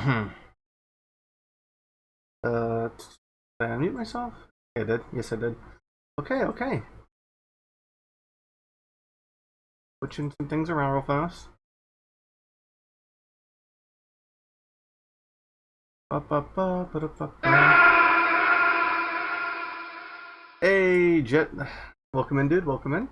Did I unmute myself? Yeah, I did. Yes, I did. Okay, okay. Switching some things around real fast. Hey, Jet. Welcome in, dude. Welcome in.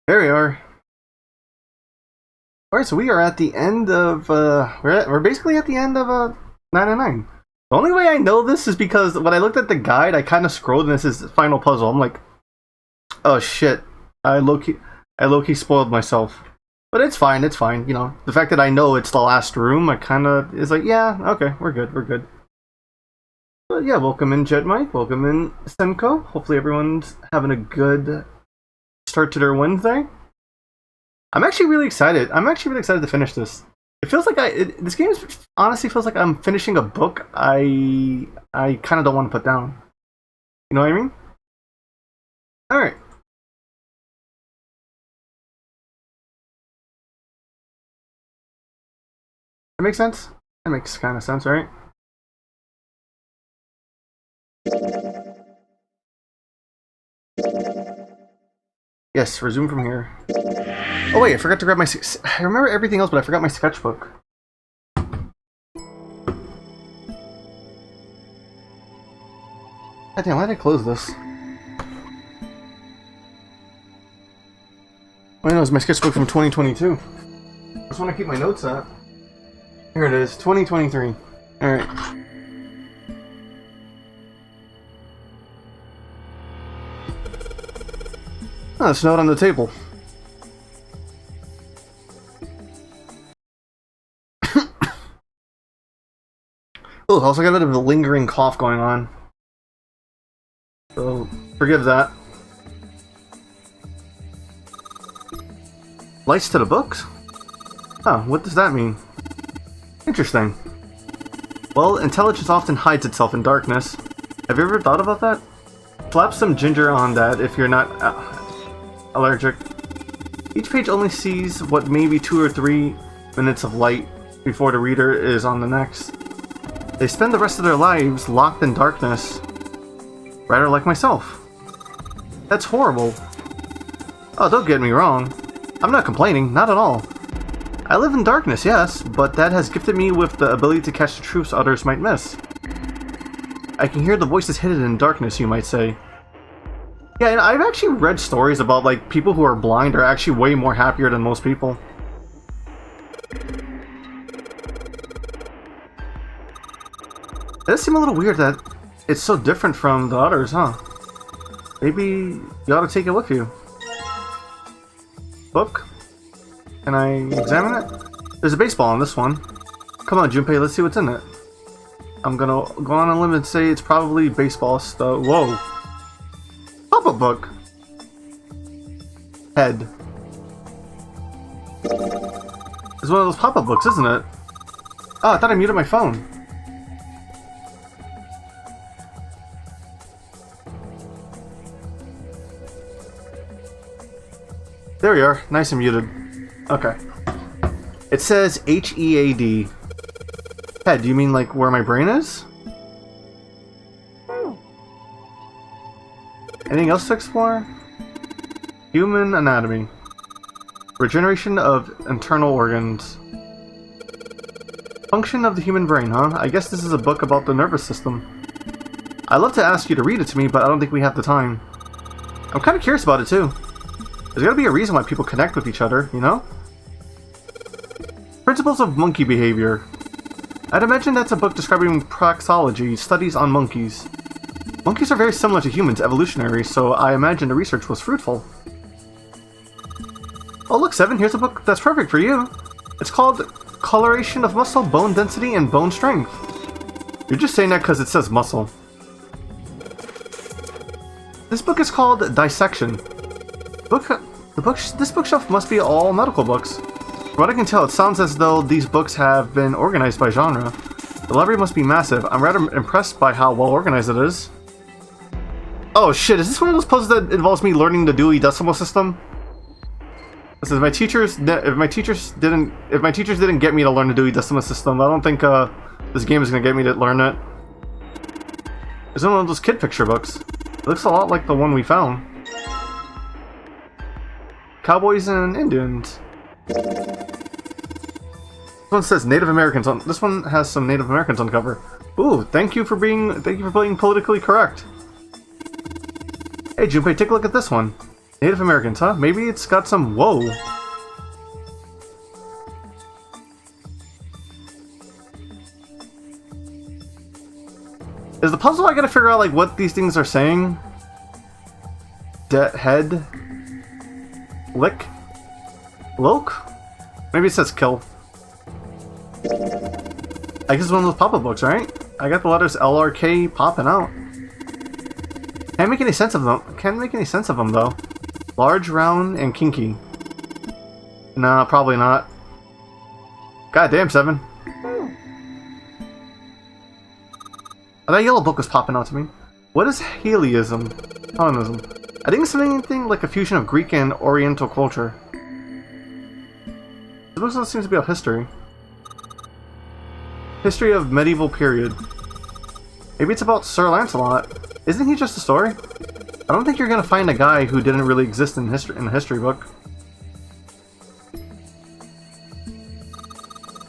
There we are. Alright, so we are at the end of, we're basically at the end of, 999. The only way I know this is because when I looked at the guide, I kind of scrolled and this is the final puzzle. I'm like, oh shit, I low-key spoiled myself. But it's fine, you know. The fact that I know it's the last room, I kind of, is like, yeah, okay, we're good. But yeah, welcome in Jet Mike, welcome in Senko. Hopefully everyone's having a good start to their Wednesday. I'm actually really excited. To finish this. It feels like this game honestly feels like I'm finishing a book I kind of don't want to put down. You know what I mean? All right. That makes sense. That makes kind of sense, right? Yes, resume from here. Oh wait, I forgot to grab my... I remember everything else, but I forgot my sketchbook. God damn, why did I close this? Oh, I know, it's my sketchbook from 2022. I just want to keep my notes at. Here it is, 2023. Alright. Oh, it's note on the table. Oh, also got a bit of a lingering cough going on. So, forgive that. Lights to the books? Huh, what does that mean? Interesting. Well, intelligence often hides itself in darkness. Have you ever thought about that? Slap some ginger on that if you're not allergic. Each page only sees what maybe 2 or 3 minutes of light before the reader is on the next. They spend the rest of their lives locked in darkness. Rather like myself. That's horrible. Oh, don't get me wrong. I'm not complaining, not at all. I live in darkness, yes, but that has gifted me with the ability to catch the truths others might miss. I can hear the voices hidden in darkness, you might say. Yeah, and I've actually read stories about, like, people who are blind are actually way more happier than most people. It does seem a little weird that it's so different from the others, huh? Maybe you ought to take it with you. Book? Can I examine it? There's a baseball on this one. Come on, Junpei, let's see what's in it. I'm gonna go on a limb and say it's probably baseball stuff. Whoa. Pop-up book. Head. It's one of those pop-up books, isn't it? Oh, I thought I muted my phone. There we are. Nice and muted. Okay. It says H-E-A-D. Head, do you mean like where my brain is? Anything else to explore? Human anatomy. Regeneration of internal organs. Function of the human brain, huh? I guess this is a book about the nervous system. I'd love to ask you to read it to me, but I don't think we have the time. I'm kind of curious about it too. There's gotta be a reason why people connect with each other, you know? Principles of monkey behavior. I'd imagine that's a book describing praxology, studies on monkeys. Monkeys are very similar to humans evolutionary, so I imagine the research was fruitful. Oh look, Seven, here's a book that's perfect for you. It's called Coloration of Muscle, Bone Density, and Bone Strength. You're just saying that because it says muscle. This book is called Dissection. This bookshelf must be all medical books. From what I can tell, it sounds as though these books have been organized by genre. The library must be massive. I'm rather impressed by how well organized it is. Oh shit, is this one of those puzzles that involves me learning the Dewey Decimal System? Listen, if my teachers didn't get me to learn the Dewey Decimal System, I don't think this game is gonna get me to learn it. It's one of those kid picture books. It looks a lot like the one we found. Cowboys and Indians. This one says Native Americans on. This one has some Native Americans on cover. Ooh, thank you for being politically correct. Hey Junpei, take a look at this one. Native Americans, huh? Maybe it's got some. Whoa. Is the puzzle I gotta figure out like what these things are saying? Head. Lick. Loke? Maybe it says kill. I guess it's one of those pop-up books, right? I got the letters LRK popping out. Can't make any sense of them. Can't make any sense of them though. Large, round, and kinky. Nah, probably not. God damn, 7. That yellow book was popping out to me. What is Hellenism? Hellenism. I think it's something like a fusion of Greek and Oriental culture. This book seems to be about history. History of medieval period. Maybe it's about Sir Lancelot. Isn't he just a story? I don't think you're gonna find a guy who didn't really exist in history a history book.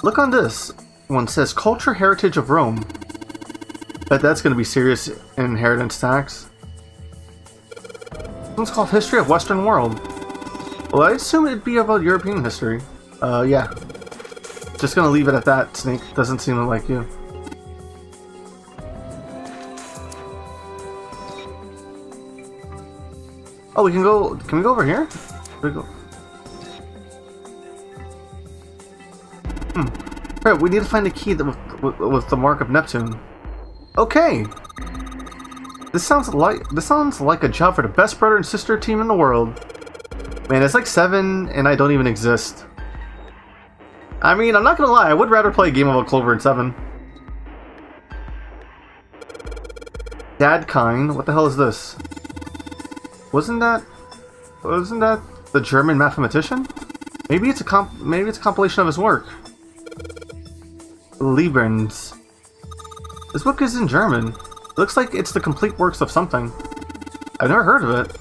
Look on this. One says Culture Heritage of Rome. Bet that's gonna be serious inheritance tax. This one's called History of Western World. Well, I assume it'd be about European history. Yeah. Just gonna leave it at that, Snake. Doesn't seem like you. Oh, we can go. Can we go over here? We go. Right, we need to find a key that with the mark of Neptune. Okay. This sounds like a job for the best brother and sister team in the world. Man, it's like 7, and I don't even exist. I mean, I'm not gonna lie. I would rather play a game of a Clover in 7. Dadkind. What the hell is this? Wasn't that the German mathematician? Maybe it's a compilation of his work. Liebens. This book is in German. It looks like it's the complete works of something. I've never heard of it.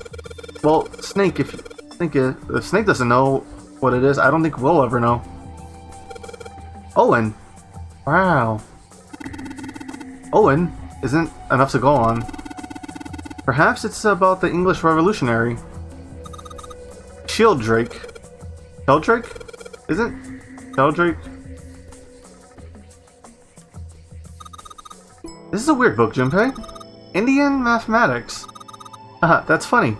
Well, Snake, if Snake doesn't know what it is, I don't think we'll ever know. Owen. Wow. Owen isn't enough to go on. Perhaps it's about the English Revolutionary. Sheldrake. Sheldrake? Isn't Sheldrake? This is a weird book, Junpei. Indian mathematics. Haha, that's funny.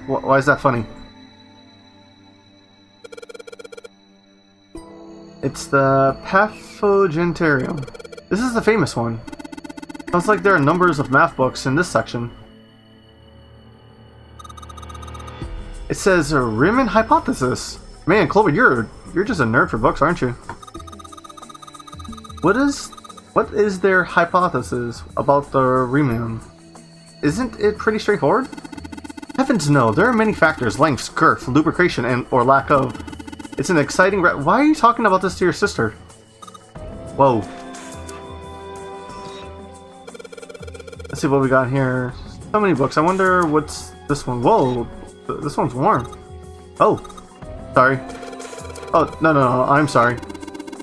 Why is that funny? It's the Pathogentarium. This is the famous one. Sounds like there are numbers of math books in this section. It says Riemann hypothesis. Man, Clover, you're just a nerd for books, aren't you? What is their hypothesis about the Riemann? Isn't it pretty straightforward? Heavens no, there are many factors: length, girth, lubrication, and or lack of. It's an exciting. Why are you talking about this to your sister? Whoa. Let's see what we got here. So many books. I wonder what's this one. Whoa, this one's warm. Oh, sorry. Oh, no, I'm sorry.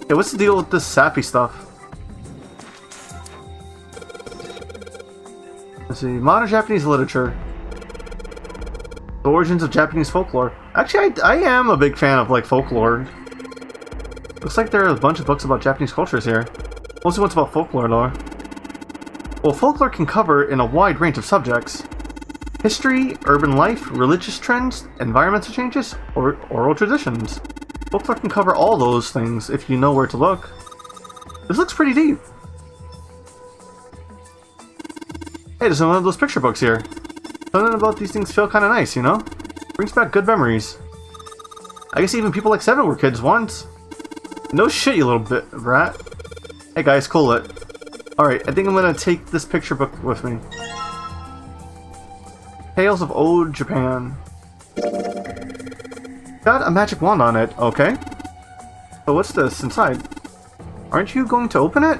Hey, what's the deal with this sappy stuff? Let's see. Modern Japanese literature. The origins of Japanese folklore. Actually, I am a big fan of, like, folklore. Looks like there are a bunch of books about Japanese cultures here. Mostly ones about folklore, though. Well, folklore can cover in a wide range of subjects. History, urban life, religious trends, environmental changes, or oral traditions. Folklore can cover all those things if you know where to look. This looks pretty deep. Hey, there's one of those picture books here. Something about these things feel kind of nice, you know? Brings back good memories. I guess even people like 7 were kids once. No shit, you little bit rat. Hey guys, cool it. Alright, I think I'm gonna take this picture book with me. Tales of Old Japan. Got a magic wand on it, okay. So what's this inside? Aren't you going to open it?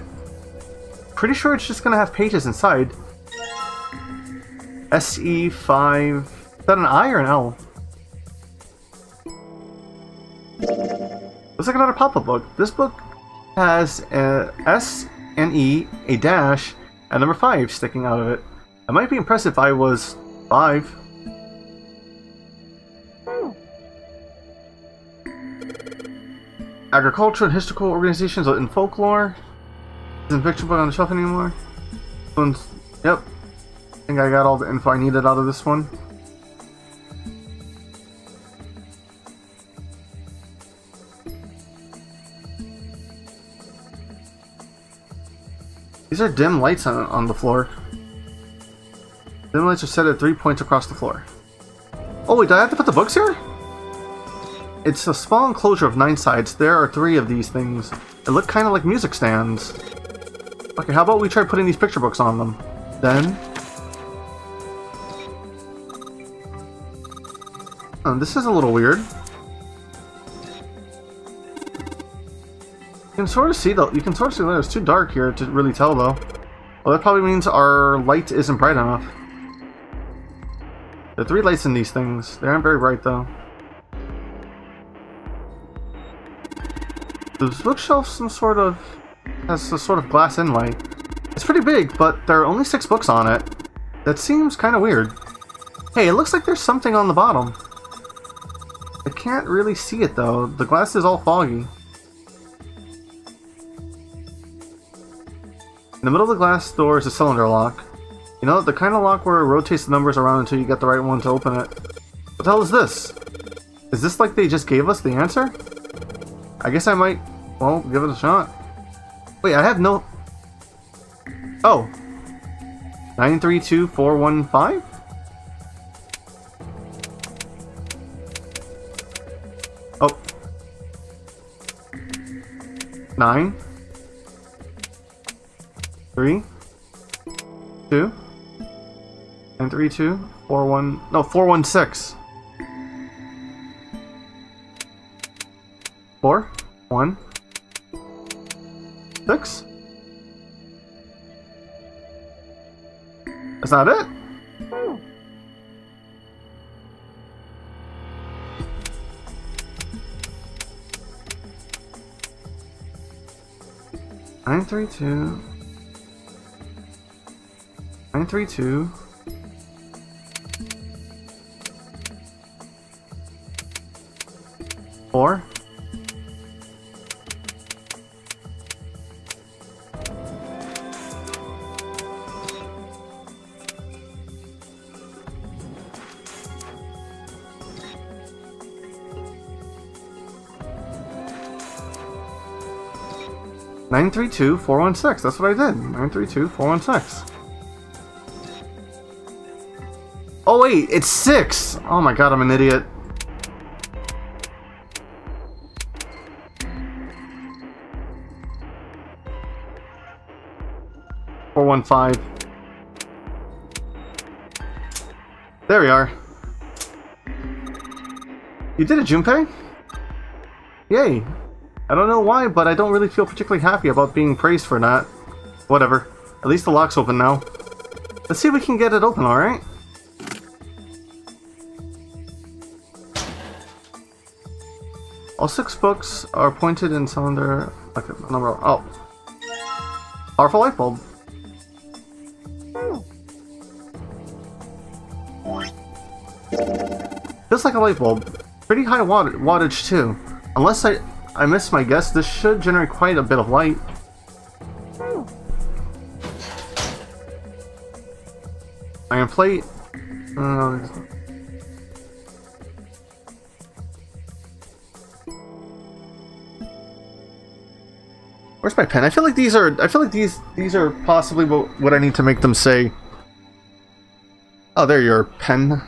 Pretty sure it's just gonna have pages inside. SE5... Is that an I or an L? Looks like another pop-up book. This book has a S and E, a dash, and number 5 sticking out of it. It might be impressive if I was 5. Agricultural and historical organizations in folklore. Isn't ENvtuber on the shelf anymore? Yep. I think I got all the info I needed out of this one. These are dim lights on the floor. Dim lights are set at 3 points across the floor. Oh wait, do I have to put the books here? It's a small enclosure of 9 sides. There are 3 of these things. They look kind of like music stands. Okay, how about we try putting these picture books on them? Then... Oh, this is a little weird. You can sort of see that it's too dark here to really tell though. Well, that probably means our light isn't bright enough. There are 3 lights in these things. They aren't very bright though. The bookshelf has a sort of glass inlay. It's pretty big, but there are only 6 books on it. That seems kind of weird. Hey, it looks like there's something on the bottom. I can't really see it though. The glass is all foggy. In the middle of the glass door is a cylinder lock. You know, the kind of lock where it rotates the numbers around until you get the right one to open it. What the hell is this? Is this like they just gave us the answer? I guess I might, well, give it a shot. Wait, I have no... Oh. 932415? Oh. 9 3 2 932 41 no 416 4 1 6. Is that it? Nine three two 4 932416. That's what I did. 932416. Oh wait, it's 6! Oh my god, I'm an idiot. Four 1 5. There we are. You did it, Junpei? Yay. I don't know why, but I don't really feel particularly happy about being praised for that. Whatever. At least the lock's open now. Let's see if we can get it open, alright? All 6 books are pointed in cylinder... Okay, number... Oh. Powerful light bulb. Feels like a light bulb. Pretty high wattage too. Unless I missed my guess, this should generate quite a bit of light. Iron plate. Where's my pen? I feel like these are possibly what I need to make them say. Oh, there your pen.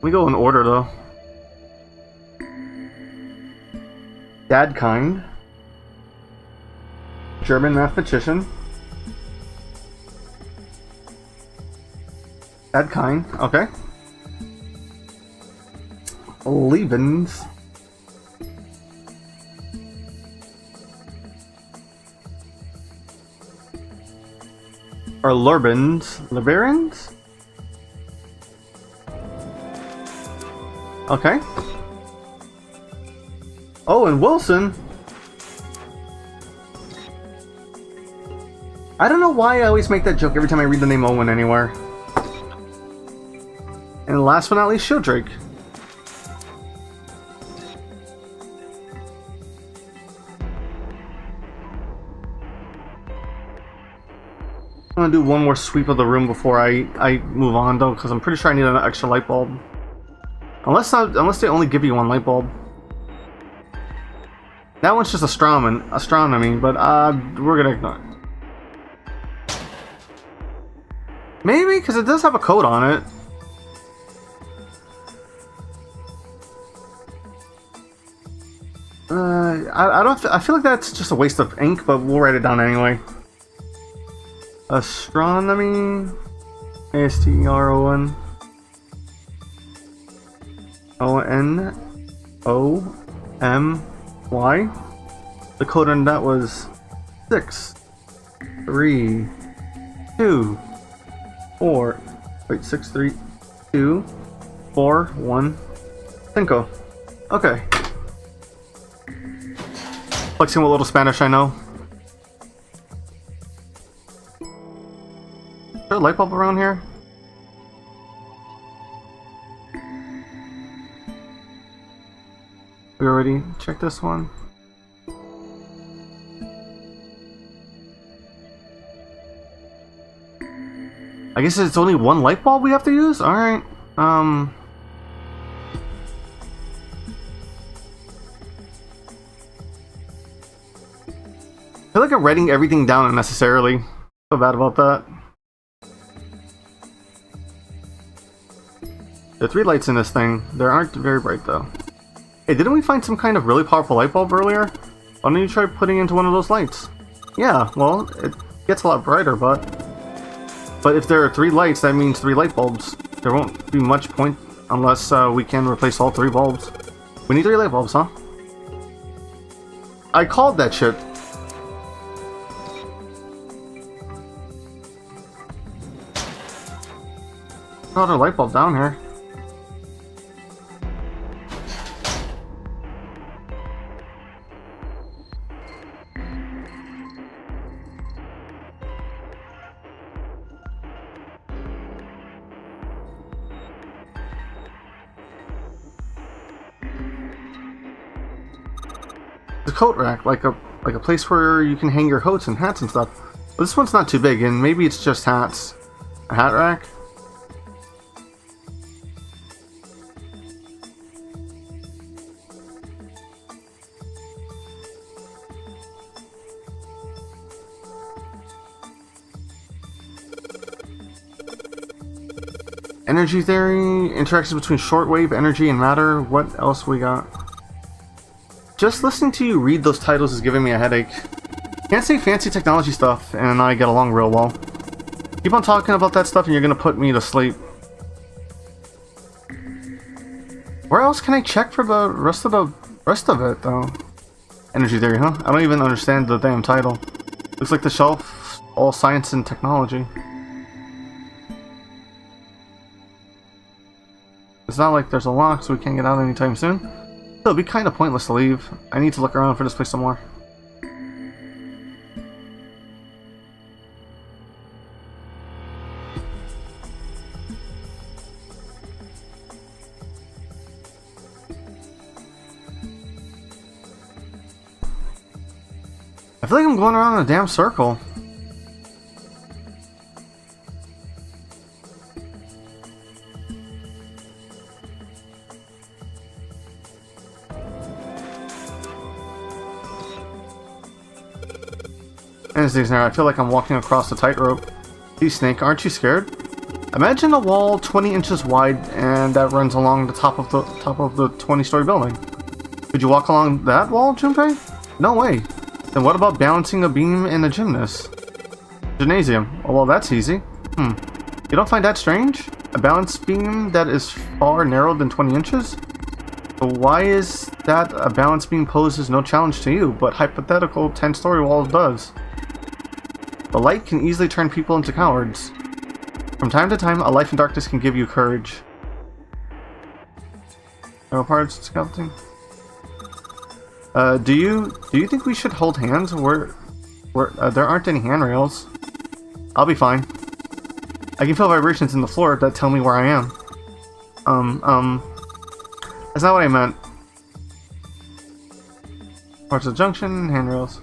We go in order though. Dad kind. German mathematician. That kind, okay. Lebens. Or Lurbans. Liberans? Okay. Oh, and Wilson. I don't know why I always make that joke every time I read the name Owen anywhere. And last but not least, Shielddrake. I'm gonna do one more sweep of the room before I move on though, because I'm pretty sure I need an extra light bulb. Unless they only give you one light bulb. That one's just astronomy, but we're gonna ignore it. Maybe, because it does have a code on it. I feel like that's just a waste of ink, but we'll write it down anyway. Astronomy, ASTRON, ONOMY. The code on that was 6, 3, 2, 4. Wait, 6, 3, 2, 4, 1, 5. Okay. Flexing what little Spanish I know. Is there a light bulb around here? We already checked this one. I guess it's only one light bulb we have to use? Alright. I feel like I'm writing everything down unnecessarily. Feel bad about that. There are 3 lights in this thing. They aren't very bright though. Hey, didn't we find some kind of really powerful light bulb earlier? Why don't you try putting into one of those lights? Yeah, well, it gets a lot brighter, but if there are 3 lights, that means 3 light bulbs. There won't be much point unless we can replace all 3 bulbs. We need 3 light bulbs, huh? I called that shit. Another light bulb down here. The coat rack, like a place where you can hang your coats and hats and stuff. But this one's not too big, and maybe it's just hats. A hat rack? Energy theory, interactions between shortwave, energy, and matter. What else we got? Just listening to you read those titles is giving me a headache. Can't say fancy technology stuff and I get along real well. Keep on talking about that stuff and you're gonna put me to sleep. Where else can I check for the rest of it though? Energy theory, huh? I don't even understand the damn title. Looks like the shelf, all science and technology. It's not like there's a lock, so we can't get out anytime soon. So it'd be kind of pointless to leave. I need to look around for this place some more. I feel like I'm going around in a damn circle. I feel like I'm walking across a tightrope. Gee, Snake, aren't you scared? Imagine a wall 20 inches wide and that runs along the top of the 20-story building. Could you walk along that wall, Junpei? No way. Then what about balancing a beam in a gymnasium? Oh, well, that's easy. You don't find that strange? a balance beam that is far narrower than 20 inches? So why is that a balance beam poses no challenge to you, but hypothetical 10-story walls does? The light can easily turn people into cowards. From time to time, a life in darkness can give you courage. No parts scouting. Do you think we should hold hands? There aren't any handrails. I'll be fine. I can feel vibrations in the floor that tell me where I am. That's not what I meant. Parts of the junction, handrails.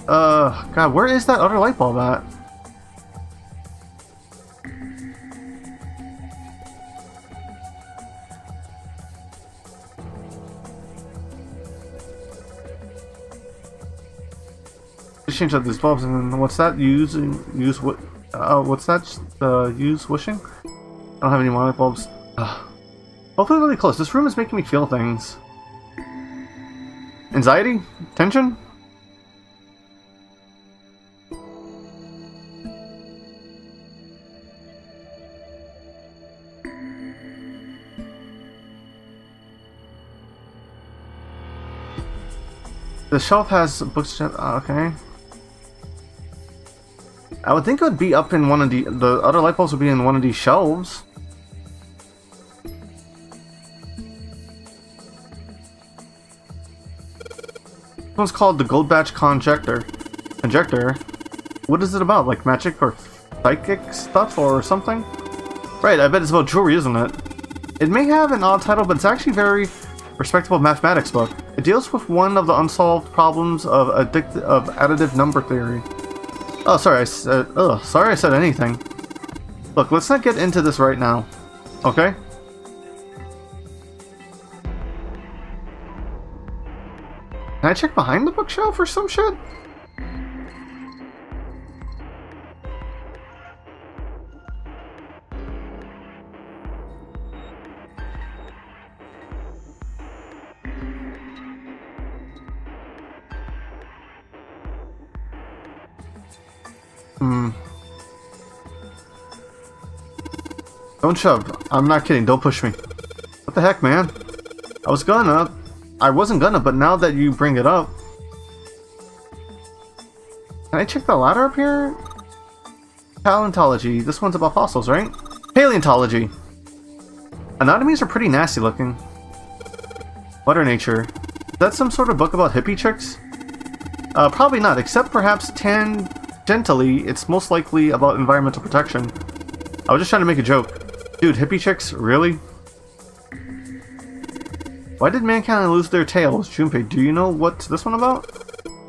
God, where is that other light bulb at? Just change out these bulbs, and then what's that? Use what? What's that? Use wishing? I don't have any more light bulbs. Hopefully really close. This room is making me feel things. Anxiety? Tension? The shelf has books. Okay. I would think it would be up in one of the other light bulbs would be in one of these shelves. This one's called the Gold Batch Conjector. What is it about? Like magic or psychic stuff or something? Right, I bet it's about jewelry, isn't it? It may have an odd title, but it's actually a very respectable mathematics book. It deals with one of the unsolved problems of additive number theory. Oh, sorry, I said anything. Look, let's not get into this right now. Okay? Can I check behind the bookshelf or some shit? Don't shove. I'm not kidding. Don't push me. What the heck, man? I wasn't gonna, but now that you bring it up... Can I check the ladder up here? Paleontology. This one's about fossils, right? Paleontology. Anatomies are pretty nasty looking. Mother Nature. Is that some sort of book about hippie chicks? Probably not, except perhaps tangentially, it's most likely about environmental protection. I was just trying to make a joke. Dude, hippie chicks? Really? Why did mankind lose their tails? Junpei, do you know what's this one about?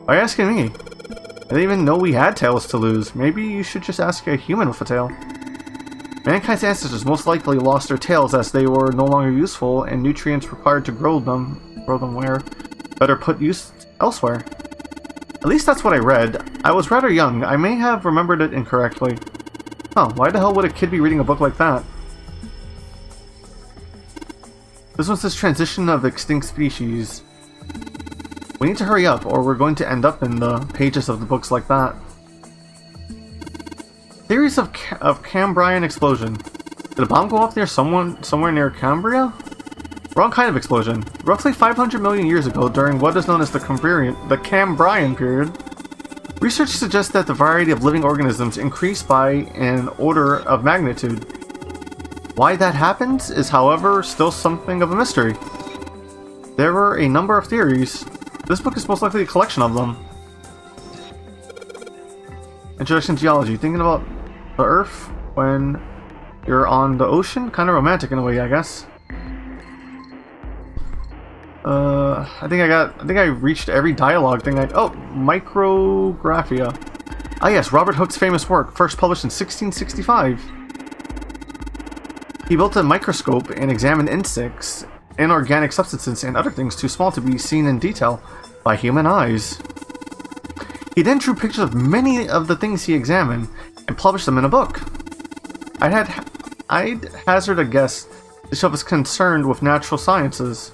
Why are you asking me? I didn't even know we had tails to lose. Maybe you should just ask a human with a tail. Mankind's ancestors most likely lost their tails as they were no longer useful and nutrients required to grow them where? Better put use elsewhere. At least that's what I read. I was rather young. I may have remembered it incorrectly. Huh, why the hell would a kid be reading a book like that? This one says transition of extinct species. We need to hurry up or we're going to end up in the pages of the books like that. Theories of Cambrian explosion. Did a bomb go off near somewhere near Cambria? Wrong kind of explosion. Roughly 500 million years ago during what is known as the Cambrian period. Research suggests that the variety of living organisms increased by an order of magnitude. Why that happens is, however, still something of a mystery. There were a number of theories. This book is most likely a collection of them. Introduction to Geology. Thinking about the Earth when you're on the ocean? Kind of romantic in a way, I guess. I think I reached every dialogue thing oh, Micrographia. Ah yes, Robert Hooke's famous work, first published in 1665. He built a microscope and examined insects, inorganic substances, and other things too small to be seen in detail by human eyes. He then drew pictures of many of the things he examined and published them in a book. I'd hazard a guess the shelf is concerned with natural sciences.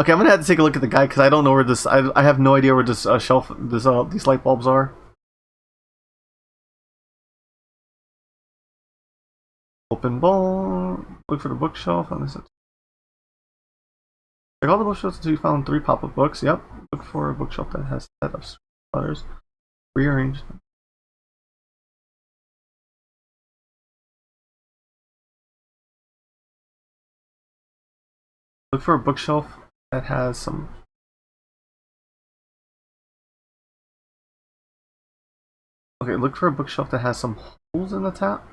Okay, I'm gonna have to take a look at the guide because I don't know where this. I have no idea where this shelf, these light bulbs are. Open bowl. Look for the bookshelf on this. Check all the bookshelves until you found 3 pop-up books. Yep. Look for a bookshelf that has set of letters. Rearrange them. Look for a bookshelf that has some. Okay, look for a bookshelf that has some holes in the top.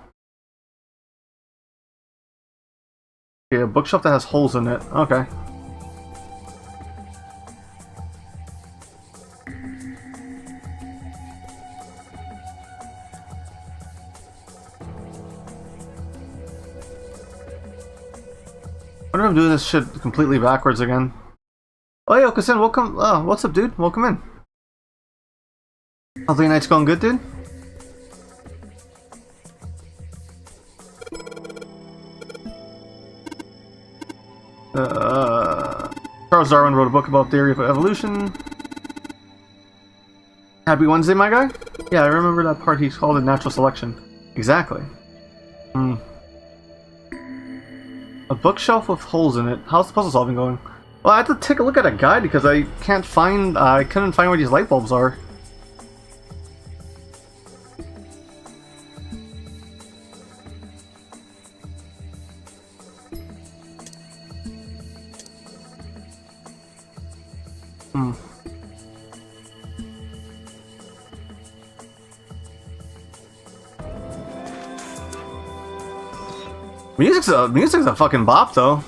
Okay, a bookshelf that has holes in it. Okay. I wonder if I'm doing this shit completely backwards again. Oh, hey, Okusin, welcome. What's up, dude? Welcome in. How's your night's going good, dude? Charles Darwin wrote a book about theory of evolution. Happy Wednesday, my guy? Yeah, I remember that part. He called it natural selection. Exactly. A bookshelf with holes in it. How's the puzzle solving going? Well, I have to take a look at a guide because I can't find. I couldn't find where these light bulbs are. Music's a fucking bop, though.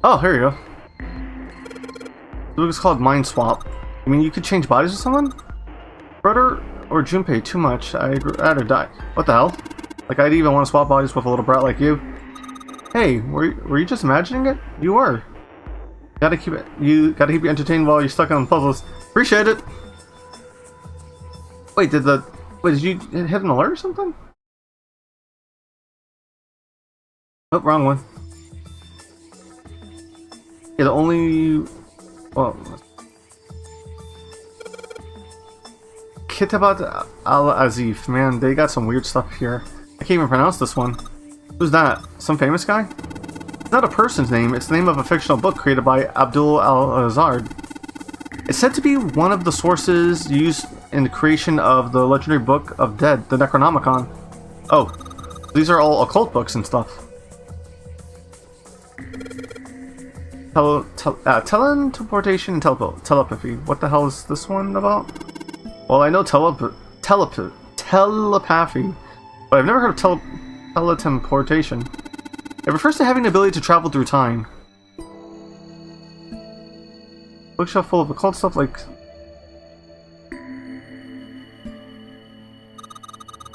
Oh, here you go. The book is called Mind Swap. I mean, you could change bodies with someone? Brother or Junpei, too much. I'd rather die. What the hell? Like, I'd even want to swap bodies with a little brat like you. Hey, were you just imagining it? You were. You gotta keep you entertained while you're stuck on puzzles. Appreciate it. Wait, did you hit an alert or something? Oh, wrong one. Yeah, the only... Well... Kitabat Al-Azif. Man, they got some weird stuff here. I can't even pronounce this one. Who's that? Some famous guy? It's not a person's name, it's the name of a fictional book created by Abdul Al-Azhar. It's said to be one of the sources used in the creation of the legendary Book of Dead, the Necronomicon. Oh, these are all occult books and stuff. Teleportation and telepathy. What the hell is this one about? Well, I know telepathy, but I've never heard of teleportation. It refers to having the ability to travel through time. Bookshelf full of occult stuff like...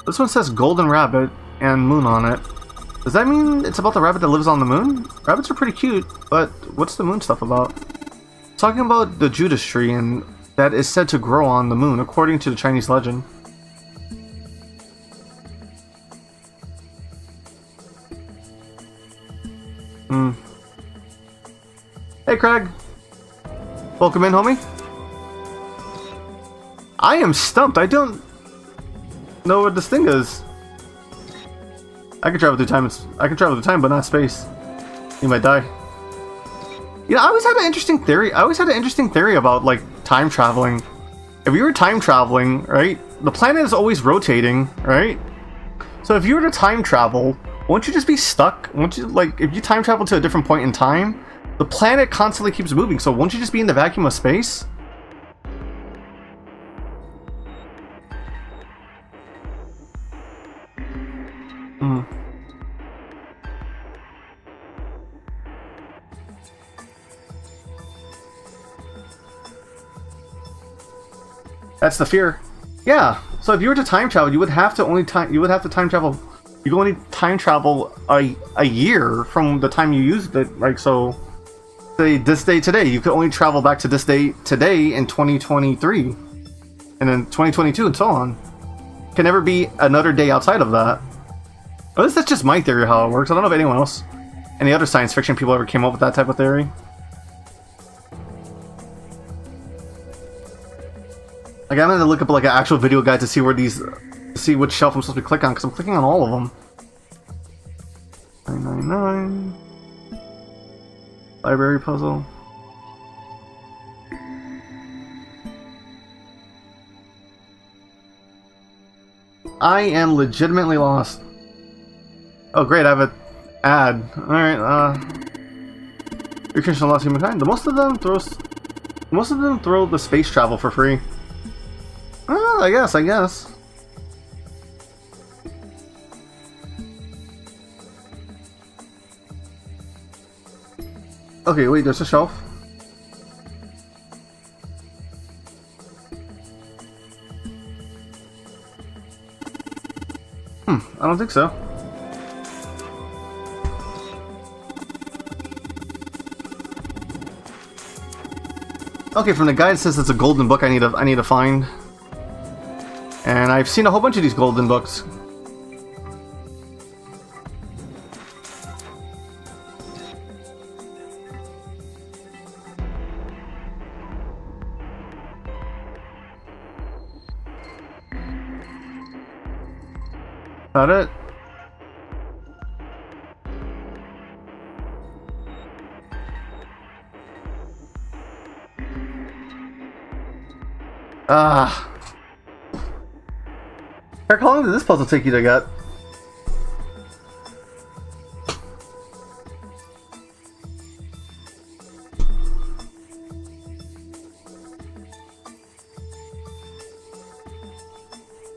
This one says Golden Rabbit and Moon on it. Does that mean it's about the rabbit that lives on the moon? Rabbits are pretty cute, but what's the moon stuff about? It's talking about the Judas tree and that is said to grow on the moon, according to the Chinese legend. Hey, Craig. Welcome in, homie. I am stumped. I don't know what this thing is. I can travel through time. I can travel through time, but not space. You might die. You know, I always had an interesting theory. About like time traveling. If you were time traveling, right, the planet is always rotating, right? So if you were to time travel, won't you just be stuck? Won't you, like, if you time travel to a different point in time, the planet constantly keeps moving. So won't you just be in the vacuum of space? That's the fear. Yeah. So if you were to time travel, you would have to time travel. You can only time travel a year from the time you used it. Like, so, say this day today, you could only travel back to this day today in 2023, and then 2022 and so on. Can never be another day outside of that. At least that's just my theory of how it works. I don't know if anyone else, any other science fiction people ever came up with that type of theory. Like, I'm gonna look up like an actual video guide to see where these, see which shelf I'm supposed to click on, because I'm clicking on all of them. 999. Library puzzle. I am legitimately lost. Oh great, I have an ad. Alright, Recreation Lost Humankind. Most of them throw the space travel for free. I guess. Okay, wait, there's a shelf. I don't think so. Okay, from the guide it says it's a golden book I need to find. And I've seen a whole bunch of these golden books. That it? Eric, how long did this puzzle take you to get?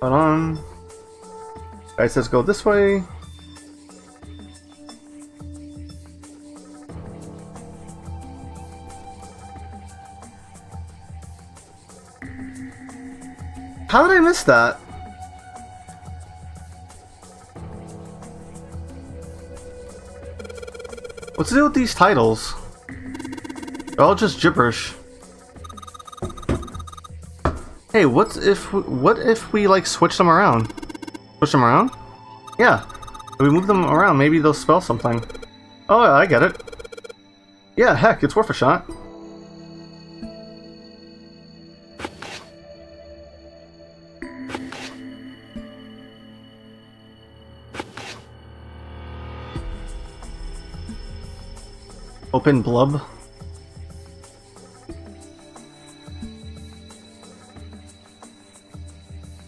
Hold on. Guy says go this way. How did I miss that? What's the deal with these titles? They're all just gibberish. Hey, what if we like switch them around? Switch them around? Yeah. If we move them around, maybe they'll spell something. Oh, yeah, I get it. Yeah, heck, it's worth a shot. Open blub.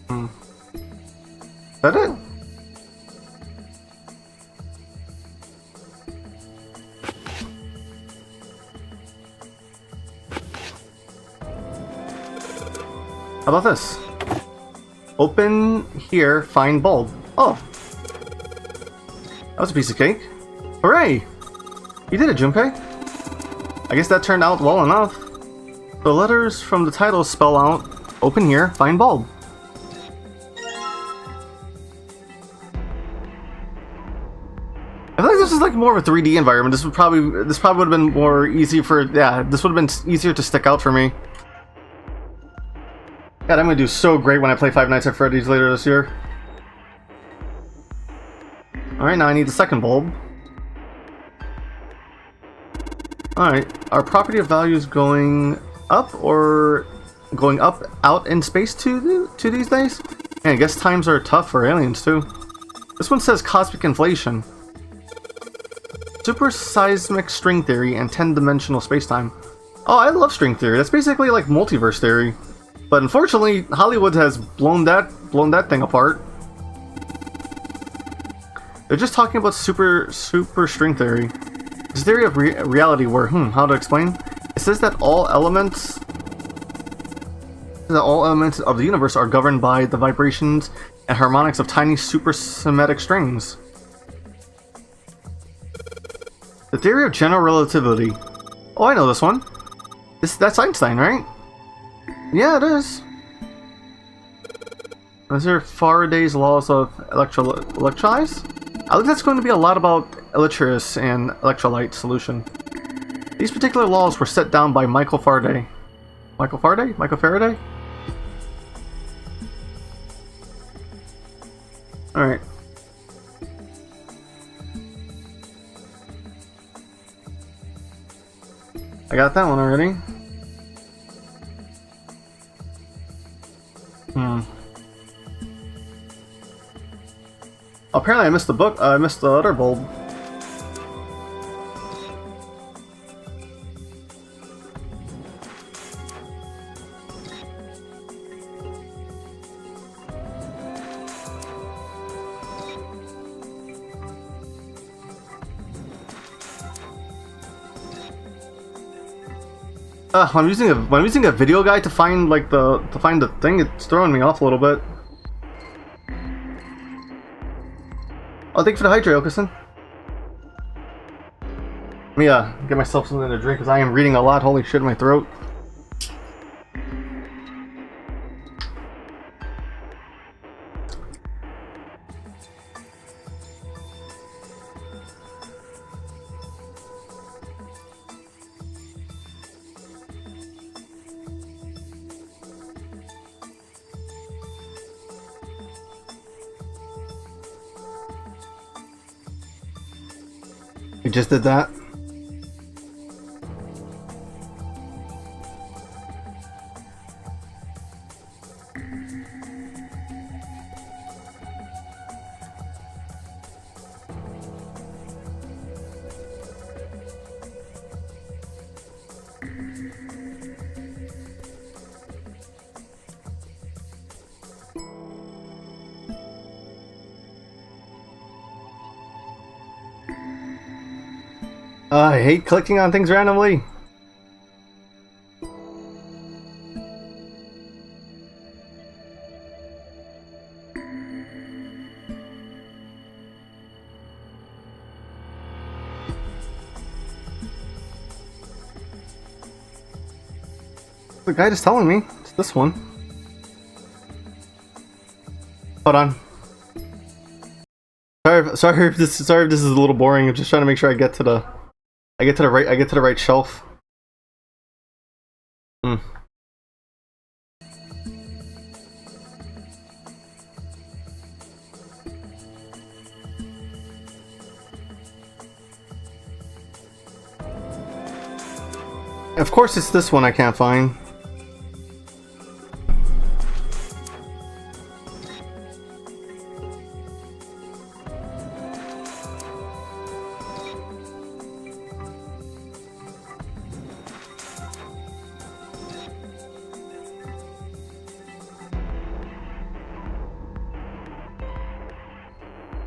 Is that it? How about this? Open here, find bulb. Oh! That was a piece of cake. Hooray! You did it, Junpei. I guess that turned out well enough. The letters from the title spell out, open here, find bulb. I feel like this is like more of a 3D environment. This probably would have been more easy for, yeah, this would have been easier to stick out for me. God, I'm gonna do so great when I play Five Nights at Freddy's later this year. Alright, now I need the second bulb. Alright, are property of values going up or going up out in space to these days? Man, I guess times are tough for aliens too. This one says cosmic inflation. Super seismic string theory and 10-dimensional spacetime. Oh, I love string theory. That's basically like multiverse theory. But unfortunately, Hollywood has blown that thing apart. They're just talking about super string theory. It's a theory of reality where, how to explain? It says that all elements of the universe are governed by the vibrations and harmonics of tiny supersymmetric strings. The theory of general relativity. Oh, I know this one. That's Einstein, right? Yeah, it is. Those are Faraday's laws of electrolytes? I think that's going to be a lot about Elytris and electrolyte solution. These particular laws were set down by Michael Faraday. Michael Faraday? Michael Faraday? Alright. I got that one already. Apparently I missed the book. I missed the other bulb. When I'm using a video guide to find like the thing, it's throwing me off a little bit. Oh, thank you for the hydrate, Okerson. Let me get myself something to drink because I am reading a lot. Holy shit in my throat. We just did that. I hate clicking on things randomly. The guide is telling me it's this one. Hold on. Sorry if this is a little boring. I'm just trying to make sure I get to the right shelf. Of course it's this one I can't find.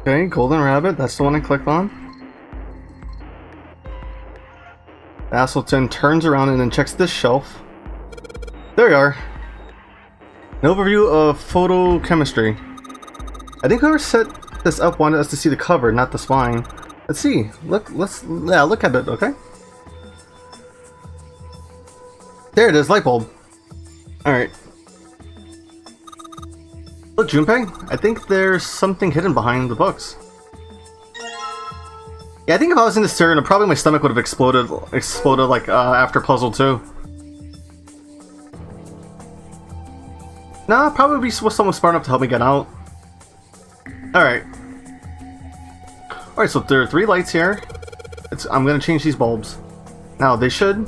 Okay, golden rabbit, that's the one I clicked on. Asselton turns around and then checks this shelf. There we are. An overview of photochemistry. I think whoever set this up wanted us to see the cover, not the spine. Let's see. Look at it, okay? There it is, light bulb. Alright. Look, Junpei, I think there's something hidden behind the books. Yeah, I think if I was in this turn, probably my stomach would have exploded like after Puzzle 2. Nah, probably be someone smart enough to help me get out. Alright. Alright, so there are 3 lights here. I'm gonna change these bulbs. Now, they should...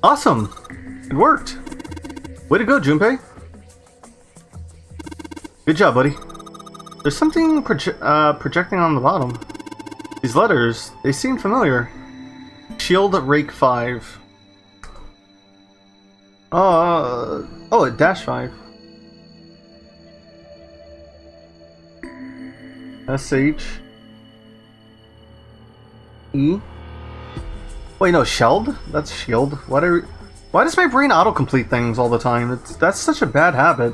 Awesome! It worked! Way to go, Junpei! Good job, buddy. There's something projecting on the bottom. These letters, they seem familiar. Shield Rake 5. Oh, dash 5. SH. E. Wait, no, shelled? That's shield. Why does my brain autocomplete things all the time? That's such a bad habit.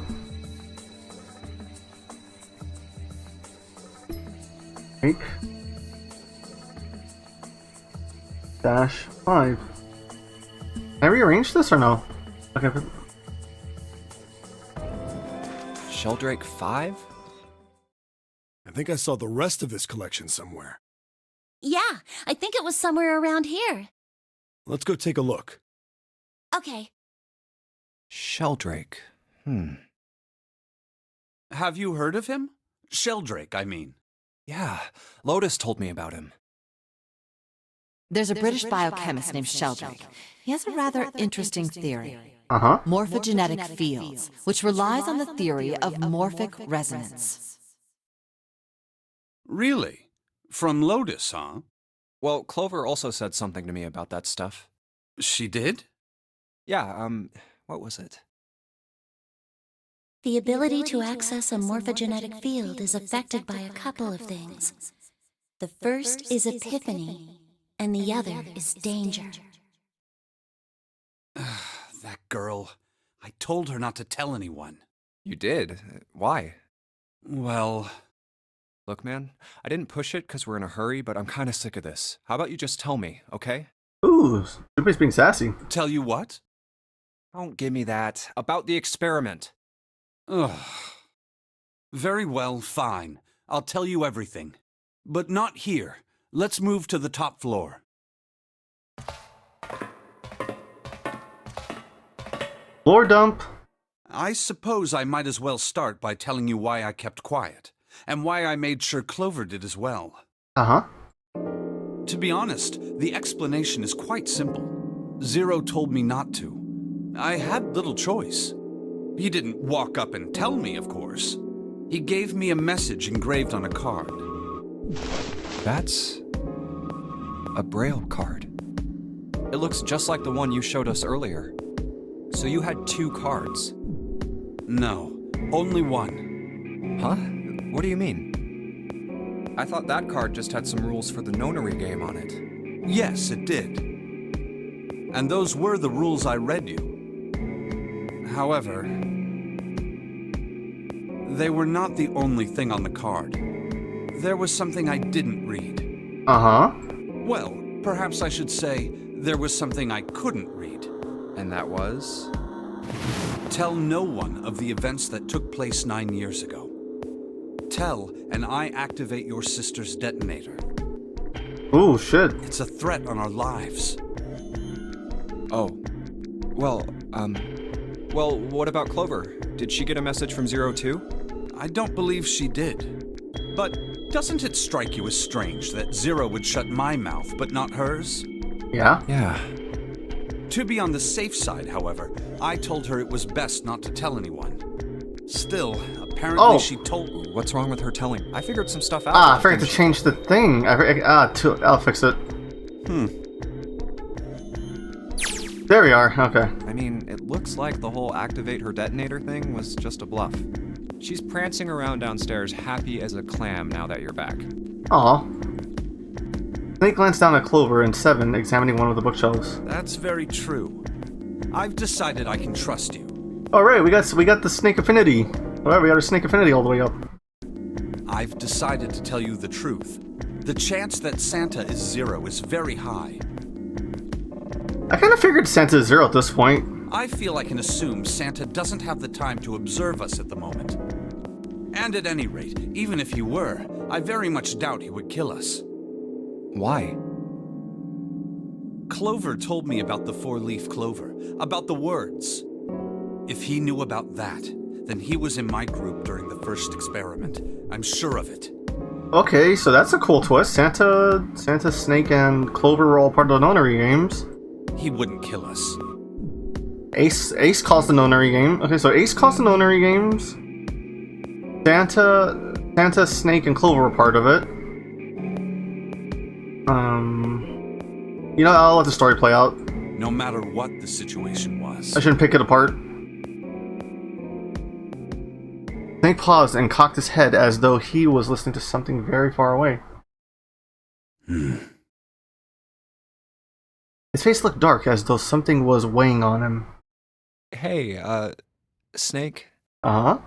Rake. Dash 5. Can I rearrange this or no? Okay. Sheldrake 5? I think I saw the rest of his collection somewhere. Yeah, I think it was somewhere around here. Let's go take a look. Okay. Sheldrake. Have you heard of him? Sheldrake, I mean. Yeah, Lotus told me about him. There's a British biochemist named Sheldrake. He has a rather interesting theory. Uh-huh. Morphogenetic fields, which relies on the theory of morphic resonance. Really? From Lotus, huh? Well, Clover also said something to me about that stuff. She did? Yeah, what was it? The ability to access a morphogenetic field is affected by a couple of things. The first is epiphany, and the other is danger. That girl. I told her not to tell anyone. You did? Why? Well... Look, man, I didn't push it because we're in a hurry, but I'm kind of sick of this. How about you just tell me, okay? Ooh, Junpei's being sassy. Tell you what? Don't give me that. About the experiment. Ugh. Very well, fine. I'll tell you everything. But not here. Let's move to the top floor. Floor dump. I suppose I might as well start by telling you why I kept quiet, and why I made sure Clover did as well. Uh-huh. To be honest, the explanation is quite simple. Zero told me not to. I had little choice. He didn't walk up and tell me, of course. He gave me a message engraved on a card. That's a Braille card. It looks just like the one you showed us earlier. So you had 2 cards. No, only one. Huh? What do you mean? I thought that card just had some rules for the nonary game on it. Yes, it did. And those were the rules I read you. However, they were not the only thing on the card. There was something I didn't read. Uh-huh. Well, perhaps I should say there was something I couldn't read. And that was? Tell no one of the events that took place 9 years ago. Tell, and I activate your sister's detonator. Ooh, shit. It's a threat on our lives. Oh. Well, what about Clover? Did she get a message from Zero too? I don't believe she did. But doesn't it strike you as strange that Zero would shut my mouth, but not hers? Yeah? Yeah. To be on the safe side, however, I told her it was best not to tell anyone. Still, apparently she told... What's wrong with her telling? I figured some stuff out. I forgot to change the thing. I'll fix it. There we are, okay. I mean, it looks like the whole activate her detonator thing was just a bluff. She's prancing around downstairs happy as a clam now that you're back. Aw. Snake glanced down at Clover and Seven, examining one of the bookshelves. That's very true. I've decided I can trust you. Alright, we got the snake affinity. Alright, we got our snake affinity all the way up. I've decided to tell you the truth. The chance that Santa is Zero is very high. I kind of figured Santa is Zero at this point. I feel I can assume Santa doesn't have the time to observe us at the moment. And at any rate, even if he were, I very much doubt he would kill us. Why? Clover told me about the 4-leaf clover, about the words. If he knew about that, then he was in my group during the first experiment. I'm sure of it. Okay, so that's a cool twist. Santa, Snake, and Clover were all part of the nonary games. He wouldn't kill us. Ace caused the nonary game. Okay, so Ace caused the nonary games. Santa, Snake, and Clover were part of it. You know, I'll let the story play out. No matter what the situation was. I shouldn't pick it apart. Snake paused and cocked his head as though he was listening to something very far away. His face looked dark, as though something was weighing on him. Hey, Snake? Uh-huh.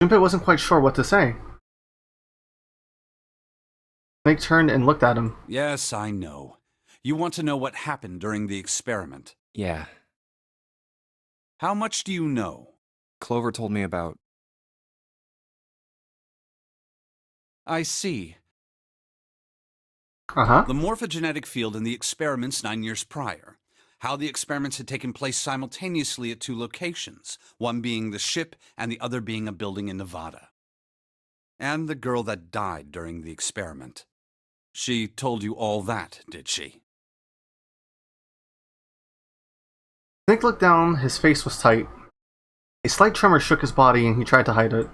Junpei wasn't quite sure what to say. Snake turned and looked at him. Yes, I know. You want to know what happened during the experiment. Yeah. How much do you know? Clover told me about. I see. Uh-huh. The morphogenetic field in the experiments 9 years prior. How the experiments had taken place simultaneously at 2 locations, one being the ship and the other being a building in Nevada. And the girl that died during the experiment. She told you all that, did she? Nick looked down, his face was tight. A slight tremor shook his body and he tried to hide it.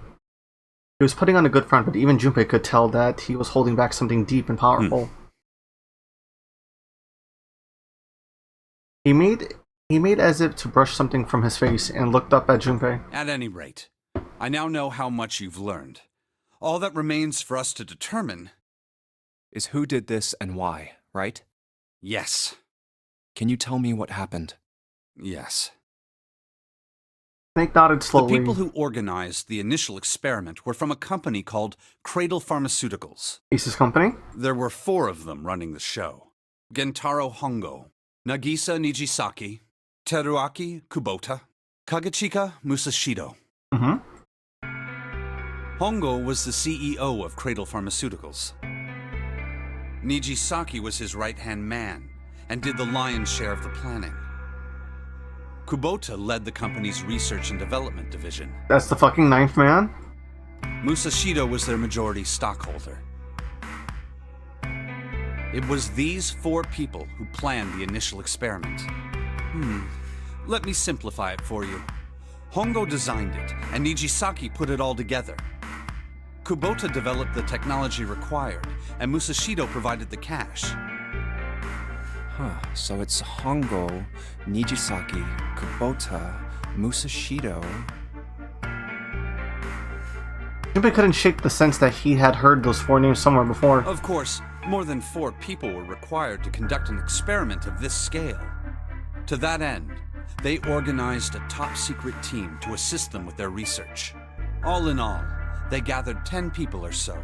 He was putting on a good front, but even Junpei could tell that he was holding back something deep and powerful. He made as if to brush something from his face and looked up at Junpei. At any rate, I now know how much you've learned. All that remains for us to determine Is who did this and why, right? yes. Can you tell me what happened? Yes. Snake nodded slowly. The people who organized the initial experiment were from a company called Cradle Pharmaceuticals. Ace's company? There were 4 of them running the show. Gentaro Hongo, Nagisa Nijisaki, Teruaki Kubota, Kagechika Musashido. Mm-hmm. Hongo was the CEO of Cradle Pharmaceuticals. Nijisaki was his right-hand man and did the lion's share of the planning. Kubota led the company's research and development division. That's the fucking 9th man? Musashido was their majority stockholder. It was these 4 people who planned the initial experiment. Let me simplify it for you. Hongo designed it, and Nijisaki put it all together. Kubota developed the technology required, and Musashido provided the cash. So it's Hongo, Nijisaki, Kubota, Musashido. Junpei couldn't shake the sense that he had heard those 4 names somewhere before. Of course, more than 4 people were required to conduct an experiment of this scale. To that end, they organized a top-secret team to assist them with their research. All in all, they gathered 10 people or so.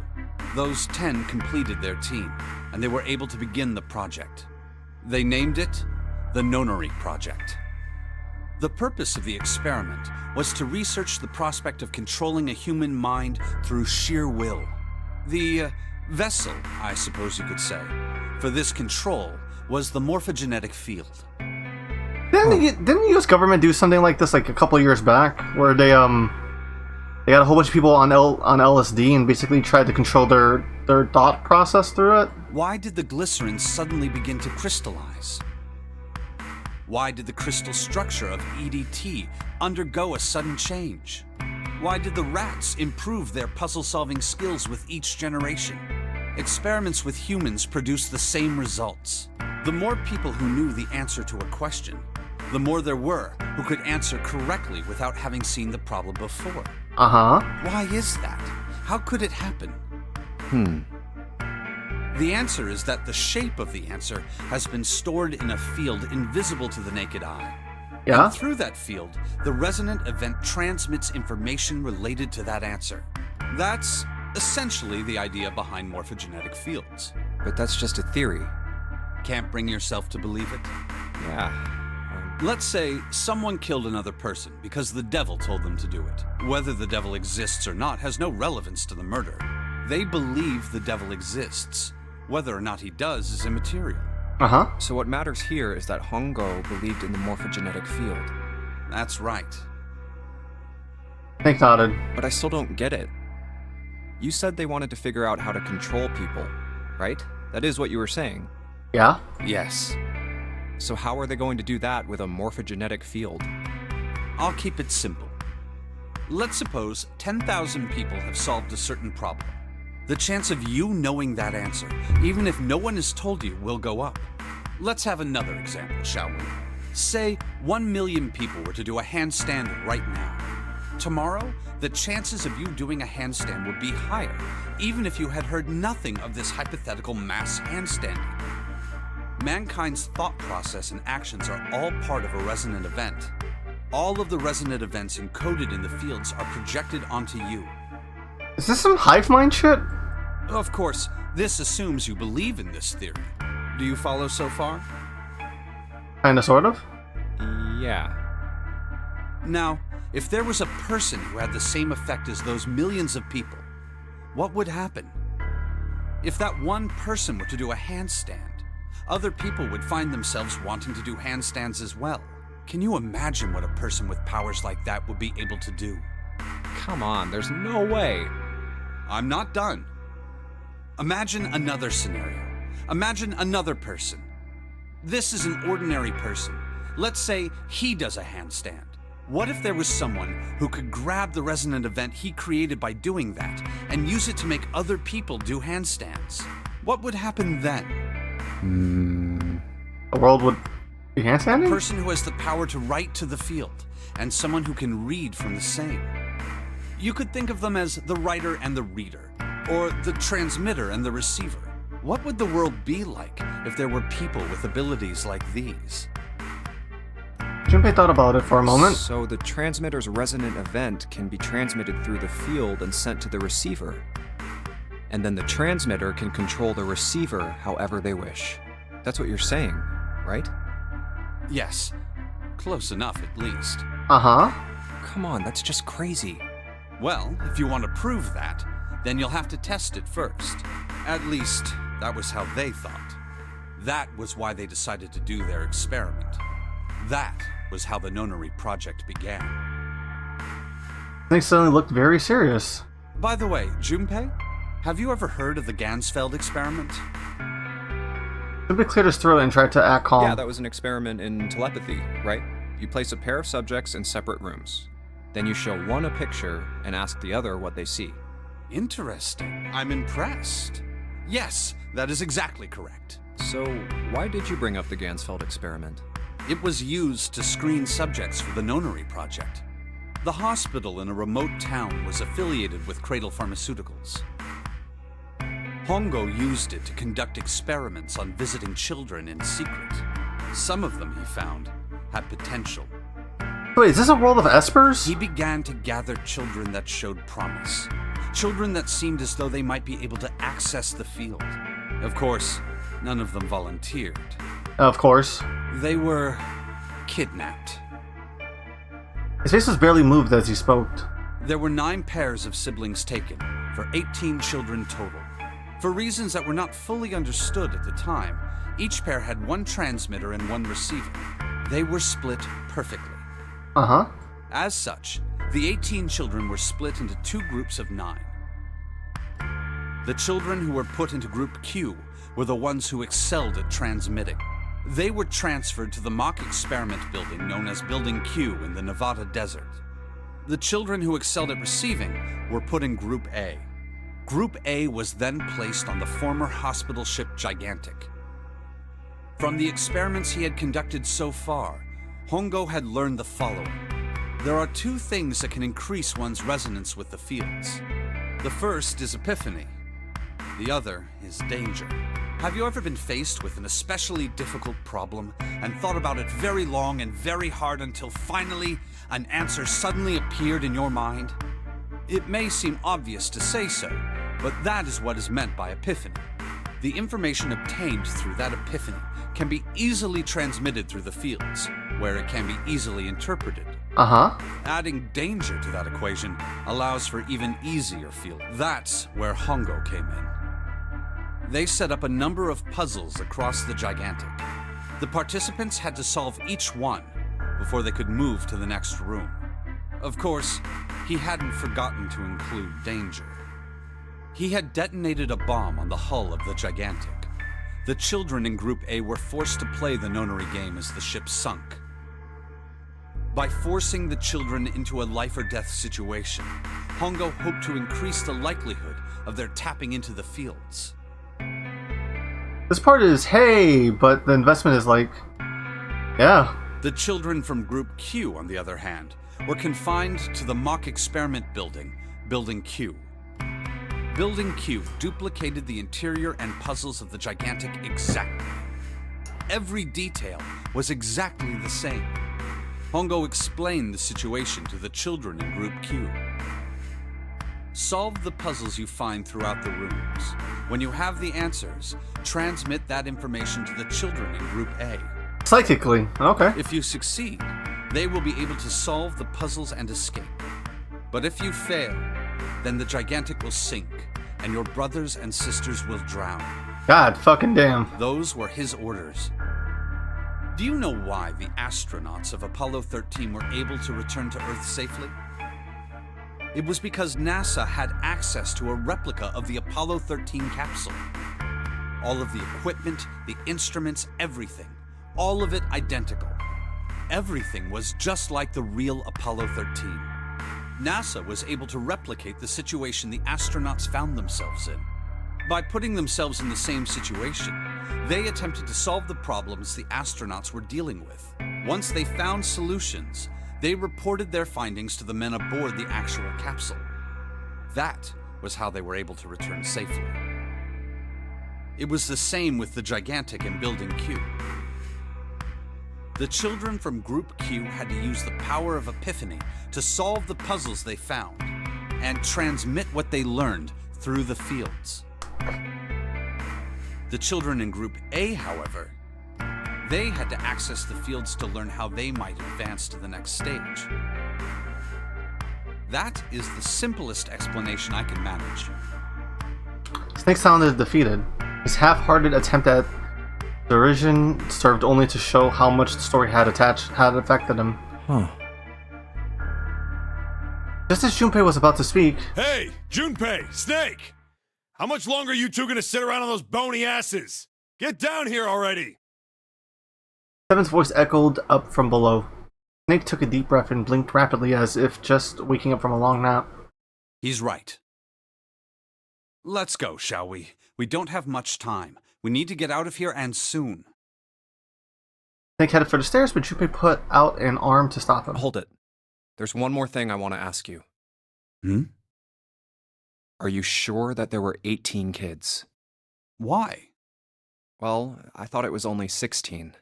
Those 10 completed their team, and they were able to begin the project. They named it the Nonori Project. The purpose of the experiment was to research the prospect of controlling a human mind through sheer will. The vessel, I suppose you could say, for this control was the morphogenetic field. Didn't the U.S. government do something like this like a couple years back, where they got a whole bunch of people on LSD and basically tried to control their thought process through it? Why did the glycerin suddenly begin to crystallize? Why did the crystal structure of EDT undergo a sudden change? Why did the rats improve their puzzle-solving skills with each generation? Experiments with humans produced the same results. The more people who knew the answer to a question, the more there were who could answer correctly without having seen the problem before. Uh-huh. Why is that? How could it happen? The answer is that the shape of the answer has been stored in a field invisible to the naked eye. Yeah? And through that field, the resonant event transmits information related to that answer. That's essentially the idea behind morphogenetic fields. But that's just a theory. Can't bring yourself to believe it? Yeah. Let's say someone killed another person because the devil told them to do it. Whether the devil exists or not has no relevance to the murder. They believe the devil exists. Whether or not he does is immaterial. Uh-huh. So what matters here is that Hongo believed in the morphogenetic field. That's right. Nick nodded. But I still don't get it. You said they wanted to figure out how to control people, right? That is what you were saying. Yeah? Yes. So how are they going to do that with a morphogenetic field? I'll keep it simple. Let's suppose 10,000 people have solved a certain problem. The chance of you knowing that answer, even if no one has told you, will go up. Let's have another example, shall we? Say 1 million people were to do a handstand right now. Tomorrow, the chances of you doing a handstand would be higher, even if you had heard nothing of this hypothetical mass handstanding. Mankind's thought process and actions are all part of a resonant event. All of the resonant events encoded in the fields are projected onto you. Is this some hive mind shit? Of course, this assumes you believe in this theory. Do you follow so far? Kinda, sort of. Yeah. Now, If there was a person who had the same effect as those millions of people, what would happen? If that one person were to do a handstand, other people would find themselves wanting to do handstands as well. Can you imagine what a person with powers like that would be able to do? Come on, there's no way. I'm not done. Imagine another scenario. Imagine another person. This is an ordinary person. Let's say he does a handstand. What if there was someone who could grab the resonant event he created by doing that and use it to make other people do handstands? What would happen then? The world would be handstanding? A person who has the power to write to the field, and someone who can read from the same. You could think of them as the writer and the reader, or the transmitter and the receiver. What would the world be like if there were people with abilities like these? Junpei thought about it for a moment. So the transmitter's resonant event can be transmitted through the field and sent to the receiver. And then the transmitter can control the receiver however they wish. That's what you're saying, right? Yes. Close enough, at least. Uh-huh. Come on, that's just crazy. Well, if you want to prove that, then you'll have to test it first. At least, that was how they thought. That was why they decided to do their experiment. That was how the Nonary project began. Things suddenly looked very serious. By the way, Junpei, have you ever heard of the Gansfeld experiment? Junpei cleared his throat and tried to act calm. Yeah, that was an experiment in telepathy, right? You place a pair of subjects in separate rooms. Then you show one a picture and ask the other what they see. Interesting. I'm impressed. Yes, that is exactly correct. So, why did you bring up the Gansfeld experiment? It was used to screen subjects for the Nonary project. The hospital in a remote town was affiliated with Cradle Pharmaceuticals. Hongo used it to conduct experiments on visiting children in secret. Some of them, he found, had potential. Wait, is this a world of espers? He began to gather children that showed promise. Children that seemed as though they might be able to access the field. Of course, none of them volunteered. Of course. They were kidnapped. His face was barely moved as he spoke. There were 9 pairs of siblings taken, for 18 children total. For reasons that were not fully understood at the time, each pair had 1 transmitter and 1 receiver. They were split perfectly. Uh-huh. As such, the 18 children were split into 2 groups of 9. The children who were put into Group Q were the ones who excelled at transmitting. They were transferred to the mock experiment building known as Building Q in the Nevada desert. The children who excelled at receiving were put in Group A. Group A was then placed on the former hospital ship Gigantic. From the experiments he had conducted so far, Hongo had learned the following. There are 2 things that can increase one's resonance with the fields. The first is epiphany. The other is danger. Have you ever been faced with an especially difficult problem and thought about it very long and very hard until finally an answer suddenly appeared in your mind? It may seem obvious to say so, but that is what is meant by epiphany. The information obtained through that epiphany can be easily transmitted through the fields, where it can be easily interpreted. Uh-huh. Adding danger to that equation allows for even easier feeling. That's where Hongo came in. They set up a number of puzzles across the Gigantic. The participants had to solve each one before they could move to the next room. Of course, he hadn't forgotten to include danger. He had detonated a bomb on the hull of the Gigantic. The children in Group A were forced to play the Nonary game as the ship sunk. By forcing the children into a life-or-death situation, Hongo hoped to increase the likelihood of their tapping into the fields. This part is, hey, but the investment is like, yeah. The children from Group Q, on the other hand, were confined to the mock experiment building, Building Q. Building Q duplicated the interior and puzzles of the Gigantic exactly. Every detail was exactly the same. Hongo explained the situation to the children in Group Q. Solve the puzzles you find throughout the rooms. When you have the answers, transmit that information to the children in Group A. Psychically, okay. If you succeed, they will be able to solve the puzzles and escape. But if you fail, then the Gigantic will sink, and your brothers and sisters will drown. God fucking damn. Those were his orders. Do you know why the astronauts of Apollo 13 were able to return to Earth safely? It was because NASA had access to a replica of the Apollo 13 capsule. All of the equipment, the instruments, everything. All of it identical. Everything was just like the real Apollo 13. NASA was able to replicate the situation the astronauts found themselves in. By putting themselves in the same situation, they attempted to solve the problems the astronauts were dealing with. Once they found solutions, they reported their findings to the men aboard the actual capsule. That was how they were able to return safely. It was the same with the Gigantic and Building Q. The children from Group Q had to use the power of epiphany to solve the puzzles they found and transmit what they learned through the fields. The children in Group A, however, they had to access the fields to learn how they might advance to the next stage. That is the simplest explanation I can manage. Snake sounded defeated. His half-hearted attempt at derision served only to show how much the story had affected him. Huh. Just as Junpei was about to speak... Hey, Junpei, Snake! How much longer are you two gonna sit around on those bony asses? Get down here already! Seven's voice echoed up from below. Snake took a deep breath and blinked rapidly as if just waking up from a long nap. He's right. Let's go, shall we? We don't have much time. We need to get out of here, and soon. Snake headed for the stairs, but Junpei put out an arm to stop him. Hold it. There's one more thing I want to ask you. Are you sure that there were 18 kids? Why? Well, I thought it was only 16.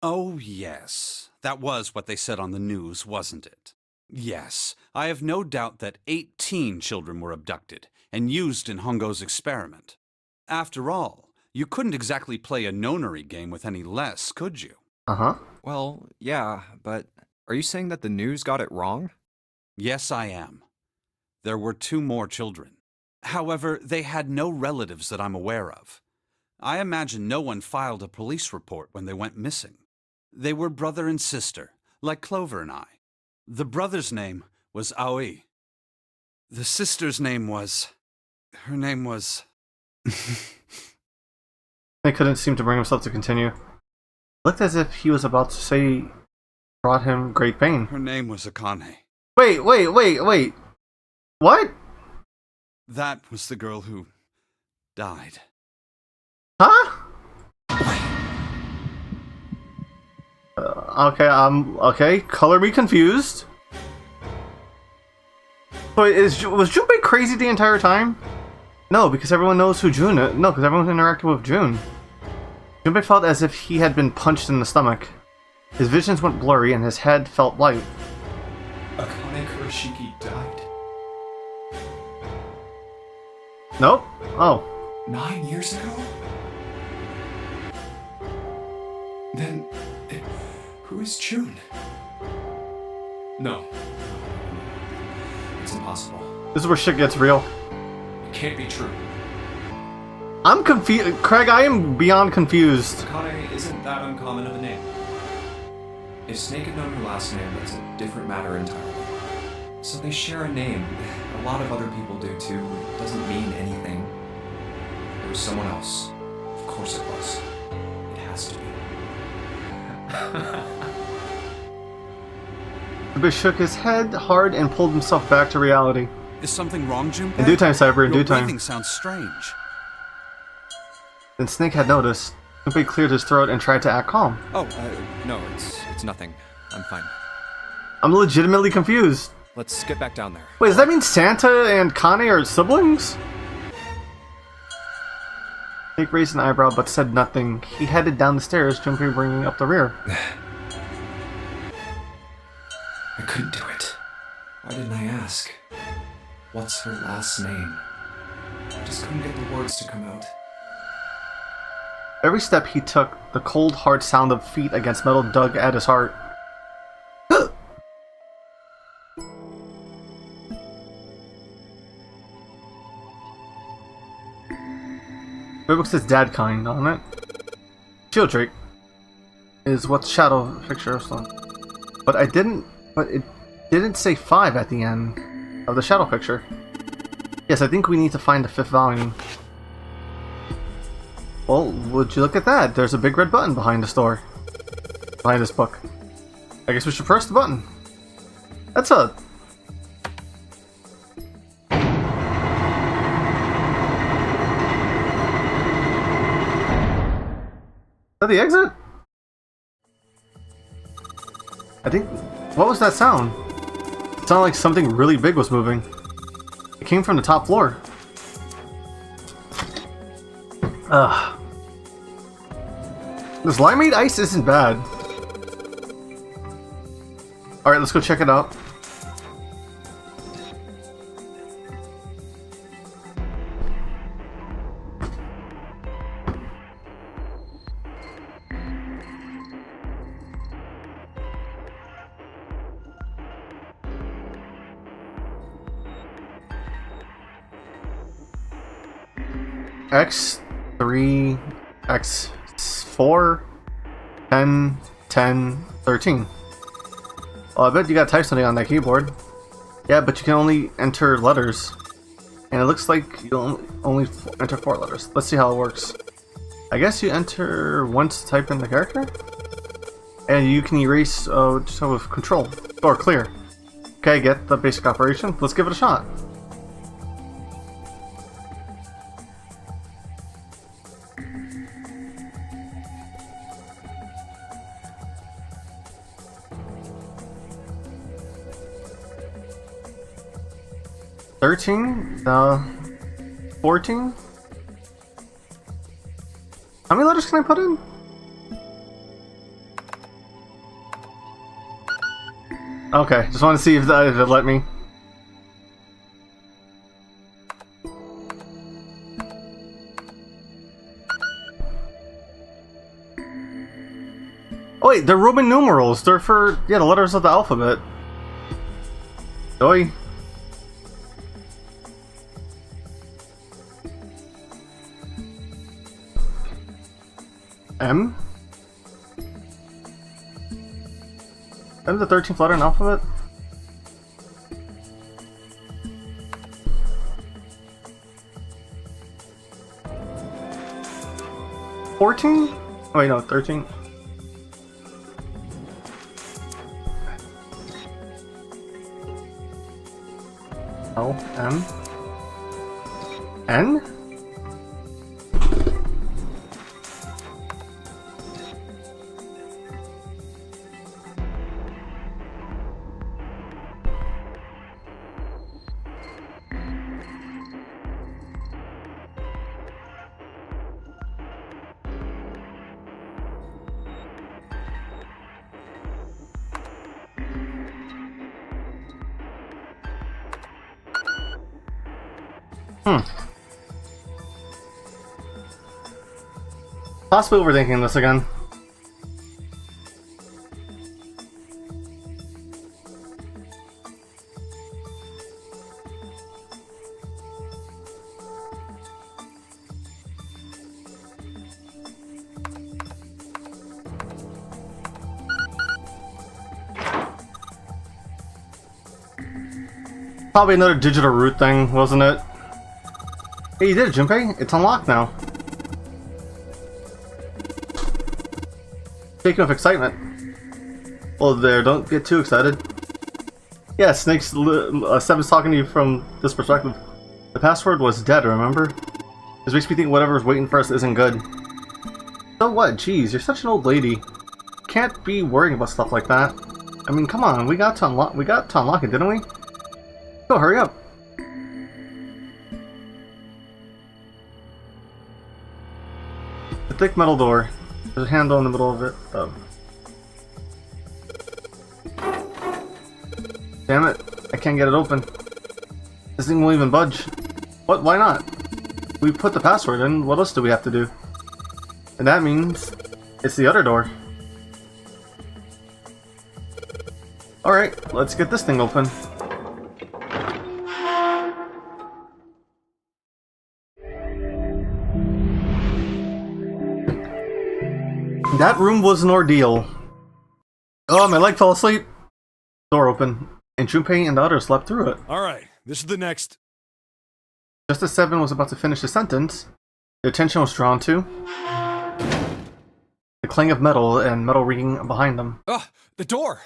Oh, yes. That was what they said on the news, wasn't it? Yes, I have no doubt that 18 children were abducted and used in Hongo's experiment. After all, you couldn't exactly play a nonary game with any less, could you? Uh-huh. Well, yeah, but are you saying that the news got it wrong? Yes, I am. There were 2 more children. However, they had no relatives that I'm aware of. I imagine no one filed a police report when they went missing. They were brother and sister, like Clover and I. The brother's name was Aoi. The sister's name was... Her name was... Snake couldn't seem to bring himself to continue. It looked as if he was about to say brought him great pain. Her name was Akane. Wait. What? That was the girl who died. Huh? Okay, color me confused. So was Junpei crazy the entire time? No, because everyone knows who June is. No, because everyone's interacted with June. Junpei felt as if he had been punched in the stomach. His visions went blurry and his head felt light. Akane Kurashiki died. Nope. Oh. 9 years ago? Then, who is June? No. It's impossible. This is where shit gets real. It can't be true. I'm confused. Craig, I am beyond confused. Akane isn't that uncommon of a name. If Snake had known her last name, that's a different matter entirely. So they share a name. A lot of other people do too. It doesn't mean anything. It was someone else. Of course it was. It has to be. Junpei shook his head hard and pulled himself back to reality. Is something wrong, Junpei? In due time, Cyber, in Your due time. breathing sounds strange. Then Snake had noticed. Junpei cleared his throat and tried to act calm. Oh, no, it's nothing. I'm fine. I'm legitimately confused. Let's get back down there. Wait, does that mean Santa and Kane are siblings? Snake raised an eyebrow but said nothing. He headed down the stairs, Junpei bringing up the rear. I couldn't do it. Why didn't I ask? What's her last name? I just couldn't get the words to come out. Every step he took, the cold, hard sound of feet against metal dug at his heart. The book says dad kind on it. Shield Drake is what shadow picture is on. But it didn't say 5 at the end of the shadow picture. Yes, I think we need to find the 5th volume. Well, would you look at that? There's a big red button behind the store. Behind this book. I guess we should press the button. That's a... Is that the exit? I think... What was that sound? It sounded like something really big was moving. It came from the top floor. Ugh. This limeade ice isn't bad. Alright, let's go check it out. X3, X4, 10, 10, 13. Oh, I bet you gotta type something on that keyboard. Yeah, but you can only enter letters. And it looks like you only enter 4 letters. Let's see how it works. I guess you enter once to type in the character? And you can erase just with control. Or clear. Okay, get the basic operation. Let's give it a shot. $13, 14. How many letters can I put in? Okay, just want to see if it let me. Oh wait, they're Roman numerals. They're for, yeah, the letters of the alphabet. Oi. M? M the 13th letter in the alphabet? $14? Oh wait, no, 13. O, M. N? Possibly overthinking this again. Probably another digital root thing, wasn't it? Hey, you did it, Junpei. It's unlocked now. Speaking of excitement. Well, there, don't get too excited. Yeah, Snake's 7's talking to you from this perspective. The password was dead, remember? This makes me think whatever's waiting for us isn't good. So what? Jeez, you're such an old lady. Can't be worrying about stuff like that. I mean, come on, we got to unlock it, didn't we? Go, hurry up. The thick metal door. There's a handle in the middle of it. Oh. Damn it. I can't get it open. This thing won't even budge. What? Why not? We put the password in. What else do we have to do? And that means it's the other door. Alright, let's get this thing open. That room was an ordeal. Oh, my leg fell asleep. Door open, and Junpei and the others slept through it. Alright, this is the next. Just as Seven was about to finish the sentence, their attention was drawn to the clang of metal and metal ringing behind them. Ugh, the door!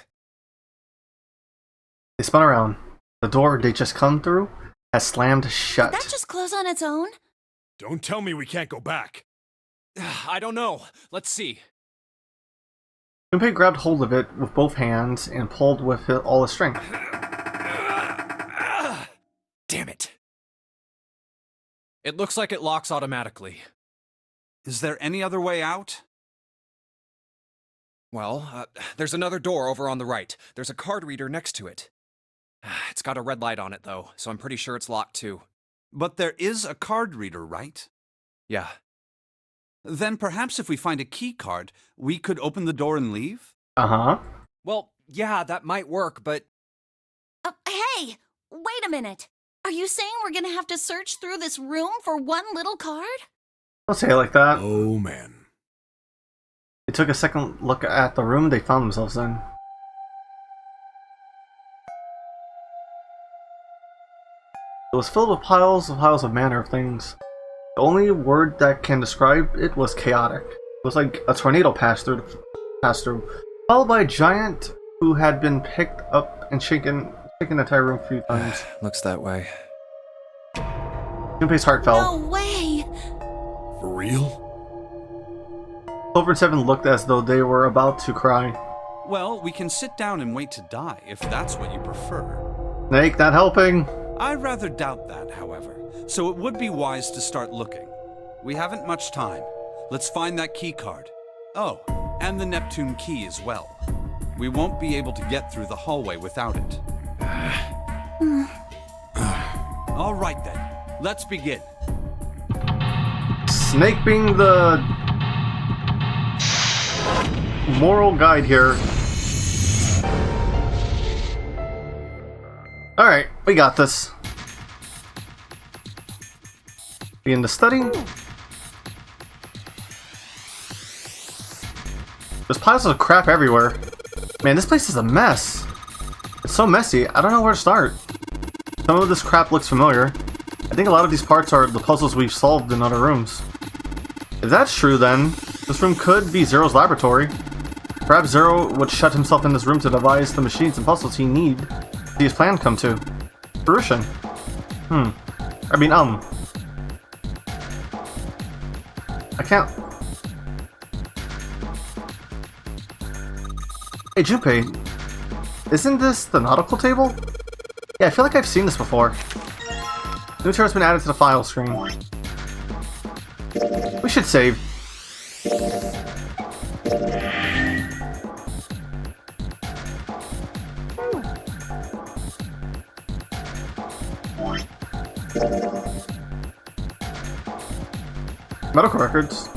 They spun around. The door they just come through has slammed shut. Did that just close on its own? Don't tell me we can't go back. I don't know. Let's see. Junpei grabbed hold of it with both hands and pulled with all his strength. Damn it. It looks like it locks automatically. Is there any other way out? Well, there's another door over on the right. There's a card reader next to it. It's got a red light on it, though, so I'm pretty sure it's locked, too. But there is a card reader, right? Yeah. Then perhaps if we find a key card, we could open the door and leave? Uh-huh. Well, yeah, that might work, but... Hey! Wait a minute! Are you saying we're gonna have to search through this room for one little card? Don't say it like that. Oh, man. They took a second look at the room they found themselves in. It was filled with piles of manner of things. The only word that can describe it was chaotic. It was like a tornado passed through, followed by a giant who had been picked up and shaken the entire room a few times. Looks that way. Junpei's heart fell. No way! For real? Clover and Seven looked as though they were about to cry. Well, we can sit down and wait to die, if that's what you prefer. Snake, not helping. I rather doubt that, however, so it would be wise to start looking. We haven't much time. Let's find that key card. Oh, and the Neptune key as well. We won't be able to get through the hallway without it. All right then, let's begin. Snake being the moral guide here. Alright, we got this. Be in the study. There's piles of crap everywhere. Man, this place is a mess. It's so messy, I don't know where to start. Some of this crap looks familiar. I think a lot of these parts are the puzzles we've solved in other rooms. If that's true, then this room could be Zero's laboratory. Perhaps Zero would shut himself in this room to devise the machines and puzzles he need to see his plan come to fruition. I can't... Hey, Junpei, isn't this the nautical table? Yeah, I feel like I've seen this before. New term has been added to the file screen. We should save. Medical records.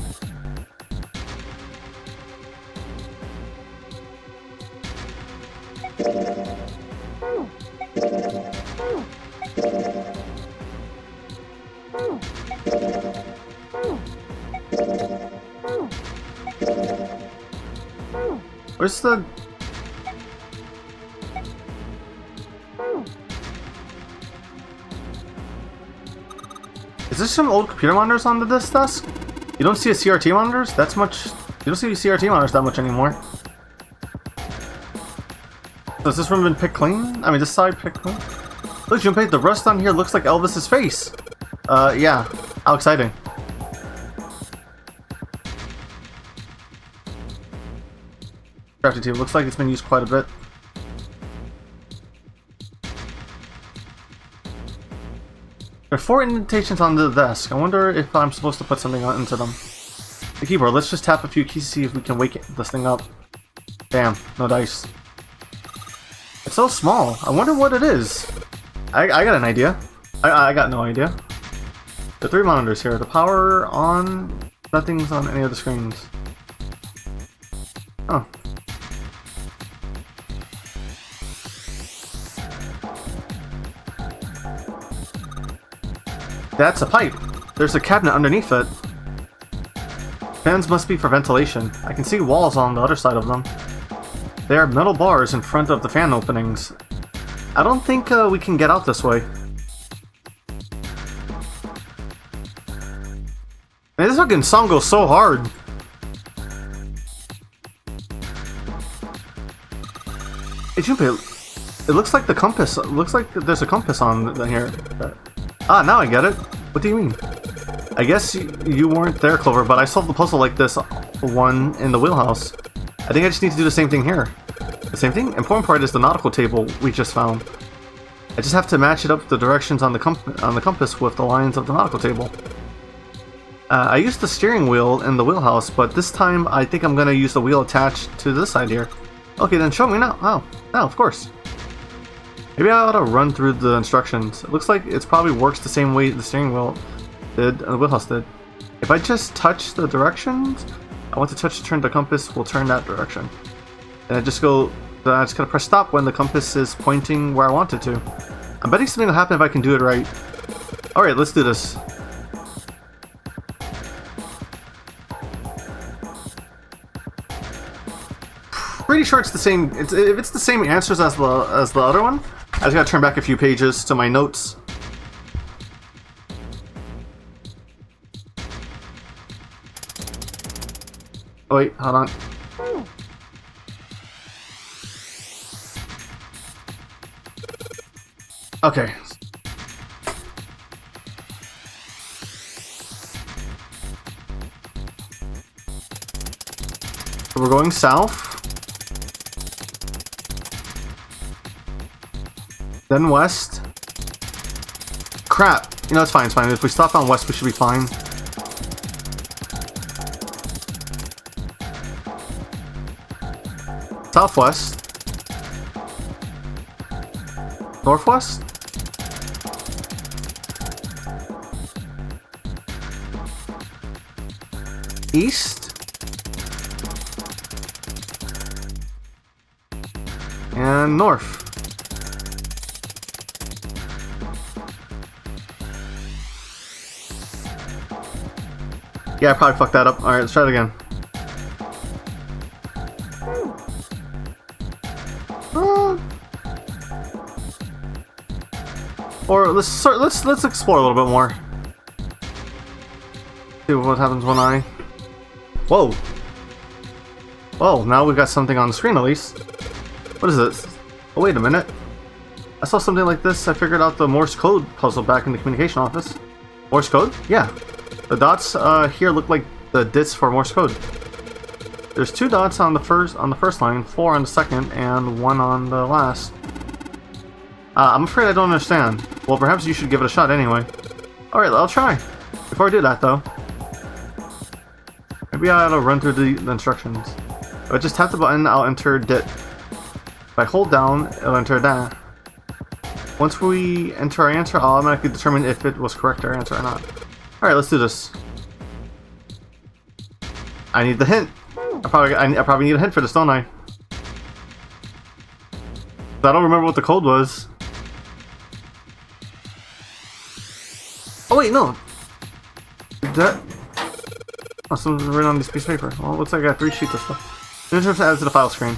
Where's the... Is this some old computer monitors on this desk? You don't see a CRT monitors? That's much... You don't see CRT monitors that much anymore. So has this room been picked clean? I mean, this side picked clean? Look, Junpei, the rust on here looks like Elvis's face. Yeah. How exciting. Crafting table. Looks like it's been used quite a bit. There are 4 indentations on the desk. I wonder if I'm supposed to put something into them. The keyboard. Let's just tap a few keys to see if we can wake this thing up. Damn. No dice. It's so small. I wonder what it is. I got an idea. I got no idea. The 3 monitors here. The power on. Nothing's on any of the screens. Oh. That's a pipe. There's a cabinet underneath it. Fans must be for ventilation. I can see walls on the other side of them. There are metal bars in front of the fan openings. I don't think we can get out this way. Man, this fucking song goes so hard. Hey, Junpei, it looks like the compass. It looks like there's a compass on here. Ah, now I get it. What do you mean? I guess you weren't there, Clover, but I solved the puzzle like this one in the wheelhouse. I think I just need to do the same thing here. The same thing? Important part is the nautical table we just found. I just have to match it up the directions on the compass with the lines of the nautical table. I used the steering wheel in the wheelhouse, but this time I think I'm gonna use the wheel attached to this side here. Okay, then show me now. Oh, now of course. Maybe I ought to run through the instructions. It looks like it probably works the same way the steering wheel did and the wheelhouse did. If I just touch the directions, I want to touch to turn the compass will turn that direction. And I just gotta press stop when the compass is pointing where I want it to. I'm betting something will happen if I can do it right. Alright, let's do this. Pretty sure it's the same. If it's the same answers as the other one, I just gotta turn back a few pages to my notes. Oh wait, hold on. Okay. So we're going south. Then west. Crap. You know, it's fine, it's fine. If we stop on west, we should be fine. Southwest. Northwest. East. And north. Yeah, I probably fucked that up. Alright, let's try it again. Or let's explore a little bit more. See what happens when I... Whoa! Well, now we've got something on the screen at least. What is this? Oh, wait a minute. I saw something like this. I figured out the Morse code puzzle back in the communication office. Morse code? Yeah. The dots here look like the dits for Morse code. There's 2 dots on the first line, 4 on the second, and 1 on the last. I'm afraid I don't understand. Well, perhaps you should give it a shot anyway. Alright, I'll try. Before I do that, though, maybe I ought to run through the instructions. If I just tap the button, I'll enter dit. If I hold down, it'll enter that. Once we enter our answer, I'll automatically determine if it was correct our answer or not. Alright, let's do this. I need the hint. I probably need a hint for this, don't I? I don't remember what the code was. Oh wait, no. That... Oh, something's written on this piece of paper. Well, it looks like I got 3 sheets of stuff. Then just add to the file screen.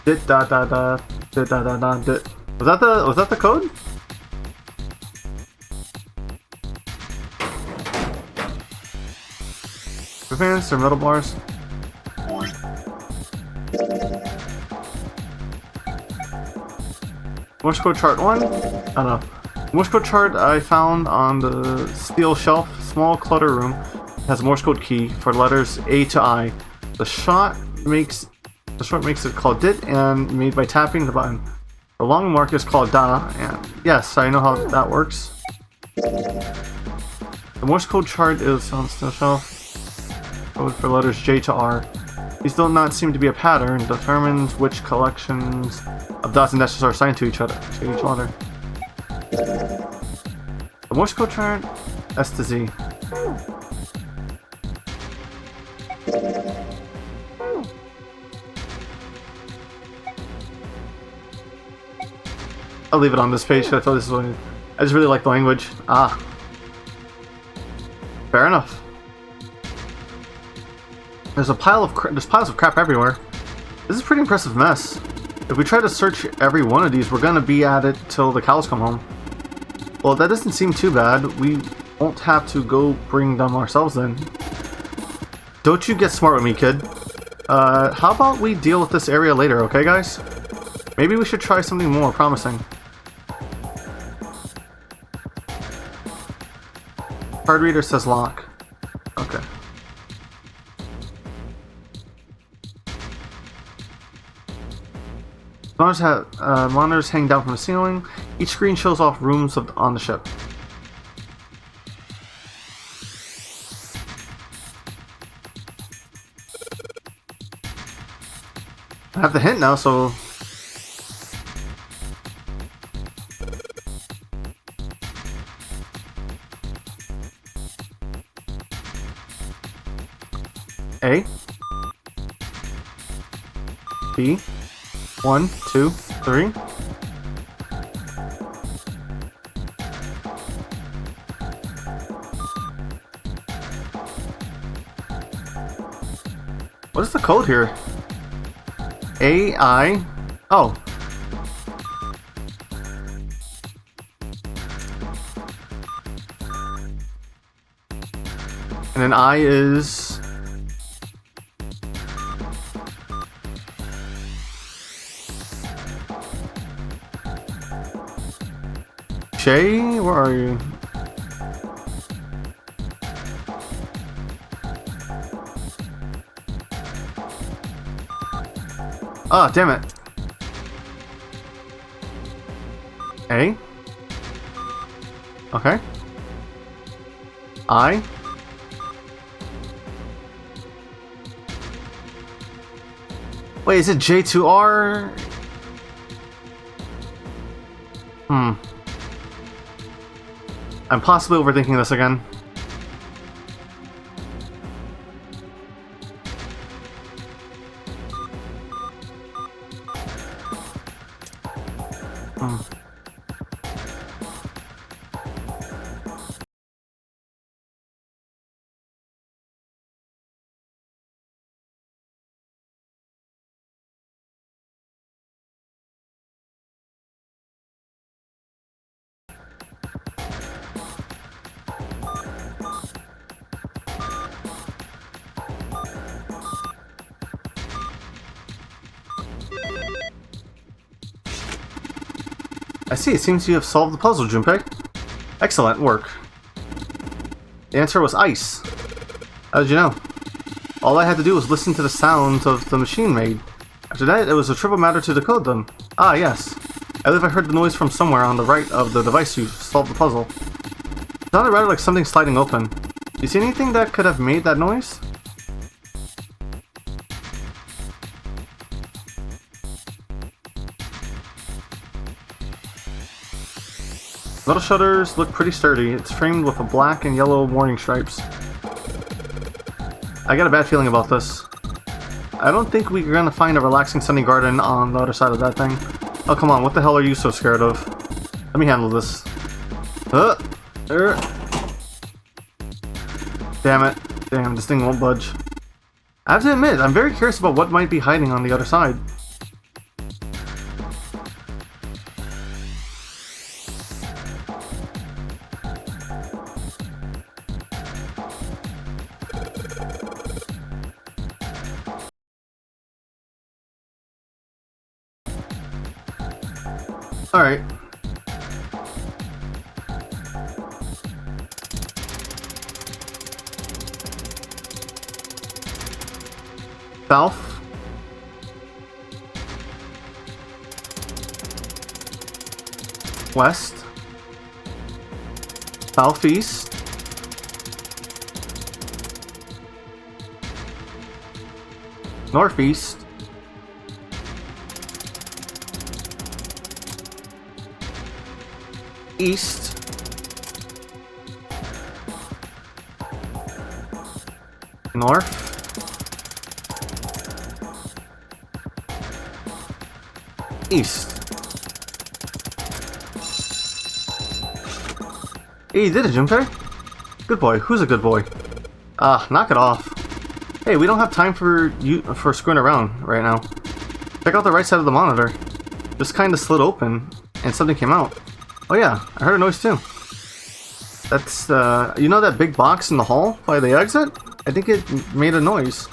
Dit da da da dit da da da dit. Was that the code? Fans or metal bars? Morse code chart 1? I don't know. Morse code chart I found on the steel shelf, small clutter room, has a Morse code key for letters A to I. The short makes it called dit and made by tapping the button. The long mark is called da, and yes, I know how that works. The Morse code chart is on the steel shelf. Code for letters J to R. These do not seem to be a pattern. Determines which collections of dots and dashes are assigned to each other. The Morse code chart, S to Z. I'll leave it on this page because I thought this was. I just really like the language. Ah. Fair enough. There's piles of crap everywhere. This is a pretty impressive mess. If we try to search every one of these, we're gonna be at it till the cows come home. Well, that doesn't seem too bad. We won't have to go bring them ourselves then. Don't you get smart with me, kid. How about we deal with this area later, okay, guys? Maybe we should try something more promising. Card reader says lock. Okay. Monitors hang down from the ceiling. Each screen shows off rooms on the ship. I have the hint now, so... A. B. 1, 2, 3. What is the code here? AI. Oh. And then I is... Shay, where are you? Ah, damn it. A. Okay. I. Wait, is it J2R? I'm possibly overthinking this again. I see, it seems you have solved the puzzle, Junpei. Excellent work. The answer was ice. How did you know? All I had to do was listen to the sounds of the machine made. After that, it was a trivial matter to decode them. Ah, yes. I believe I heard the noise from somewhere on the right of the device you solved the puzzle. It sounded rather like something sliding open. Do you see anything that could have made that noise? Metal shutters look pretty sturdy. It's framed with a black and yellow warning stripes. I got a bad feeling about this. I don't think we're gonna find a relaxing sunny garden on the other side of that thing. Oh, come on, what the hell are you so scared of? Let me handle this. Damn it. Damn, this thing won't budge. I have to admit, I'm very curious about what might be hiding on the other side. Alright. South. West. Southeast. Northeast. East. North. East. Hey, you did it, Junpei. Good boy. Who's a good boy? Ah, knock it off. Hey, we don't have time for screwing around right now. Check out the right side of the monitor. Just kind of slid open, and something came out. Oh yeah, I heard a noise too. That's, you know that big box in the hall by the exit? I think it made a noise.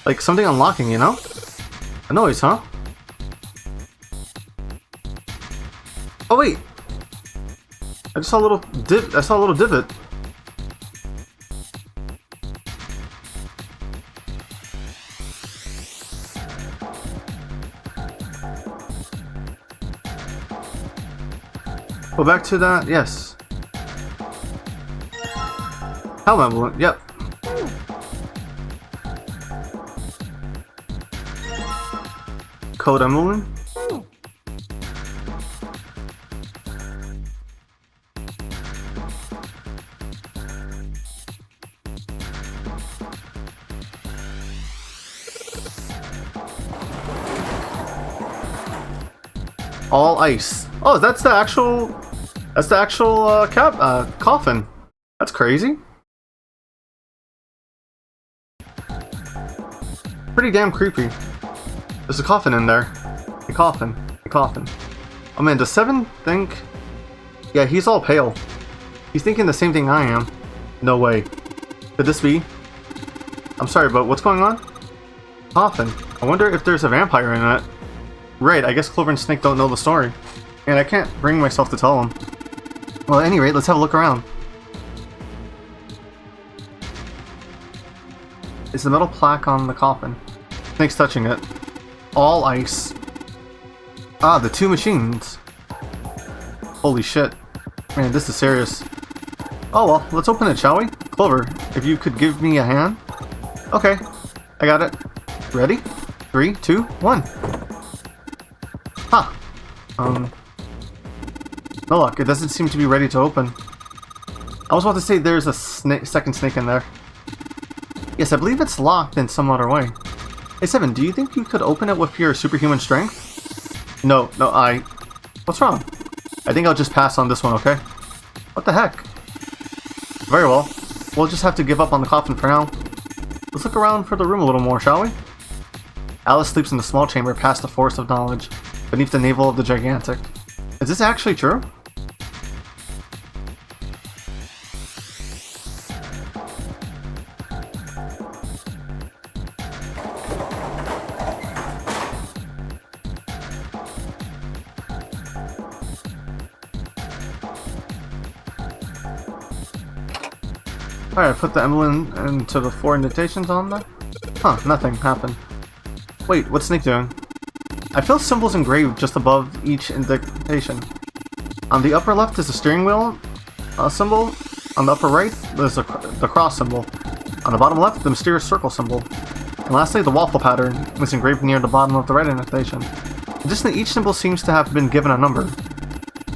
Like something unlocking, you know? A noise, huh? Oh wait! I just saw a little divot. Go back to that, yes. Helm emblem, yep. Code emblem. All ice. Oh, that's the actual coffin. That's crazy. Pretty damn creepy. There's a coffin in there. A coffin. Oh man, does Seven think... Yeah, he's all pale. He's thinking the same thing I am. No way. Could this be? I'm sorry, but what's going on? Coffin. I wonder if there's a vampire in it. Right, I guess Clover and Snake don't know the story. And I can't bring myself to tell them. Well, at any rate, let's have a look around. Is the metal plaque on the coffin? Snake's touching it. All ice. Ah, the two machines. Holy shit. Man, this is serious. Oh well, let's open it, shall we? Clover, if you could give me a hand? Okay, I got it. Ready? 3, 2, 1. Huh. No luck, it doesn't seem to be ready to open. I was about to say there's a second snake in there. Yes, I believe it's locked in some other way. Hey Seven, do you think you could open it with your superhuman strength? No, What's wrong? I think I'll just pass on this one, okay? What the heck? Very well. We'll just have to give up on the coffin for now. Let's look around for the room a little more, shall we? Alice sleeps in the small chamber past the forest of knowledge, beneath the navel of the gigantic. Is this actually true? Alright, put the emblem into the 4 indentations on there. Huh, nothing happened. Wait, what's Snake doing? I feel symbols engraved just above each indentation. On the upper left is the steering wheel symbol. On the upper right, there's the cross symbol. On the bottom left, the mysterious circle symbol. And lastly, the waffle pattern is engraved near the bottom of the right indentation. Additionally, each symbol seems to have been given a number.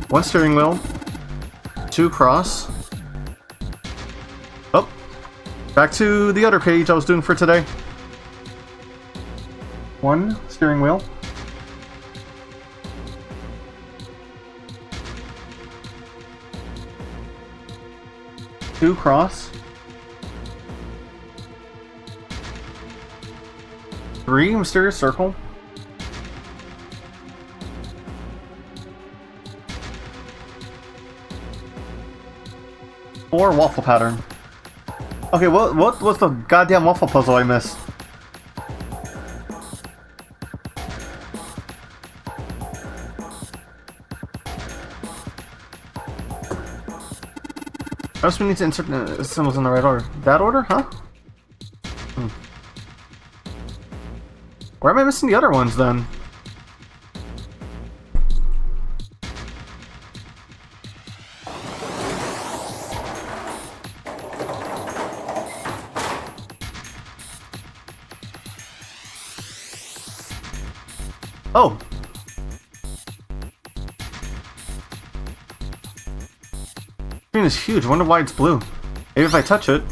1 steering wheel, 2 cross. Oh, back to the other page I was doing for today. 1 steering wheel. 2 cross. 3 mysterious circle. 4 waffle pattern. Okay, what was the goddamn waffle puzzle I missed? I guess we need to insert the symbols in the right order. That order, huh? Where am I missing the other ones then? Oh! The screen is huge. I wonder why it's blue. Maybe if I touch it.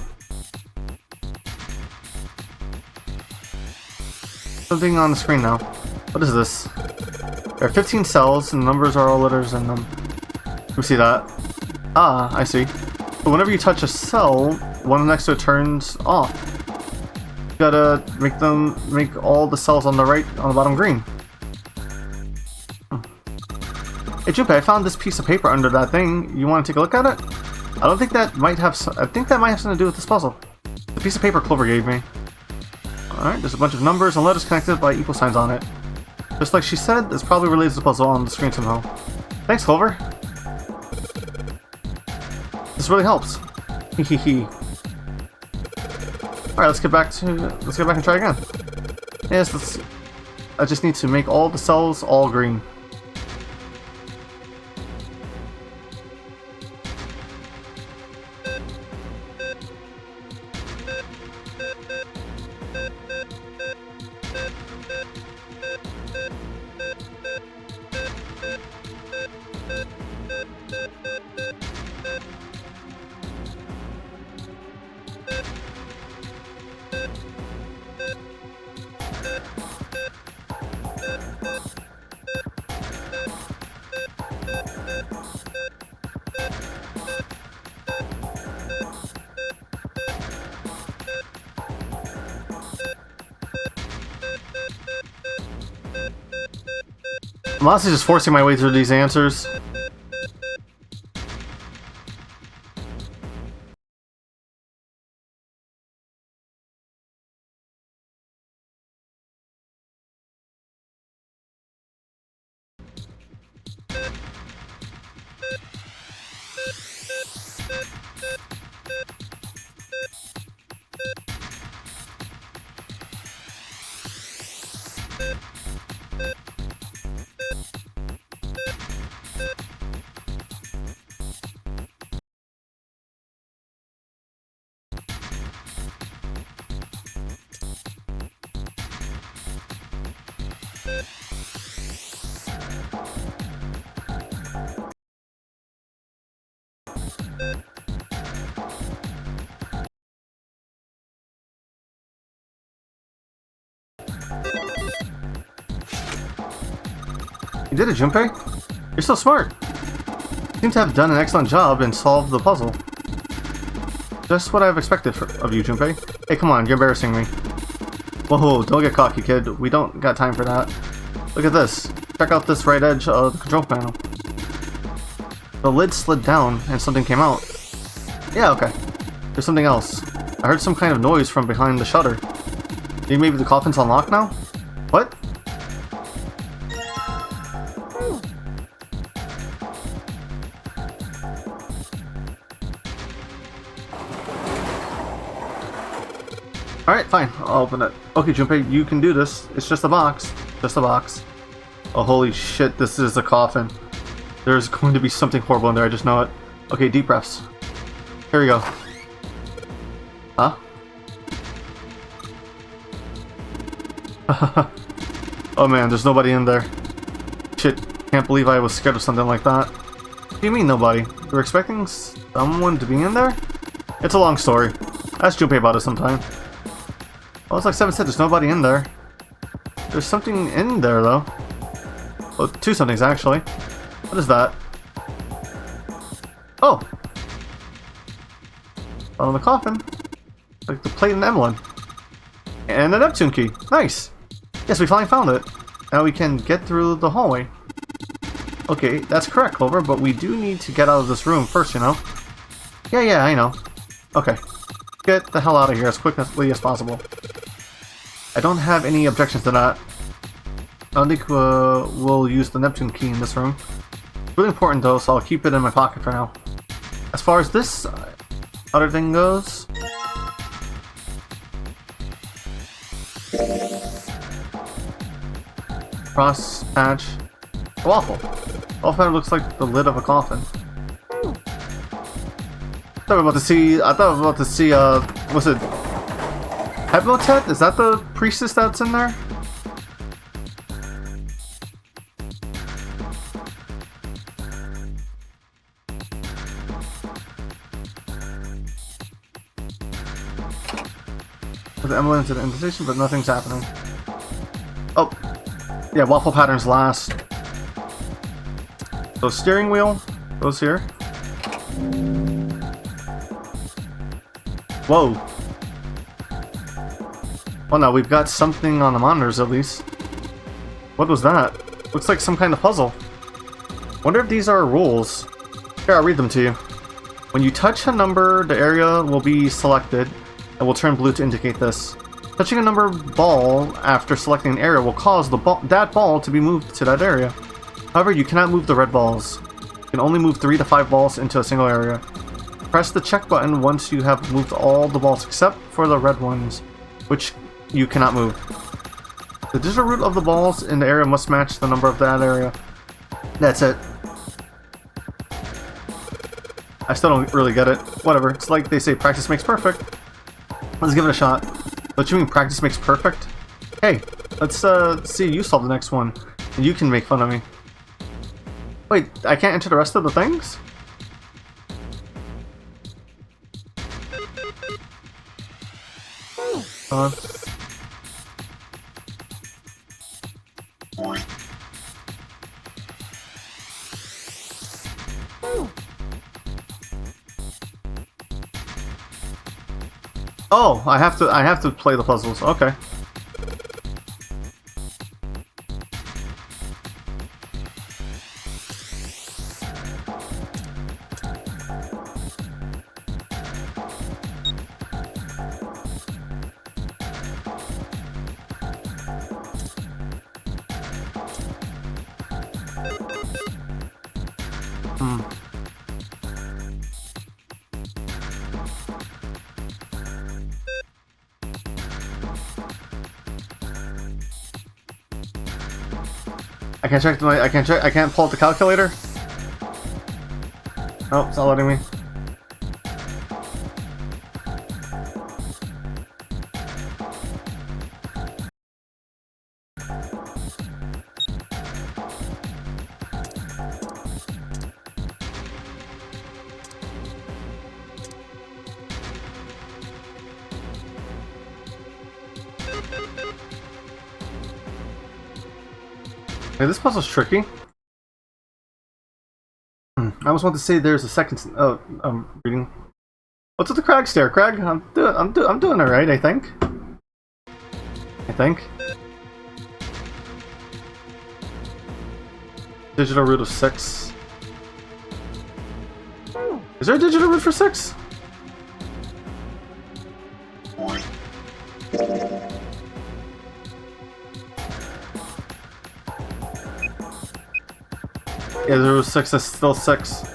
Something on the screen now. What is this? There are 15 cells, and the numbers are all letters in them. Let me see that. Ah, I see. But whenever you touch a cell, one next to it turns off. You gotta make all the cells on the right, on the bottom green. Hey Junpei, I found this piece of paper under that thing. You want to take a look at it? I think that might have something to do with this puzzle. The piece of paper Clover gave me. Alright, there's a bunch of numbers and letters connected by equal signs on it. Just like she said, this probably relates to the puzzle on the screen somehow. Thanks, Clover. This really helps. Hehehe. Alright, let's get back and try again. Yes, I just need to make all the cells all green. I'm honestly just forcing my way through these answers. You did it, Junpei. You're so smart. You seem to have done an excellent job and solved the puzzle. Just what I've expected of you, Junpei. Hey, come on, you're embarrassing me. Whoa, don't get cocky, kid. We don't got time for that. Look at this. Check out this right edge of the control panel. The lid slid down and something came out. Yeah, okay. There's something else. I heard some kind of noise from behind the shutter. Think maybe the coffin's unlocked now? What? Alright, fine. I'll open it. Okay, Junpei, you can do this. It's just a box. Just a box. Oh, holy shit, this is a coffin. There's going to be something horrible in there, I just know it. Okay, deep breaths. Here we go. Huh? Oh man, there's nobody in there. Shit, can't believe I was scared of something like that. What do you mean nobody? You were expecting someone to be in there? It's a long story. Ask Junpei about it sometime. Well, it's like Seven said, there's nobody in there. There's something in there, though. Well, two somethings, actually. What is that? Oh! On the coffin. Like the plate and emblem. And the Neptune key. Nice! Yes, we finally found it. Now we can get through the hallway. Okay, that's correct, Clover, but we do need to get out of this room first, you know? Yeah, I know. Okay. Get the hell out of here as quickly as possible. I don't have any objections to that. I don't think we'll use the Neptune key in this room. It's really important though, so I'll keep it in my pocket for now. As far as this other thing goes... Cross patch. Waffle. Waffle patch looks like the lid of a coffin. I thought I was about to see, what's it? Hebmotet? Is that the priestess that's in there? With the emblem to the invitation, but nothing's happening. Oh. Yeah, waffle pattern's last. So steering wheel goes here. Whoa. Well, now we've got something on the monitors at least. What was that? Looks like some kind of puzzle. Wonder if these are rules. Here, I'll read them to you. When you touch a number, the area will be selected and will turn blue to indicate this. Touching a number ball after selecting an area will cause that ball to be moved to that area. However, you cannot move the red balls. You can only move 3 to 5 balls into a single area. Press the check button once you have moved all the balls except for the red ones, which you cannot move. The digital root of the balls in the area must match the number of that area. That's it. I still don't really get it. Whatever. It's like they say practice makes perfect. Let's give it a shot. What you mean practice makes perfect? Hey, let's see you solve the next one. And you can make fun of me. Wait, I can't enter the rest of the things? Oh, I have to play the puzzles. Okay. I can't pull up the calculator. Oh, it's not letting me. Hey, this puzzle's tricky. I almost want to say there's a second. Oh, I'm reading. What's with the Crag stare, Crag? I'm doing alright, I think. Digital root of 6. Is there a digital root for 6? Yeah, there was 6, that's still 6.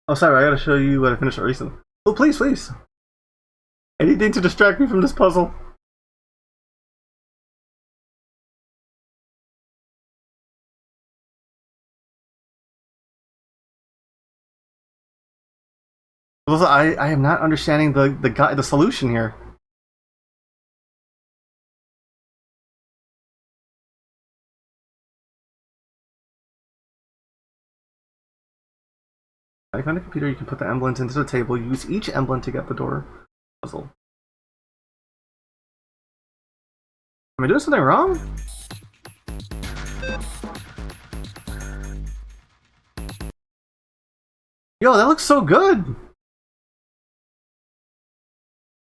Oh, sorry, I gotta show you what I finished recently. Oh, please, please. Anything to distract me from this puzzle. I am not understanding the solution here. I found a computer, you can put the emblems into the table, use each emblem to get the door puzzle. Am I doing something wrong? Yo, that looks so good!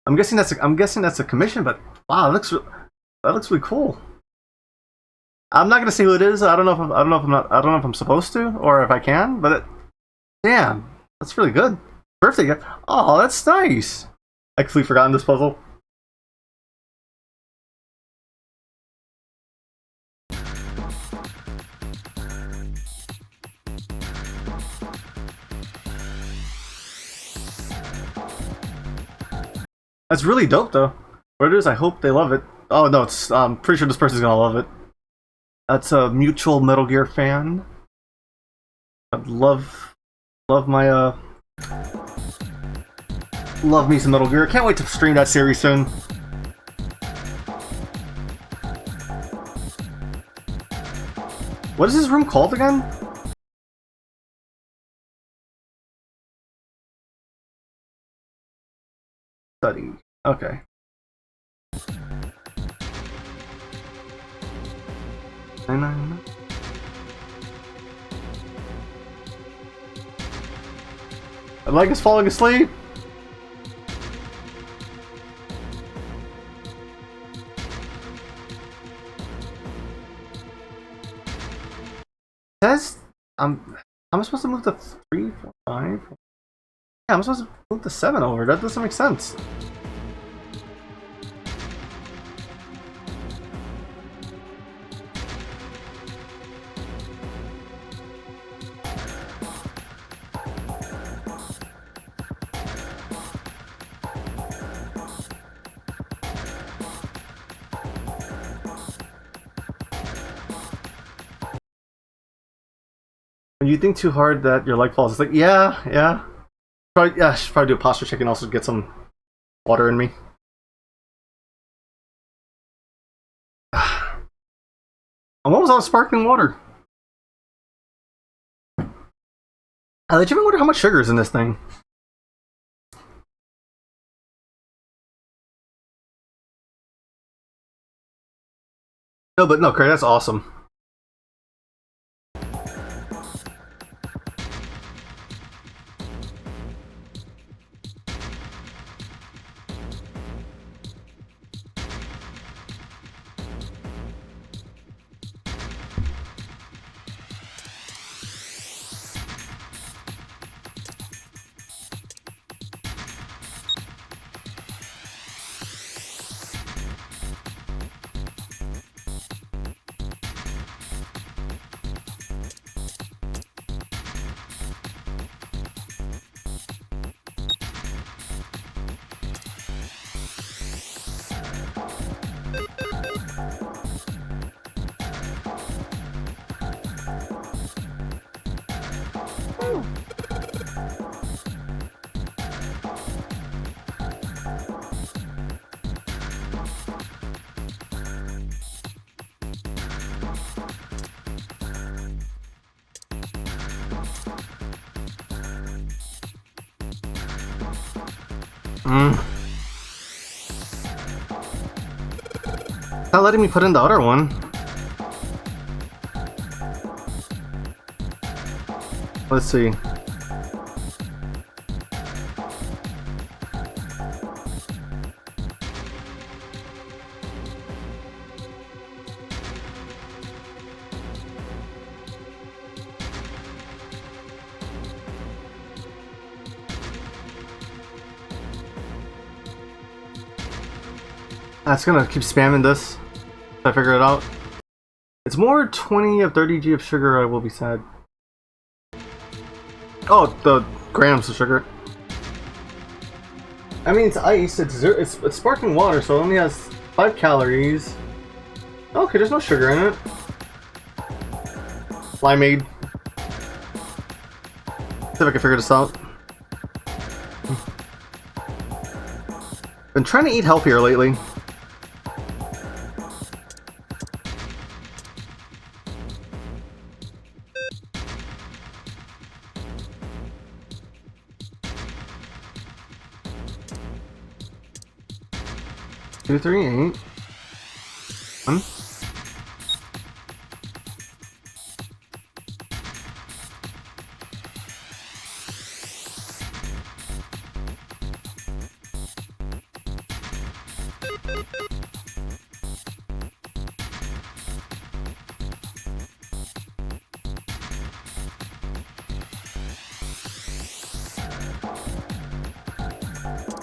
I'm guessing that's a commission, but wow, it looks That looks really cool. I'm not gonna say who it is. I don't know if I'm supposed to or if I can. Damn, that's really good. Birthday gift. Oh, that's nice. I completely forgotten this puzzle. That's really dope, though. What it is, I hope they love it. Oh no, it's. I'm pretty sure this person's gonna love it. That's a mutual Metal Gear fan. I'd love my love me some Metal Gear. Can't wait to stream that series soon. What is this room called again? Study. Okay. Nine. I like us falling asleep. Says how am I supposed to move the 3, 4, 5? Yeah, I'm supposed to move the 7 over. That doesn't make sense. When you think too hard that your leg falls, it's like, yeah. Probably, yeah, I should probably do a posture check and also get some water in me. I'm almost out of sparkling water. I legitimately wonder how much sugar is in this thing. No, but no, Craig, that's awesome. Not letting me put in the other one. Let's see. That's gonna keep spamming this. If I figure it out. It's more 20 of 30 G of sugar, I will be sad. Oh, the grams of sugar. I mean, it's ice, it's sparkling water, so it only has 5 calories. Okay, there's no sugar in it. Limeade. See if I can figure this out. Been trying to eat healthier lately. Two, 3, 8. 1.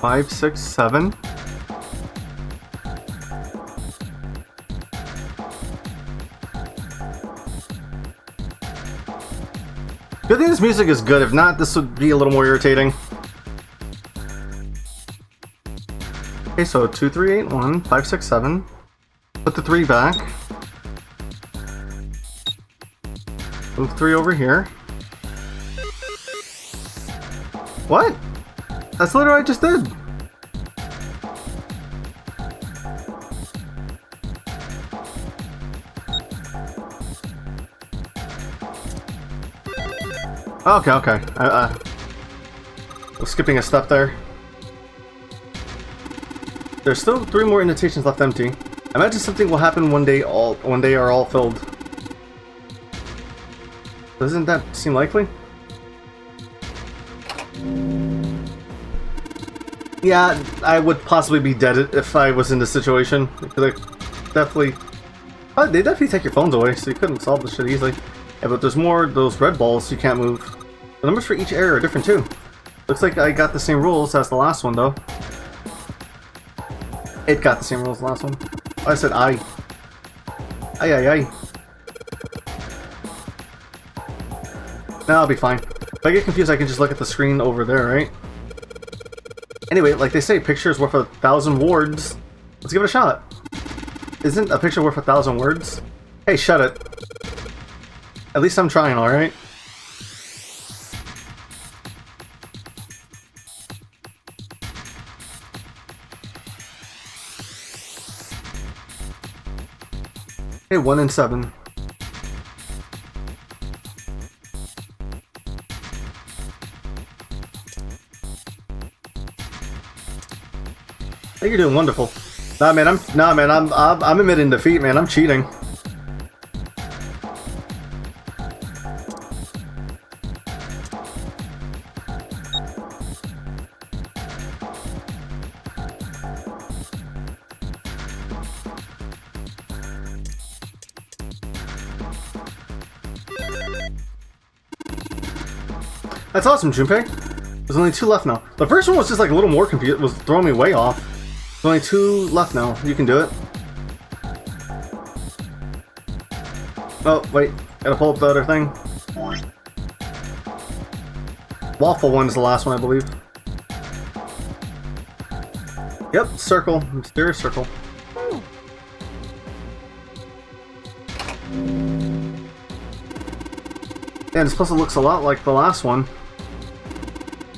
5, 6, 7. Good thing this music is good. If not, this would be a little more irritating. Okay, so 2, 3, 8, 1, 5, 6, 7. Put the 3 back. Move 3 over here. What? That's literally what I just did. Okay. I was skipping a step there. There's still 3 more indentations left empty. I imagine something will happen one day are all filled. Doesn't that seem likely? Yeah, I would possibly be dead if I was in this situation. Because they definitely take your phones away, so you couldn't solve this shit easily. Yeah, but there's more of those red balls you can't move. The numbers for each area are different too. Looks like I got the same rules as the last one though. It got the same rules as the last one. Oh, I said I. Aye. Nah, I'll be fine. If I get confused, I can just look at the screen over there, right? Anyway, like they say, picture is worth 1,000 words. Let's give it a shot. Isn't a picture worth 1,000 words? Hey, shut it. At least I'm trying, alright? Hey, 1 and 7. I think you're doing wonderful. Nah, man, I'm admitting defeat, man. I'm cheating. That's awesome, Junpei. There's only 2 left now. The first one was just like a little more confused. Was throwing me way off. There's only 2 left now. You can do it. Oh, wait. Gotta pull up the other thing. Waffle one is the last one, I believe. Yep, circle. Mysterious circle. Yeah, this puzzle looks a lot like the last one.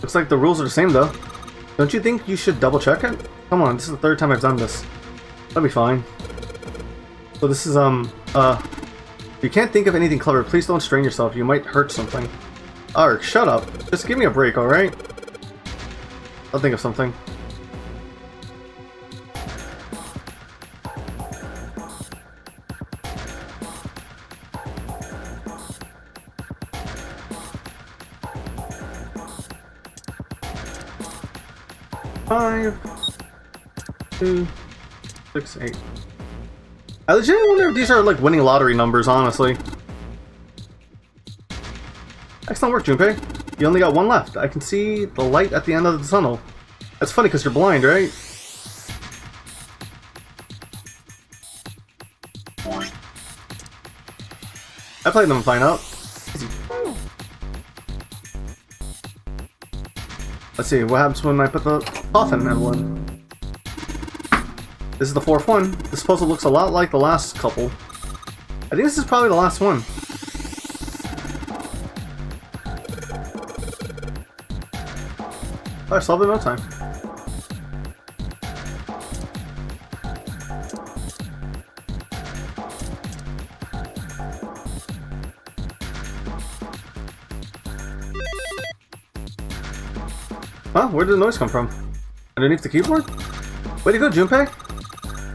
Looks like the rules are the same though. Don't you think you should double check it? Come on, this is the 3rd time I've done this. That'll be fine. So this is, if you can't think of anything clever, please don't strain yourself. You might hurt something. Ark, shut up. Just give me a break, alright? I'll think of something. Five, 2, 6, 8. I legitimately wonder if these are like winning lottery numbers, honestly. Excellent work, Junpei. You only got 1 left. I can see the light at the end of the tunnel. That's funny because you're blind, right? I played them and find out. Easy. Let's see, what happens when I put the coffin emblem? This is the 4th one. This puzzle looks a lot like the last couple. I think this is probably the last one. Oh, I solved it in no time. Huh? Where did the noise come from? Underneath the keyboard? Way to go, Junpei!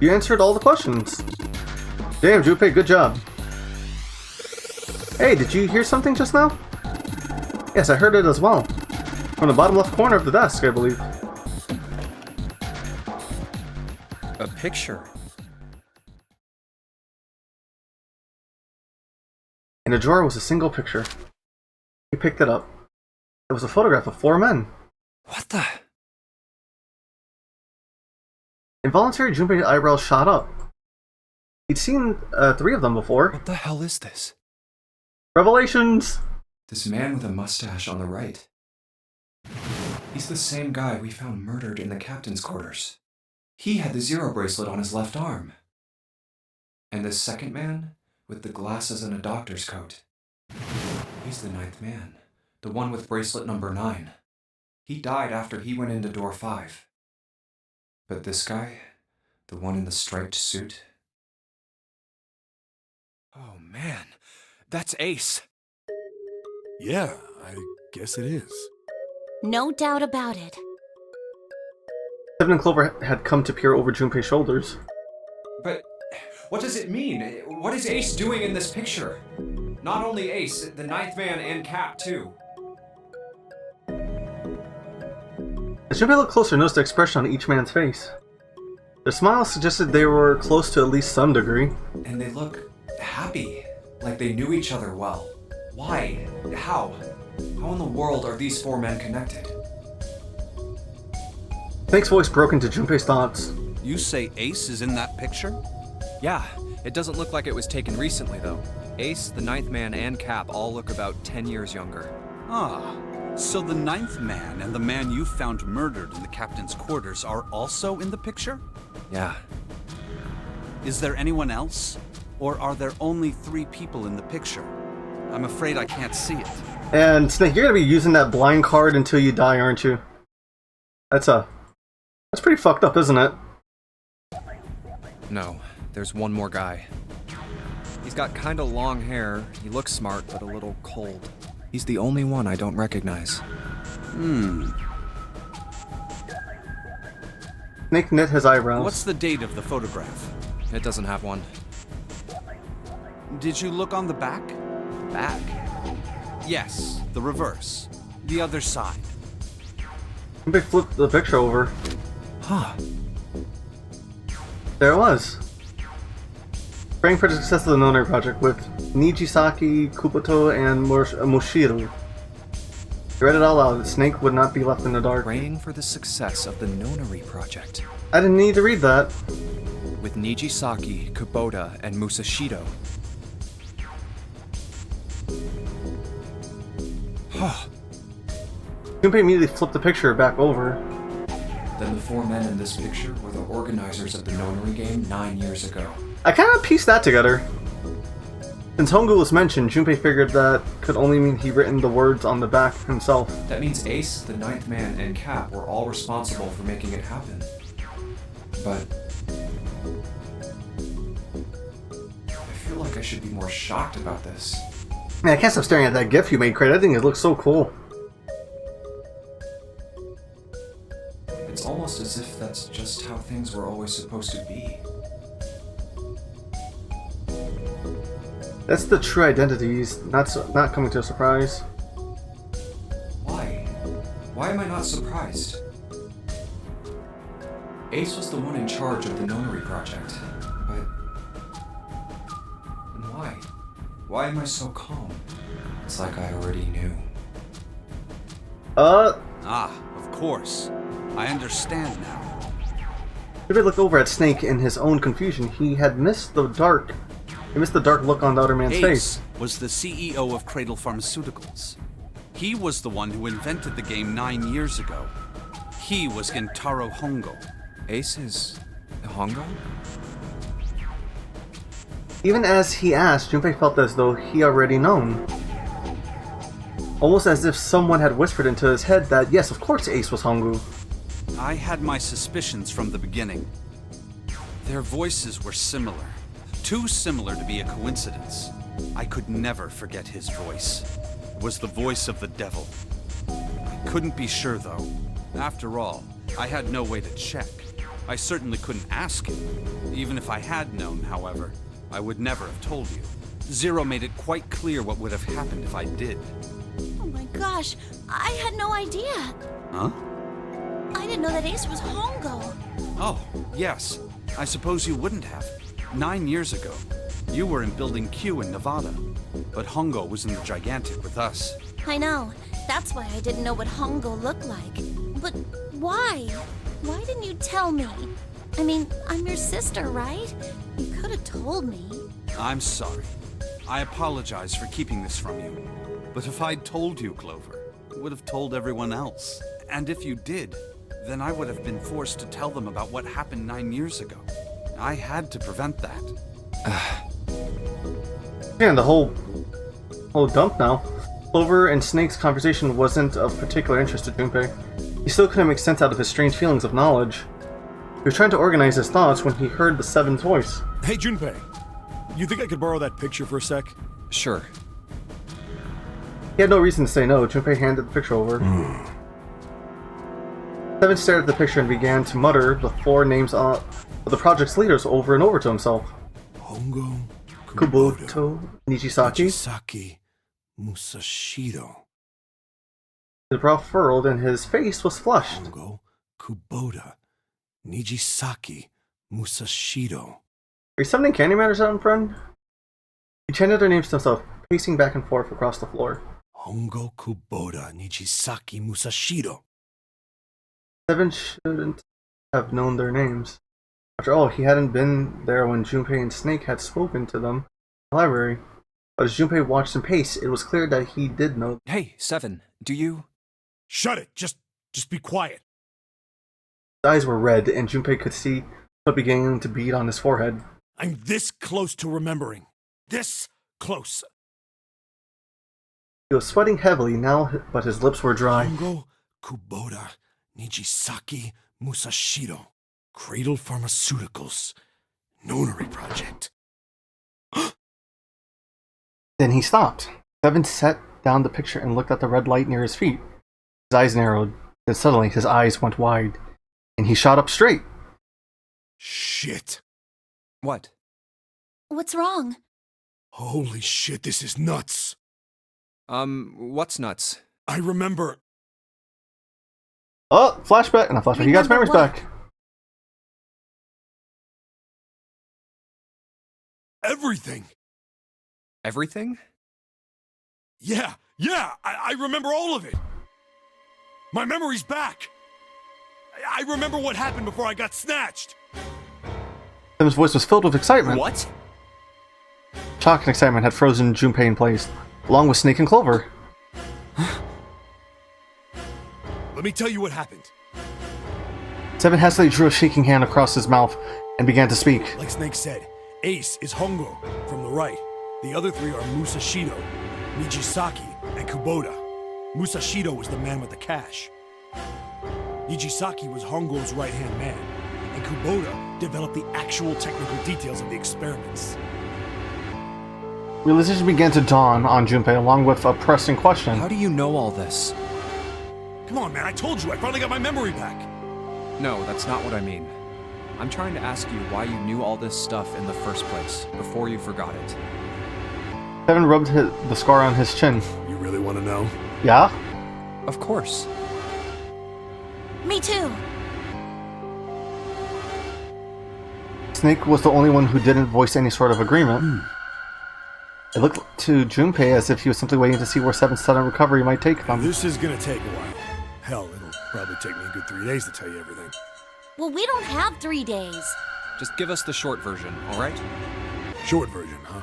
You answered all the questions. Damn, Junpei, good job. Hey, did you hear something just now? Yes, I heard it as well. From the bottom left corner of the desk, I believe. A picture. In a drawer was a single picture. He picked it up. It was a photograph of 4 men. What the? Involuntary, Junpei's eyebrows shot up. He'd seen 3 of them before. What the hell is this? Revelations! This man with a mustache on the right. He's the same guy we found murdered in the captain's quarters. He had the Zero bracelet on his left arm. And this second man, with the glasses and a doctor's coat. He's the 9th man, the one with bracelet number 9. He died after he went into door 5. But this guy, the one in the striped suit... Oh man, that's Ace. Yeah, I guess it is. No doubt about it. Seven and Clover had come to peer over Junpei's shoulders. But what does it mean? What is Ace doing in this picture? Not only Ace, the 9th man and Cap too. As Junpei looked closer, noticed the expression on each man's face. Their smiles suggested they were close to at least some degree. And they look happy, like they knew each other well. Why? How? How in the world are these 4 men connected? Snake's voice broke into Junpei's thoughts. You say Ace is in that picture? Yeah, it doesn't look like it was taken recently though. Ace, the 9th man, and Cap all look about 10 years younger. Ah, so the 9th man and the man you found murdered in the captain's quarters are also in the picture? Yeah. Is there anyone else? Or are there only 3 people in the picture? I'm afraid I can't see it. And Snake, you're gonna be using that blind card until you die, aren't you? That's pretty fucked up, isn't it? No, there's one more guy. He's got kinda long hair, he looks smart but a little cold. He's the only one I don't recognize. Snake knit his eyebrows. What's the date of the photograph? It doesn't have one. Did you look on the back? Back? Yes, the reverse. The other side. Junpei flipped the picture over. Huh. There it was. Praying for the success of the Nonary project with Nijisaki, Kuboto, and Moshiro. He read it all out. Snake would not be left in the dark. Praying for the success of the Nonary project. I didn't need to read that. With Nijisaki, Kubota, and Musashido. Junpei immediately flipped the picture back over. Then the 4 men in this picture were the organizers of the Nonary game 9 years ago. I kind of pieced that together. Since Hongu was mentioned, Junpei figured that could only mean he'd written the words on the back himself. That means Ace, the 9th man, and Cap were all responsible for making it happen. But I feel like I should be more shocked about this. Man, I can't stop staring at that GIF you made, Craig. I think it looks so cool. It's almost as if that's just how things were always supposed to be. That's the true identities, not coming to a surprise. Why? Why am I not surprised? Ace was the one in charge of the Nonary project, but... And why? Why am I so calm? It's like I already knew. Ah, of course. I understand now. Junpei looked over at Snake in his own confusion. He had missed the dark look on the other man's Ace face. was the CEO of Cradle Pharmaceuticals. He was the one who invented the game 9 years ago. He was Gentaro Hongo. Ace is... Hongo? Even as he asked, Junpei felt as though he already known. Almost as if someone had whispered into his head that, yes, of course Ace was Hongu. I had my suspicions from the beginning. Their voices were similar. Too similar to be a coincidence. I could never forget his voice. It was the voice of the devil. I couldn't be sure, though. After all, I had no way to check. I certainly couldn't ask him. Even if I had known, however, I would never have told you. Zero made it quite clear what would have happened if I did. Oh my gosh, I had no idea. Huh? I didn't know that Ace was Hongo. Oh, yes. I suppose you wouldn't have. 9 years ago, you were in Building Q in Nevada, but Hongo was in the Gigantic with us. I know. That's why I didn't know what Hongo looked like. But why? Why didn't you tell me? I mean, I'm your sister, right? You could have told me. I'm sorry. I apologize for keeping this from you. But if I'd told you, Clover, I would have told everyone else. And if you did, then I would have been forced to tell them about what happened 9 years ago. I had to prevent that. Yeah, the whole dump now. Clover and Snake's conversation wasn't of particular interest to Junpei. He still couldn't make sense out of his strange feelings of knowledge. He was trying to organize his thoughts when he heard the Seven's voice. Hey, Junpei. You think I could borrow that picture for a sec? Sure. He had no reason to say no. Junpei handed the picture over. Seven stared at the picture and began to mutter the 4 names of the project's leaders over and over to himself. Hongo, Kuboto, Nijisaki. Nijisaki, Musashido. His brow furrowed and his face was flushed. Hongo, Kubota, Nijisaki, Musashido. Are you summoning candy matters out, friend? He chanted their names to himself, pacing back and forth across the floor. Hongo, Kubota, Nijisaki, Musashido. Seven shouldn't have known their names. After all, he hadn't been there when Junpei and Snake had spoken to them in the library. But as Junpei watched him pace, it was clear that he did know. Hey, Seven, do you... Shut it! Just be quiet. His eyes were red, and Junpei could see what began to beat on his forehead. I'm this close to remembering. This close. He was sweating heavily now, but his lips were dry. Hongo, Kubota, Nijisaki, Musashido. Cradle Pharmaceuticals. Nonary Project. Then he stopped. Seven set down the picture and looked at the red light near his feet. His eyes narrowed. Then suddenly his eyes went wide, and he shot up straight. Shit. What? What's wrong? Holy shit, this is nuts. What's nuts? I remember. Oh, flashback. Not flashback. He got his memories Remember what? back. Everything. Everything? Yeah, I remember all of it. My memory's back. I remember what happened before I got snatched. Seven's voice was filled with excitement. What? Shock and excitement had frozen Junpei in place, along with Snake and Clover. Let me tell you what happened. Seven hastily drew a shaking hand across his mouth and began to speak. Like Snake said, Ace is Hongo from the right. The other 3 are Musashido, Nijisaki, and Kubota. Musashido was the man with the cash. Nijisaki was Hongo's right-hand man, and Kubota developed the actual technical details of the experiments. Realization began to dawn on Junpei, along with a pressing question. How do you know all this? Come on, man, I told you, I finally got my memory back. No, that's not what I mean. I'm trying to ask you why you knew all this stuff in the first place, before you forgot it. Seven rubbed the scar on his chin. You really want to know? Yeah? Of course. Me too. Snake was the only one who didn't voice any sort of agreement. It looked to Junpei as if he was simply waiting to see where Seven's sudden recovery might take them. This is gonna take a while. Hell, it'll probably take me a good 3 days to tell you everything. Well, we don't have 3 days. Just give us the short version, alright? Short version, huh?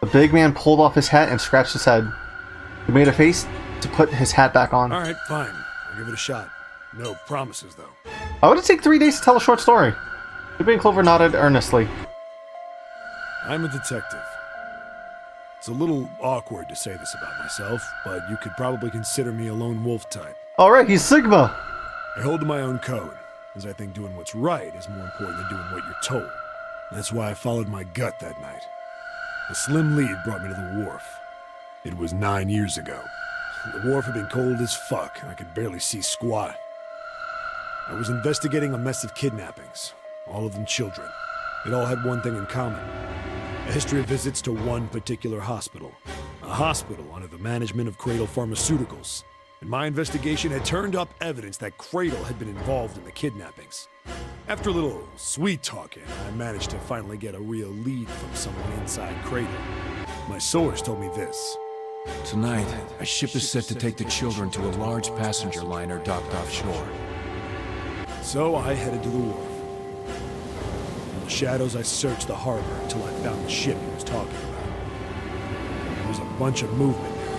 The big man pulled off his hat and scratched his head. He made a face to put his hat back on. Alright, fine. I'll give it a shot. No promises, though. Why would it take 3 days to tell a short story? Junpei and Clover nodded earnestly. I'm a detective. It's a little awkward to say this about myself, but you could probably consider me a lone wolf type. Alright, he's Sigma! I hold to my own code, as I think doing what's right is more important than doing what you're told. That's why I followed my gut that night. A slim lead brought me to the wharf. It was 9 years ago. The wharf had been cold as fuck, and I could barely see squat. I was investigating a mess of kidnappings, all of them children. It all had one thing in common. A history of visits to one particular hospital. A hospital under the management of Cradle Pharmaceuticals. And my investigation had turned up evidence that Cradle had been involved in the kidnappings. After a little sweet talking, I managed to finally get a real lead from someone inside Cradle. My source told me this. Tonight, a ship is set to take the children to a large passenger liner docked offshore. So I headed to the wharf. In the shadows, I searched the harbor until I found the ship he was talking about. There was a bunch of movement there.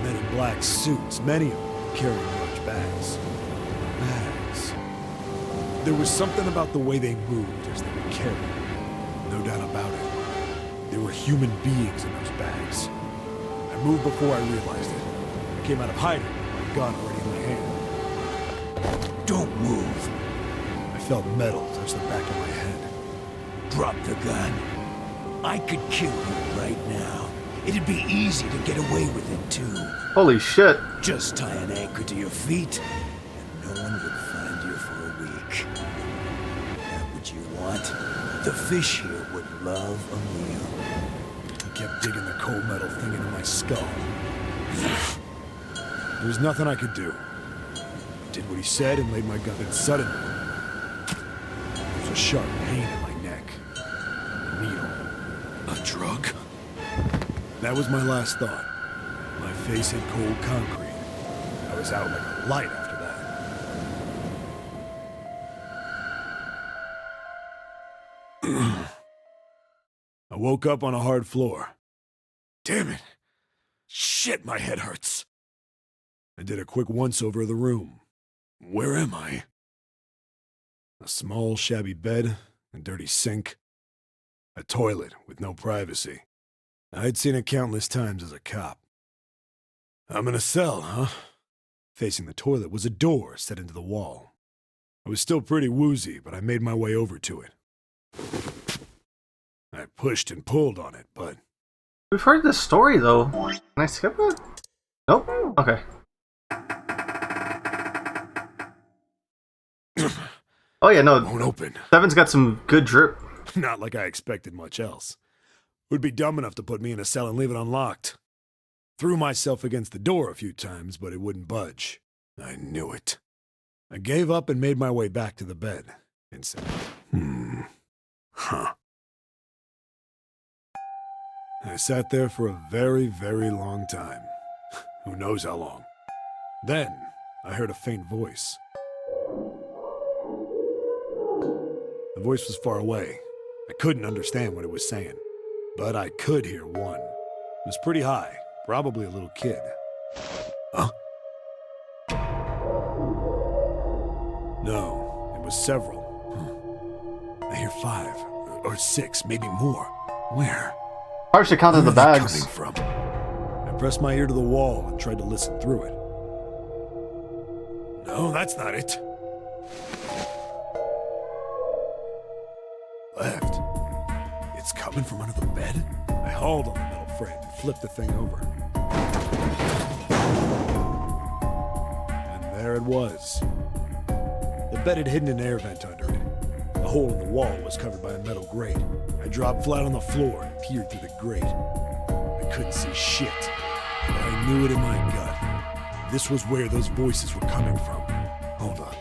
Men in black suits, many of them carrying large bags. Bags. There was something about the way they moved as they were carried. No doubt about it. There were human beings in those bags. I moved before I realized it. I came out of hiding with my gun already in my hand. Don't move. I felt metal touch the back of my head. Drop the gun. I could kill you right now. It'd be easy to get away with it, too. Holy shit. Just tie an anchor to your feet, and no one would find you for a week. That what you want? The fish here would love a meal. He kept digging the cold metal thing into my skull. There was nothing I could do. I did what he said and laid my gun, and suddenly, there was a sharp pain in my neck. A needle. A drug? That was my last thought. My face hit cold concrete. I was out like a light after that. I woke up on a hard floor. Damn it! Shit, my head hurts. I did a quick once-over of the room. Where am I? A small, shabby bed, a dirty sink, a toilet with no privacy. I'd seen it countless times as a cop. I'm in a cell, huh? Facing the toilet was a door set into the wall. I was still pretty woozy, but I made my way over to it. I pushed and pulled on it, but... We've heard this story, though. Can I skip it? Nope. Okay. Oh yeah, no. won't open. Seven's got some good drip. Not like I expected much else. Would be dumb enough to put me in a cell and leave it unlocked. Threw myself against the door a few times, but it wouldn't budge. I knew it. I gave up and made my way back to the bed and said, huh. I sat there for a very, very long time. Who knows how long. Then, I heard a faint voice. The voice was far away. I couldn't understand what it was saying, but I could hear one. It was pretty high, probably a little kid. Huh? No, it was several. I hear 5 or 6, maybe more. Where? Hard to count in the Where are they bags. coming from? I pressed my ear to the wall and tried to listen through it. No, that's not it. Left. It's coming from under the bed? I hauled on the metal frame and flipped the thing over. And there it was. The bed had hidden an air vent under it. The hole in the wall was covered by a metal grate. I dropped flat on the floor and peered through the grate. I couldn't see shit, but I knew it in my gut. This was where those voices were coming from. Hold on.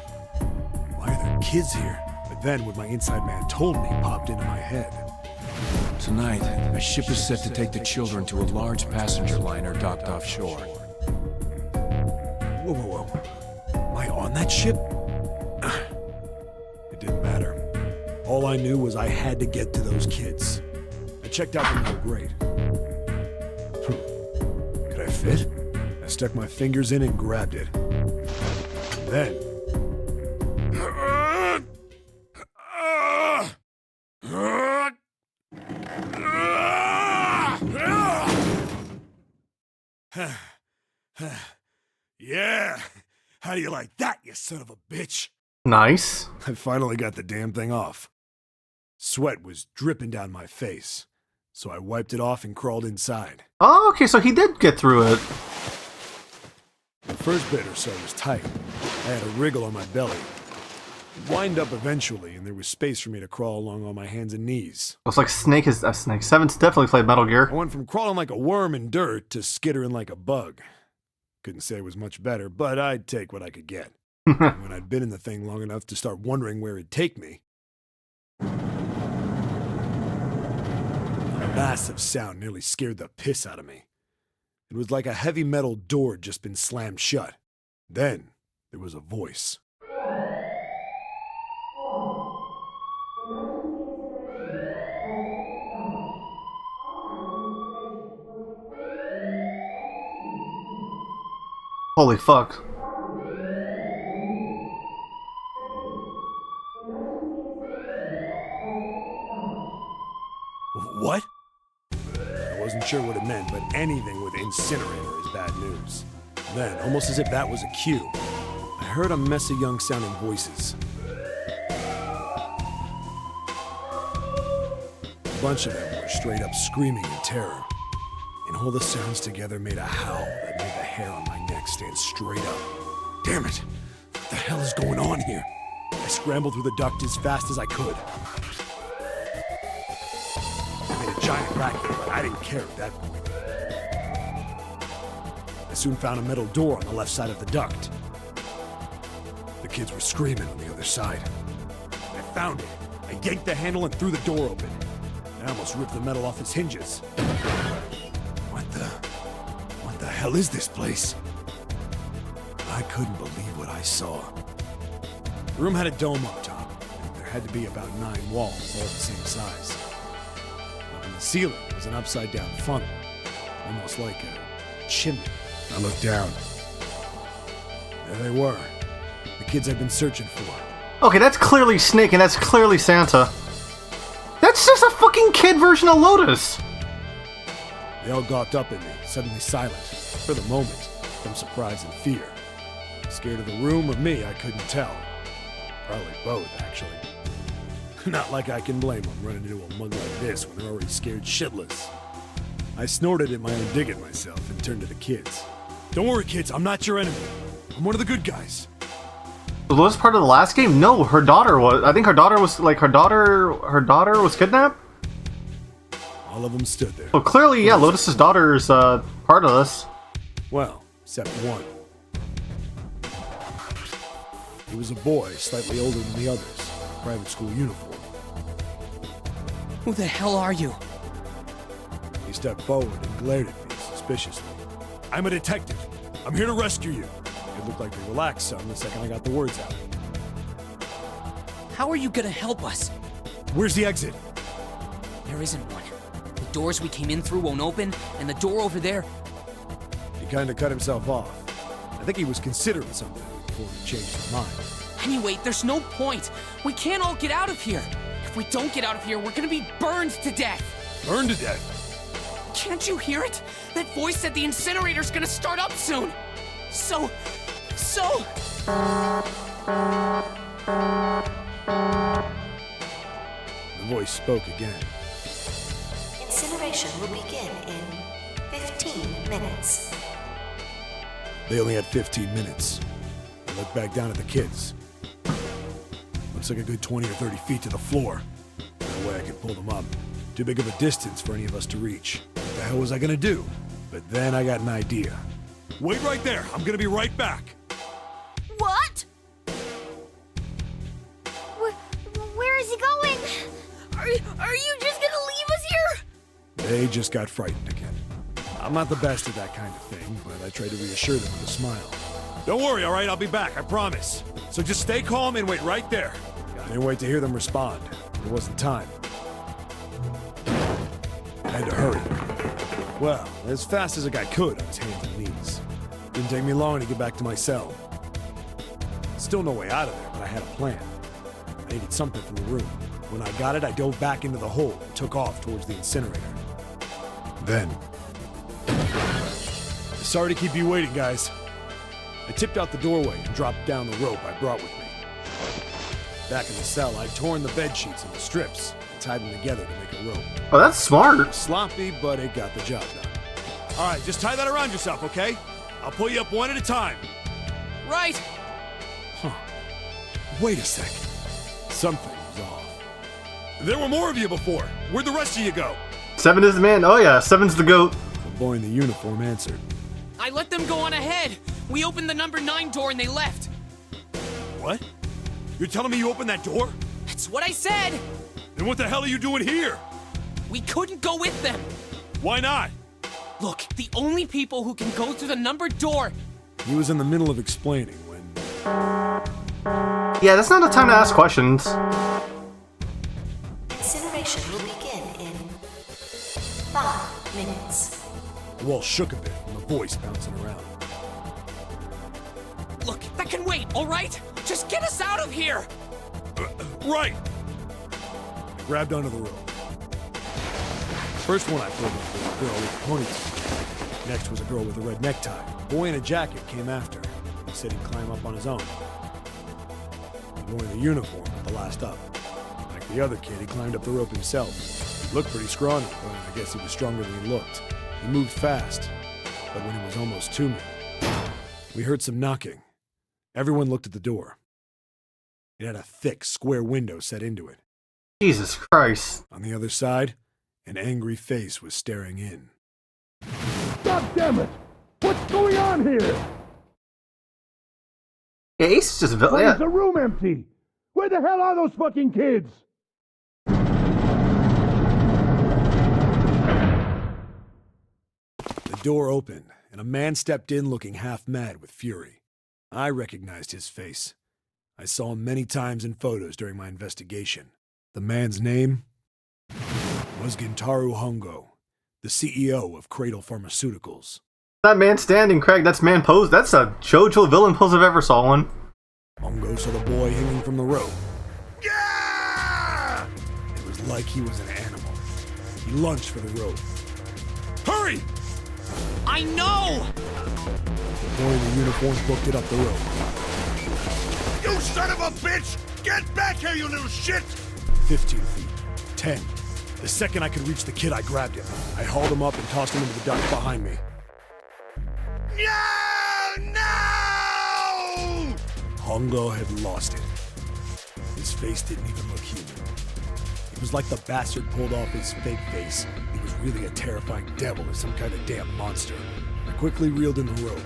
Why are there kids here? But then what my inside man told me popped into my head. Tonight, a ship is set to take the children to a large passenger liner docked offshore. Whoa, whoa, whoa. Am I on that ship? It didn't matter. All I knew was I had to get to those kids. I checked out the metal grate. Could I fit? I stuck my fingers in and grabbed it. And then... Yeah! How do you like that, you son of a bitch? Nice. I finally got the damn thing off. Sweat was dripping down my face, so I wiped it off and crawled inside. Oh, okay, so he did get through it. The first bit or so was tight. I had a wriggle on my belly. It wind up eventually, and there was space for me to crawl along on my hands and knees. Looks like Snake is a Snake. Seven's definitely played Metal Gear. I went from crawling like a worm in dirt to skittering like a bug. Couldn't say it was much better, but I'd take what I could get. When I'd been in the thing long enough to start wondering where it'd take me, a massive sound nearly scared the piss out of me. It was like a heavy metal door had just been slammed shut. Then there was a voice. Holy fuck. What? I wasn't sure what it meant, but anything with incinerator is bad news. Then, almost as if that was a cue, I heard a mess of young-sounding voices. A bunch of them were straight up screaming in terror. And all the sounds together made a howl that made the hair on my neck stand straight up. Damn it! What the hell is going on here? I scrambled through the duct as fast as I could. I made a giant racket, but I didn't care at that point. I soon found a metal door on the left side of the duct. The kids were screaming on the other side. I found it. I yanked the handle and threw the door open. I almost ripped the metal off its hinges. What the hell is this place? I couldn't believe what I saw. The room had a dome up top, and there had to be about 9 walls, all the same size. Up in the ceiling was an upside-down funnel, almost like a chimney. I looked down. There they were, the kids I'd been searching for. Okay, that's clearly Snake and that's clearly Santa. That's just a fucking kid version of Lotus. They all gawked up at me, suddenly silent, for the moment, from surprise and fear. Scared of the room or me, I couldn't tell. Probably both, actually. Not like I can blame them running into a mug like this when they're already scared shitless. I snorted at my own dig at myself and turned to the kids. Don't worry, kids, I'm not your enemy. I'm one of the good guys. Was part of the last game? No, her daughter was. I think her daughter was like her daughter was kidnapped. All of them stood there. Well, clearly, yeah, Lotus's daughter is part of this. Well, except one. He was a boy, slightly older than the others. Private school uniform. Who the hell are you? He stepped forward and glared at me suspiciously. I'm a detective. I'm here to rescue you. It looked like they relaxed some the second I got the words out. How are you gonna help us? Where's the exit? There isn't one. The doors we came in through won't open, and the door over there... He kinda cut himself off. I think he was considering something before he changed his mind. Anyway, there's no point. We can't all get out of here. If we don't get out of here, we're gonna be burned to death. Burned to death? Can't you hear it? That voice said the incinerator's gonna start up soon. So... The voice spoke again. Incineration will begin in 15 minutes. They only had 15 minutes. I looked back down at the kids. Looks like a good 20 or 30 feet to the floor. No way I could pull them up. Too big of a distance for any of us to reach. What the hell was I gonna do? But then I got an idea. Wait right there. I'm gonna be right back. What? Where is he going? Are you just gonna leave us here? They just got frightened again. I'm not the best at that kind of thing, but I tried to reassure them with a smile. Don't worry, all right? I'll be back, I promise. So just stay calm and wait right there. I didn't wait to hear them respond. There wasn't time. I had to hurry. Well, as fast as a guy could on his hands and knees. Didn't take me long to get back to my cell. Still no way out of there, but I had a plan. I needed something from the room. When I got it, I dove back into the hole and took off towards the incinerator. Then... Sorry to keep you waiting, guys. I tipped out the doorway and dropped down the rope I brought with me. Back in the cell, I'd torn the bed sheets into strips and tied them together to make a rope. Oh, that's smart. Sloppy, but it got the job done. All right, just tie that around yourself, okay? I'll pull you up one at a time. Right. Huh. Wait a sec. Something was off. There were more of you before. Where'd the rest of you go? 7 is the man. Oh yeah, 7's the goat. The boy in the uniform answered. I let them go on ahead. We opened the number 9 door and they left. What? You're telling me you opened that door? That's what I said. Then what the hell are you doing here? We couldn't go with them. Why not? Look, the only people who can go through the numbered door... He was in the middle of explaining when... Yeah, that's not the time to ask questions. Incineration will begin in 5 minutes. The wall shook a bit from the voice bouncing around. Look, that can wait, all right? Just get us out of here! Right! I grabbed onto the rope. First one I pulled up was a girl with a ponytail. Next was a girl with a red necktie. A boy in a jacket came after. He said he'd climb up on his own. He was wearing the uniform at the last up. Like the other kid, he climbed up the rope himself. He looked pretty scrawny, but I guess he was stronger than he looked. He moved fast, but when he was almost to me, we heard some knocking. Everyone looked at the door. It had a thick, square window set into it. Jesus Christ. On the other side, an angry face was staring in. God damn it! What's going on here? Yeah, Ace is just... Why is the room empty? Where the hell are those fucking kids? The door opened, and a man stepped in looking half mad with fury. I recognized his face. I saw him many times in photos during my investigation. The man's name was Gintaro Hongo, the CEO of Cradle Pharmaceuticals. That man standing, Craig. That's man pose. That's a JoJo villain pose if I ever saw one. Hongo saw the boy hanging from the rope. Yeah! It was like he was an animal. He lunged for the rope. Hurry! I know! The boy in the uniform booked it up the rope. You son of a bitch! Get back here, you little shit! 15 feet. 10. The second I could reach the kid, I grabbed him. I hauled him up and tossed him into the duct behind me. No! No! Hongo had lost it. His face didn't even look human. It was like the bastard pulled off his fake face. He was really a terrifying devil or some kind of damn monster. I quickly reeled in the rope,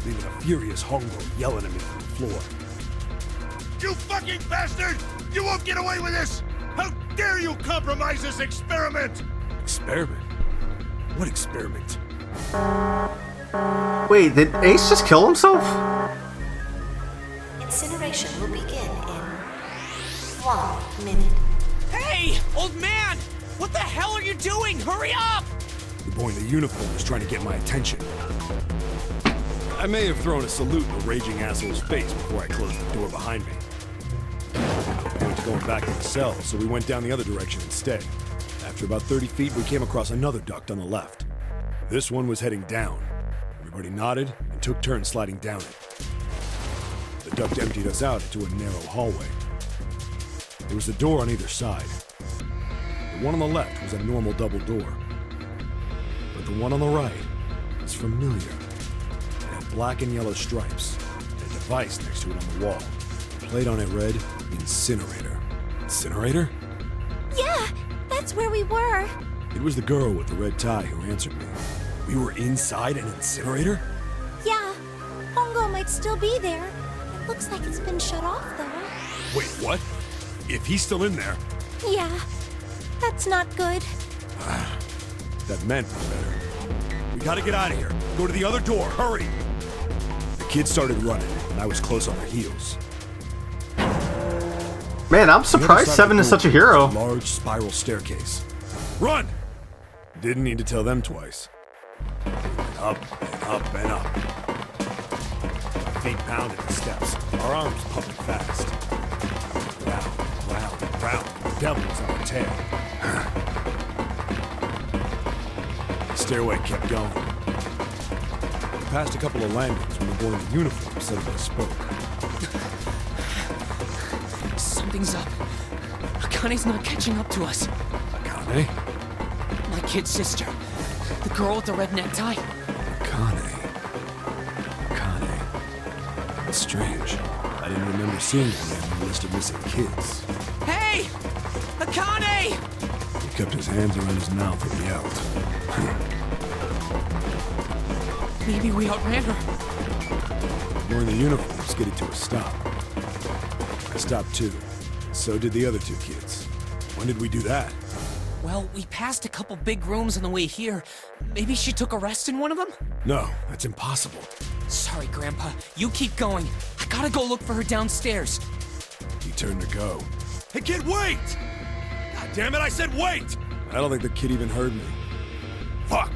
leaving a furious Hongo yelling at me from the floor. You fucking bastard! You won't get away with this! How dare you compromise this experiment! Experiment? What experiment? Wait, did Ace just kill himself? Incineration will begin in 1 minute. Hey, old man! What the hell are you doing? Hurry up! The boy in the uniform was trying to get my attention. I may have thrown a salute in the raging asshole's face before I closed the door behind me. I went to going back to the cell, so we went down the other direction instead. After about 30 feet, we came across another duct on the left. This one was heading down. Everybody nodded and took turns sliding down it. The duct emptied us out into a narrow hallway. There was a door on either side. The one on the left was a normal double door. But the one on the right was familiar. It had black and yellow stripes, and a device next to it on the wall. The plate on it read, Incinerator. Incinerator? Yeah, that's where we were. It was the girl with the red tie who answered me. We were inside an incinerator? Yeah, Hongo might still be there. It looks like it's been shut off, though. Wait, what? If he's still in there... Yeah, that's not good. That meant better. We gotta get out of here. Go to the other door, hurry! The kids started running, and I was close on their heels. Man, I'm surprised Seven is such a hero. Large spiral staircase. Run! Didn't need to tell them twice. Up and up and up. My feet pounded the steps. Our arms pumping fast. Round, round, and round. The devil was on our tail. The stairway kept going. We passed a couple of landings when the boy in the uniform suddenly spoke. Something's up. Akane's not catching up to us. Akane? My kid's sister. The girl with the red necktie. Akane. That's strange. I didn't remember seeing him on the list of missing kids. Hey! Akane! He kept his hands around his mouth and yelled. Maybe we outran her. The boy in the uniform skidded to a stop. I stopped too. So did the other two kids. When did we do that? Well, we passed a couple big rooms on the way here. Maybe she took a rest in one of them? No, that's impossible. Sorry, Grandpa. You keep going. I gotta go look for her downstairs. He turned to go. Hey, kid, wait! God damn it, I said wait! I don't think the kid even heard me. Fuck!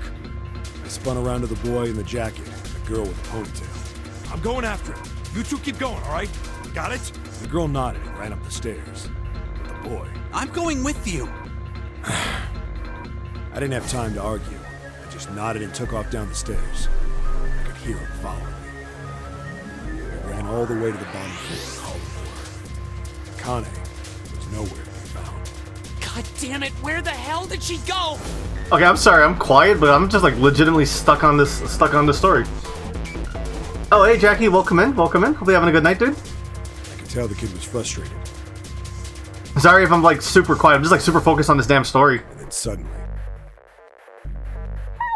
I spun around to the boy in the jacket and the girl with the ponytail. I'm going after him. You two keep going, all right? Got it? The girl nodded and ran up the stairs. But the boy... I'm going with you. I didn't have time to argue. I just nodded and took off down the stairs. I could hear him following me. We ran all the way to the bottom floor of the hall. Kane was nowhere to be found. God damn it, where the hell did she go? Okay, I'm sorry, I'm quiet, but I'm just like legitimately stuck on this story. Oh, hey Jackie, welcome in. Hope you're having a good night, dude. I could tell the kid was frustrated. Sorry if I'm like super quiet. I'm just like super focused on this damn story. And then suddenly... Help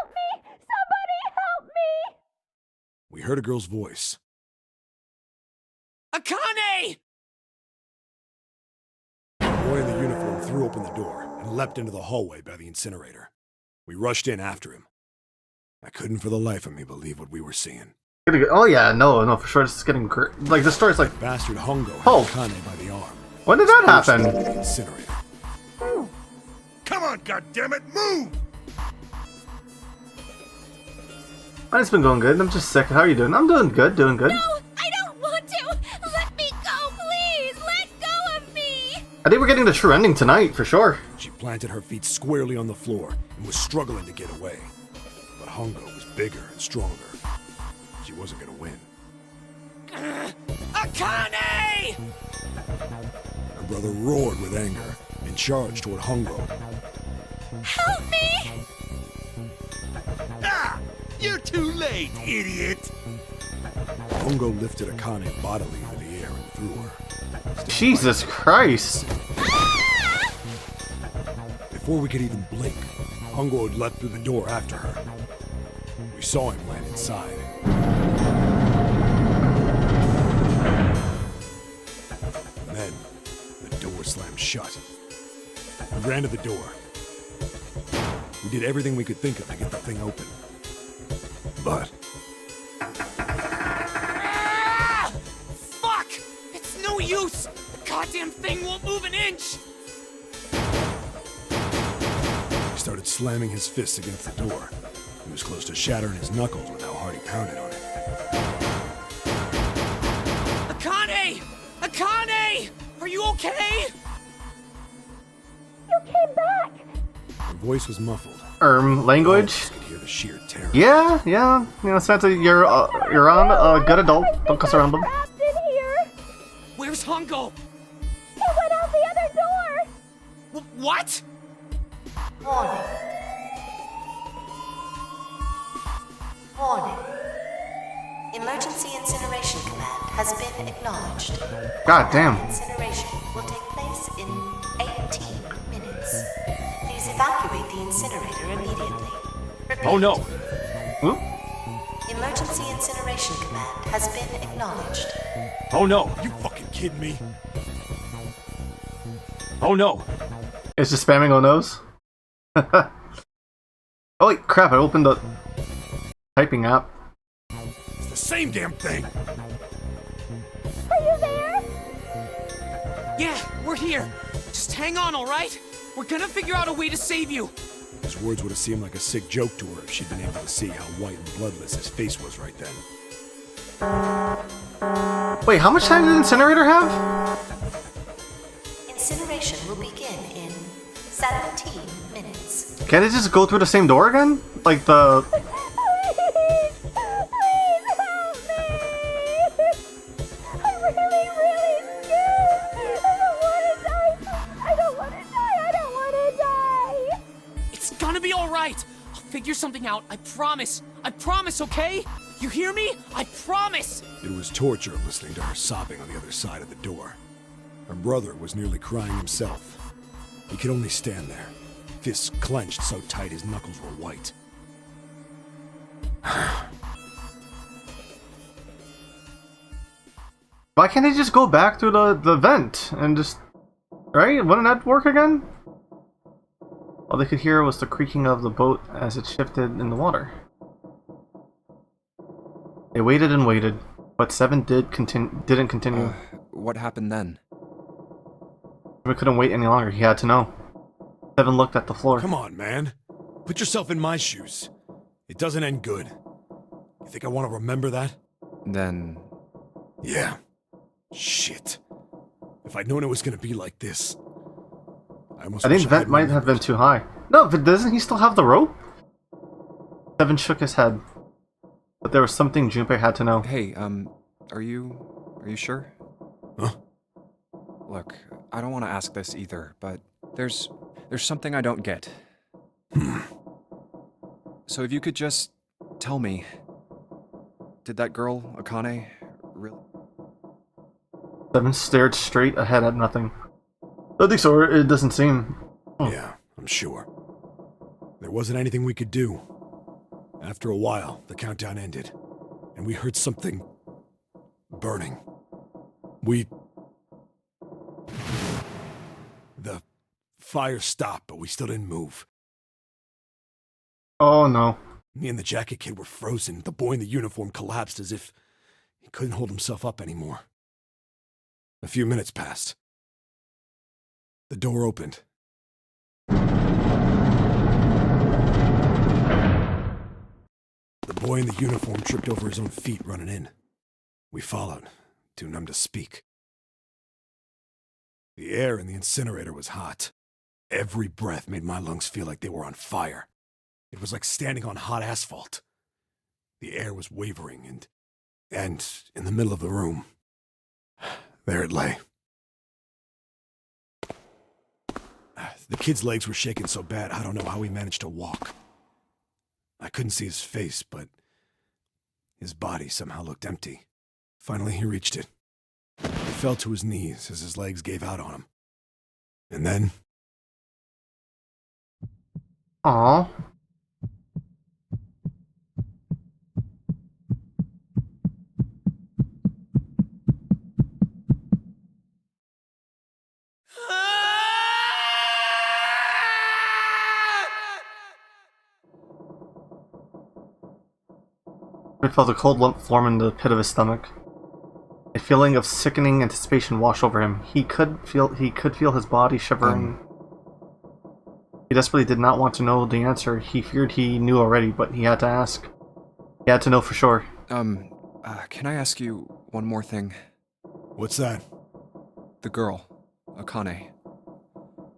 me! Somebody help me! we heard a girl's voice. Akane! The boy in the uniform threw open the door and leapt into the hallway by the incinerator. We rushed in after him. I couldn't for the life of me believe what we were seeing. Oh yeah, no, for sure. It's getting like the story's like Bastard Hongo Oh. had Kane by the arm. When did that Pushed happen? him into the incinerator. Come on, goddammit, move! Mine's been going good. I'm just sick. How are you doing? I'm doing good. No, I don't want to! Let me go, please! Let go of me! I think we're getting the true ending tonight for sure. She planted her feet squarely on the floor and was struggling to get away. But Hongo was bigger and stronger. She wasn't gonna win. Akane! Her brother roared with anger and charged toward Hongo. Help me! Ah! You're too late, idiot! Hongo lifted Akane bodily into the air and threw her. Jesus Christ. Before we could even blink, Hongo had leapt through the door after her. We saw him land inside. And then, the door slammed shut. We ran to the door. We did everything we could think of to get the thing open. But Ah! Fuck! It's no use! The goddamn thing won't move an inch! he started slamming his fists against the door. He was close to shattering his knuckles with how hard he pounded on it. Akane! Akane! Are you okay? You came back! Her voice was muffled. Language? I could hear the sheer terror. Yeah. You know, Santa, you're on a good adult. Don't cuss around them. Trapped in here! Where's Hongo? He went out the other door! What? Warning. Emergency incineration command has been acknowledged. God damn. Incineration will take place in 18 minutes. Please evacuate the incinerator immediately. Repeat. Oh no! Oop. Emergency incineration command has been acknowledged. Oh no! You fucking kidding me? Oh no! It's just spamming on those. Oh wait, crap! I opened the typing app. It's the same damn thing. Are you there? Yeah, we're here. Just hang on, alright? We're gonna figure out a way to save you. His words would have seemed like a sick joke to her if she'd been able to see how white and bloodless his face was right then. Wait, how much time did the incinerator have? Incineration will begin in 17 minutes. Can't it just go through the same door again? Like the... Please! Please help me! I'm really, really scared! I don't want to die! It's gonna be alright. I'll figure something out. I promise. I promise, okay? You hear me? I promise! It was torture listening to her sobbing on the other side of the door. Her brother was nearly crying himself. He could only stand there, fists clenched so tight his knuckles were white. Why can't they just go back through the vent and just... Right? Wouldn't that work again? All they could hear was the creaking of the boat as it shifted in the water. They waited and waited, but Seven didn't continue. What happened then? We couldn't wait any longer. He had to know. Seven looked at the floor. Come on, man. Put yourself in my shoes. It doesn't end good. You think I want to remember that? Then, Yeah. Shit. If I'd known it was gonna be like this, I think Vent might have been too high. No, but doesn't he still have the rope? Seven shook his head. But there was something Junpei had to know. Hey, are you sure? Huh? Look, I don't want to ask this either, but there's something I don't get. So if you could just tell me, did that girl, Akane, really... Seven stared straight ahead at nothing. I think so, it doesn't seem. Yeah, I'm sure. There wasn't anything we could do. After a while, the countdown ended, and we heard something burning. The fire stopped, but we still didn't move. Oh no. Me and the jacket kid were frozen. The boy in the uniform collapsed as if he couldn't hold himself up anymore. A few minutes passed. The door opened. The boy in the uniform tripped over his own feet running in. We followed, too numb to speak. The air in the incinerator was hot. Every breath made my lungs feel like they were on fire. It was like standing on hot asphalt. The air was wavering, and in the middle of the room, there it lay. The kid's legs were shaking so bad, I don't know how he managed to walk. I couldn't see his face, but his body somehow looked empty. Finally, he reached it. He fell to his knees as his legs gave out on him. And then... Aww. He felt a cold lump form in the pit of his stomach. A feeling of sickening anticipation washed over him. He could feel his body shivering. He desperately did not want to know the answer. He feared he knew already, but he had to ask. He had to know for sure. Can I ask you one more thing? What's that? The girl, Akane.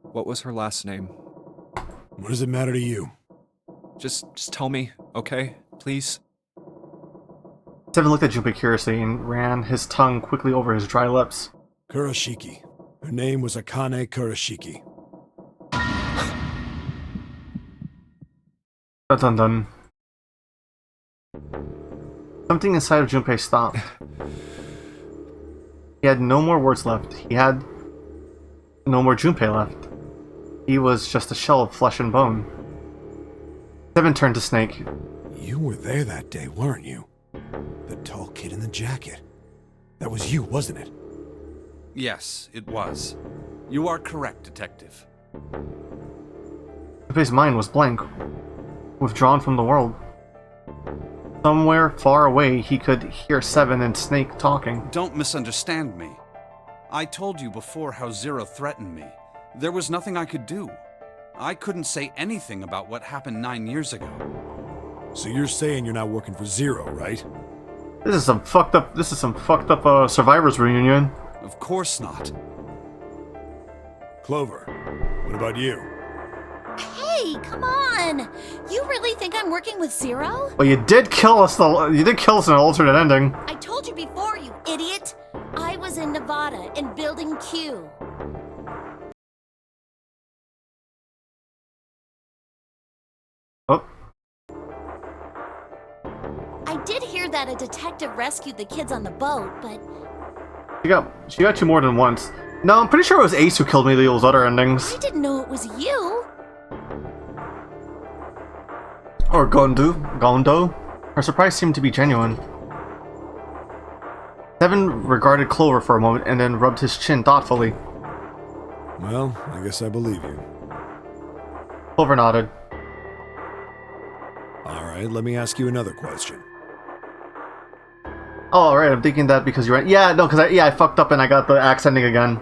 What was her last name? What does it matter to you? Just tell me, okay? Please? Seven looked at Junpei curiously and ran his tongue quickly over his dry lips. Kurashiki. Her name was Akane Kurashiki. Dun dun. Something inside of Junpei stopped. He had no more words left. He had no more Junpei left. He was just a shell of flesh and bone. Seven turned to Snake. You were there that day, weren't you? The tall kid in the jacket. That was you, wasn't it? Yes, it was. You are correct, Detective. Junpei's mind was blank, withdrawn from the world. Somewhere far away, he could hear Seven and Snake talking. Don't misunderstand me. I told you before how Zero threatened me. There was nothing I could do. I couldn't say anything about what happened 9 years ago. So you're saying you're not working for Zero, right? This is some fucked up survivors reunion. Of course not. Clover, what about you? Hey, come on! You really think I'm working with Zero? Well, you did kill us in an alternate ending. I told you before, you idiot! I was in Nevada, in Building Q. Oh. I did hear that a detective rescued the kids on the boat, but... She got you more than once. No, I'm pretty sure it was Ace who killed me in those other endings. I didn't know it was you! Or Gondo. Her surprise seemed to be genuine. Seven regarded Clover for a moment and then rubbed his chin thoughtfully. Well, I guess I believe you. Clover nodded. Alright, let me ask you another question. Oh, alright, I'm thinking that because you were... Yeah, no, because I fucked up and I got the axe ending again.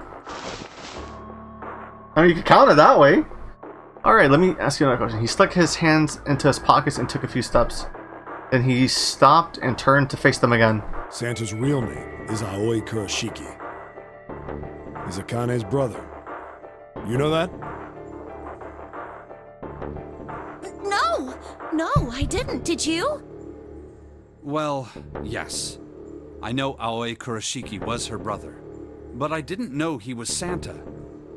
I mean, you can count it that way. Alright, let me ask you another question. He stuck his hands into his pockets and took a few steps. Then he stopped and turned to face them again. Santa's real name is Aoi Kurashiki. He's Akane's brother. You know that? No, I didn't. Did you? Well, yes. I know Aoi Kurashiki was her brother, but I didn't know he was Santa.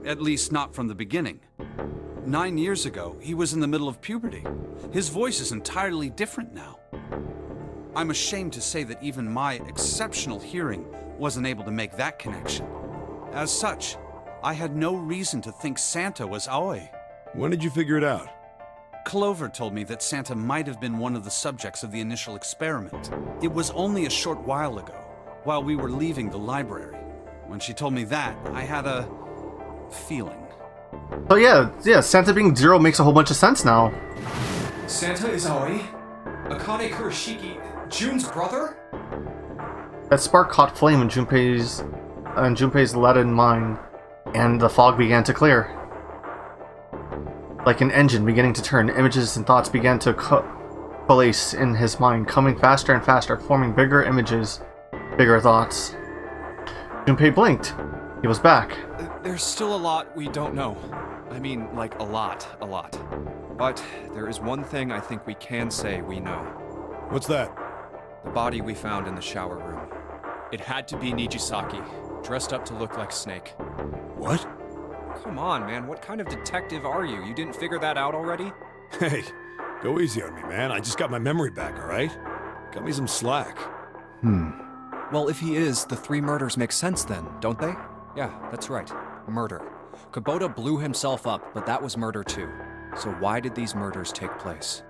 At least not from the beginning. 9 years ago, he was in the middle of puberty. His voice is entirely different now. I'm ashamed to say that even my exceptional hearing wasn't able to make that connection. As such, I had no reason to think Santa was Aoi. When did you figure it out? Clover told me that Santa might have been one of the subjects of the initial experiment. It was only a short while ago, while we were leaving the library. When she told me that, I had a feeling. So yeah, Santa being Zero makes a whole bunch of sense now. Santa is Aoi? Akane Kurashiki, June's brother? That spark caught flame in Junpei's leaden mind, and the fog began to clear. Like an engine beginning to turn, images and thoughts began to coalesce in his mind, coming faster and faster, forming bigger images, bigger thoughts. Junpei blinked. He was back. There's still a lot we don't know. I mean, like a lot. But there is one thing I think we can say we know. What's that? The body we found in the shower room. It had to be Nijisaki, dressed up to look like Snake. What? Come on, man, what kind of detective are you? You didn't figure that out already? Hey, go easy on me, man. I just got my memory back, alright? Cut me some slack. Well, if he is, the 3 murders make sense then, don't they? Yeah, that's right. Murder. Kubota blew himself up, but that was murder too. So why did these murders take place?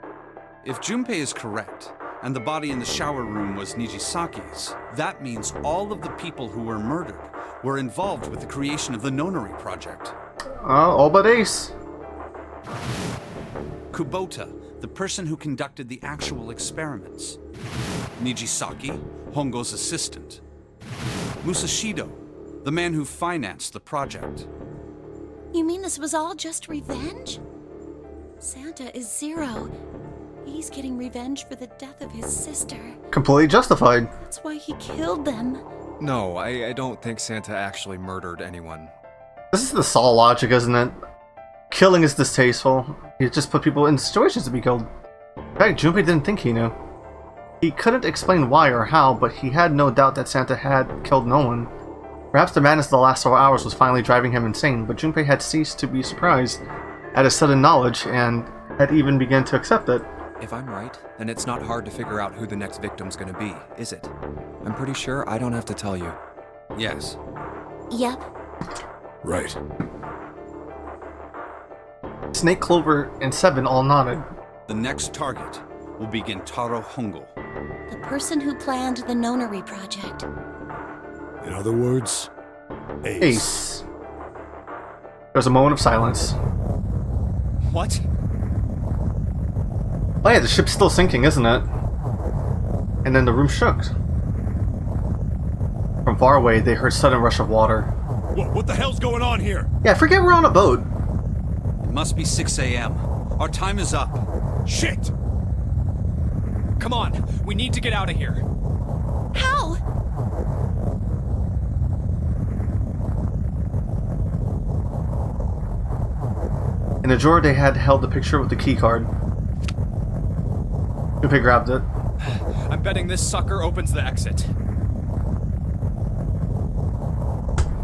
If Junpei is correct, and the body in the shower room was Nijisaki's, that means all of the people who were murdered were involved with the creation of the Nonary project. All but Ace. Kubota, the person who conducted the actual experiments. Nijisaki, Hongo's assistant. Musashido, the man who financed the project. You mean this was all just revenge? Santa is Zero. He's getting revenge for the death of his sister. Completely justified. That's why he killed them. No, I don't think Santa actually murdered anyone. This is the Saw logic, isn't it? Killing is distasteful. He just put people in situations to be killed. In fact, Junpei didn't think he knew. He couldn't explain why or how, but he had no doubt that Santa had killed no one. Perhaps the madness of the last several hours was finally driving him insane, but Junpei had ceased to be surprised at his sudden knowledge and had even begun to accept it. If I'm right, then it's not hard to figure out who the next victim's gonna be, is it? I'm pretty sure I don't have to tell you. Yes. Yep. Right. Snake, Clover, and Seven all nodded. The next target will be Gentaro Hongo. The person who planned the Nonary project. In other words, Ace. Ace. There was a moment of silence. What? Oh yeah, the ship's still sinking, isn't it? And then the room shook. From far away, they heard a sudden rush of water. What the hell's going on here? Yeah, I forget we're on a boat. It must be 6 a.m. Our time is up. Shit! Come on, we need to get out of here. How? In the drawer, they had held the picture with the key card. Junpei grabbed it. I'm betting this sucker opens the exit.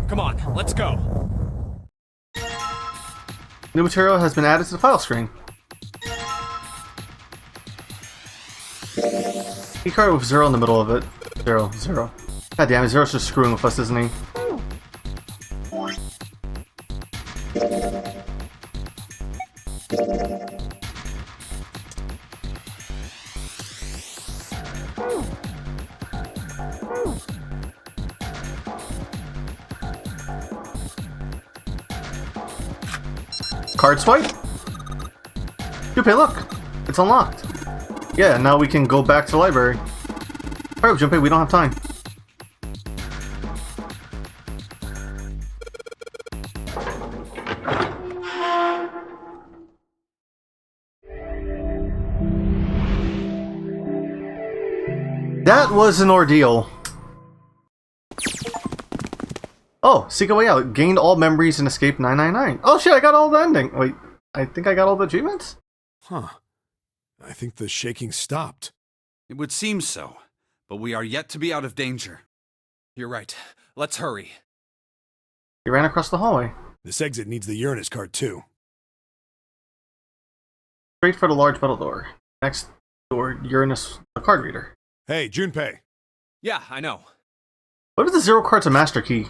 Come on, let's go. New material has been added to the file screen. Key card with 0 in the middle of it. 0, 0. God damn it, Zero's just screwing with us, isn't he? Card swipe? Junpei, look! It's unlocked. Yeah, now we can go back to the library. Hurry up, Junpei, we don't have time. That was an ordeal. Oh, seek a way out. Gained all memories and escaped 999. Oh shit, I got all the ending. Wait, I think I got all the achievements? Huh. I think the shaking stopped. It would seem so, but we are yet to be out of danger. You're right. Let's hurry. He ran across the hallway. This exit needs the Uranus card too. Straight for the large metal door. Next door, Uranus, the card reader. Hey, Junpei. Yeah, I know. What if the 0 card's a master key?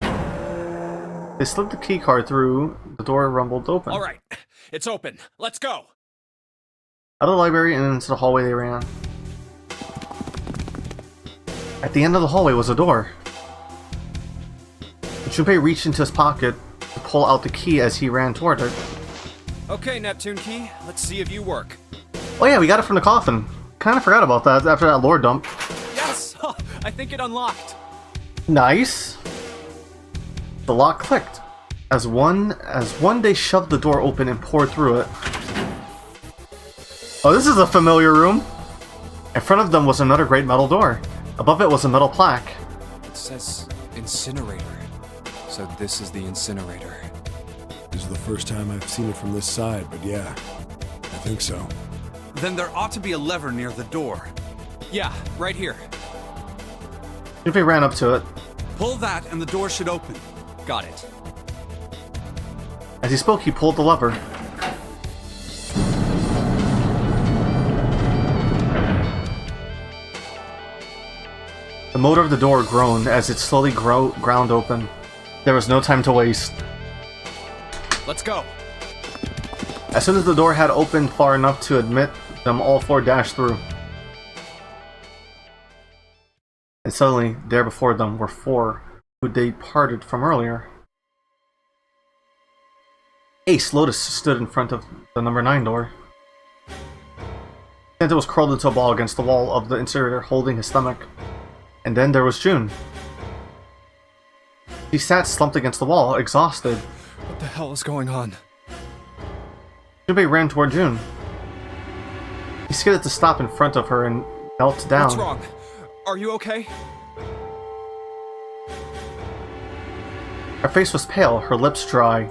They slipped the key card through, the door rumbled open. Alright, it's open. Let's go! Out of the library and into the hallway they ran. At the end of the hallway was a door. Junpei reached into his pocket to pull out the key as he ran toward it. Okay, Neptune Key, let's see if you work. Oh yeah, we got it from the coffin. Kinda forgot about that after that lore dump. Yes! I think it unlocked. Nice. The lock clicked. As one they shoved the door open and poured through it. Oh, this is a familiar room. In front of them was another great metal door. Above it was a metal plaque. It says incinerator. So this is the incinerator. This is the first time I've seen it from this side, but yeah, I think so. Then there ought to be a lever near the door. Yeah, right here. Junpei ran up to it. Pull that and the door should open. Got it. As he spoke, he pulled the lever. The motor of the door groaned as it slowly ground open. There was no time to waste. Let's go. As soon as the door had opened far enough to admit them, all 4 dashed through. And suddenly, there before them were 4 who they parted from earlier. Ace Lotus stood in front of the number 9 door. Santa was curled into a ball against the wall of the incinerator, holding his stomach. And then there was June. She sat slumped against the wall, exhausted. What the hell is going on? Junpei ran toward June. He skidded to stop in front of her and knelt down. What's wrong? Are you okay? Her face was pale, her lips dry.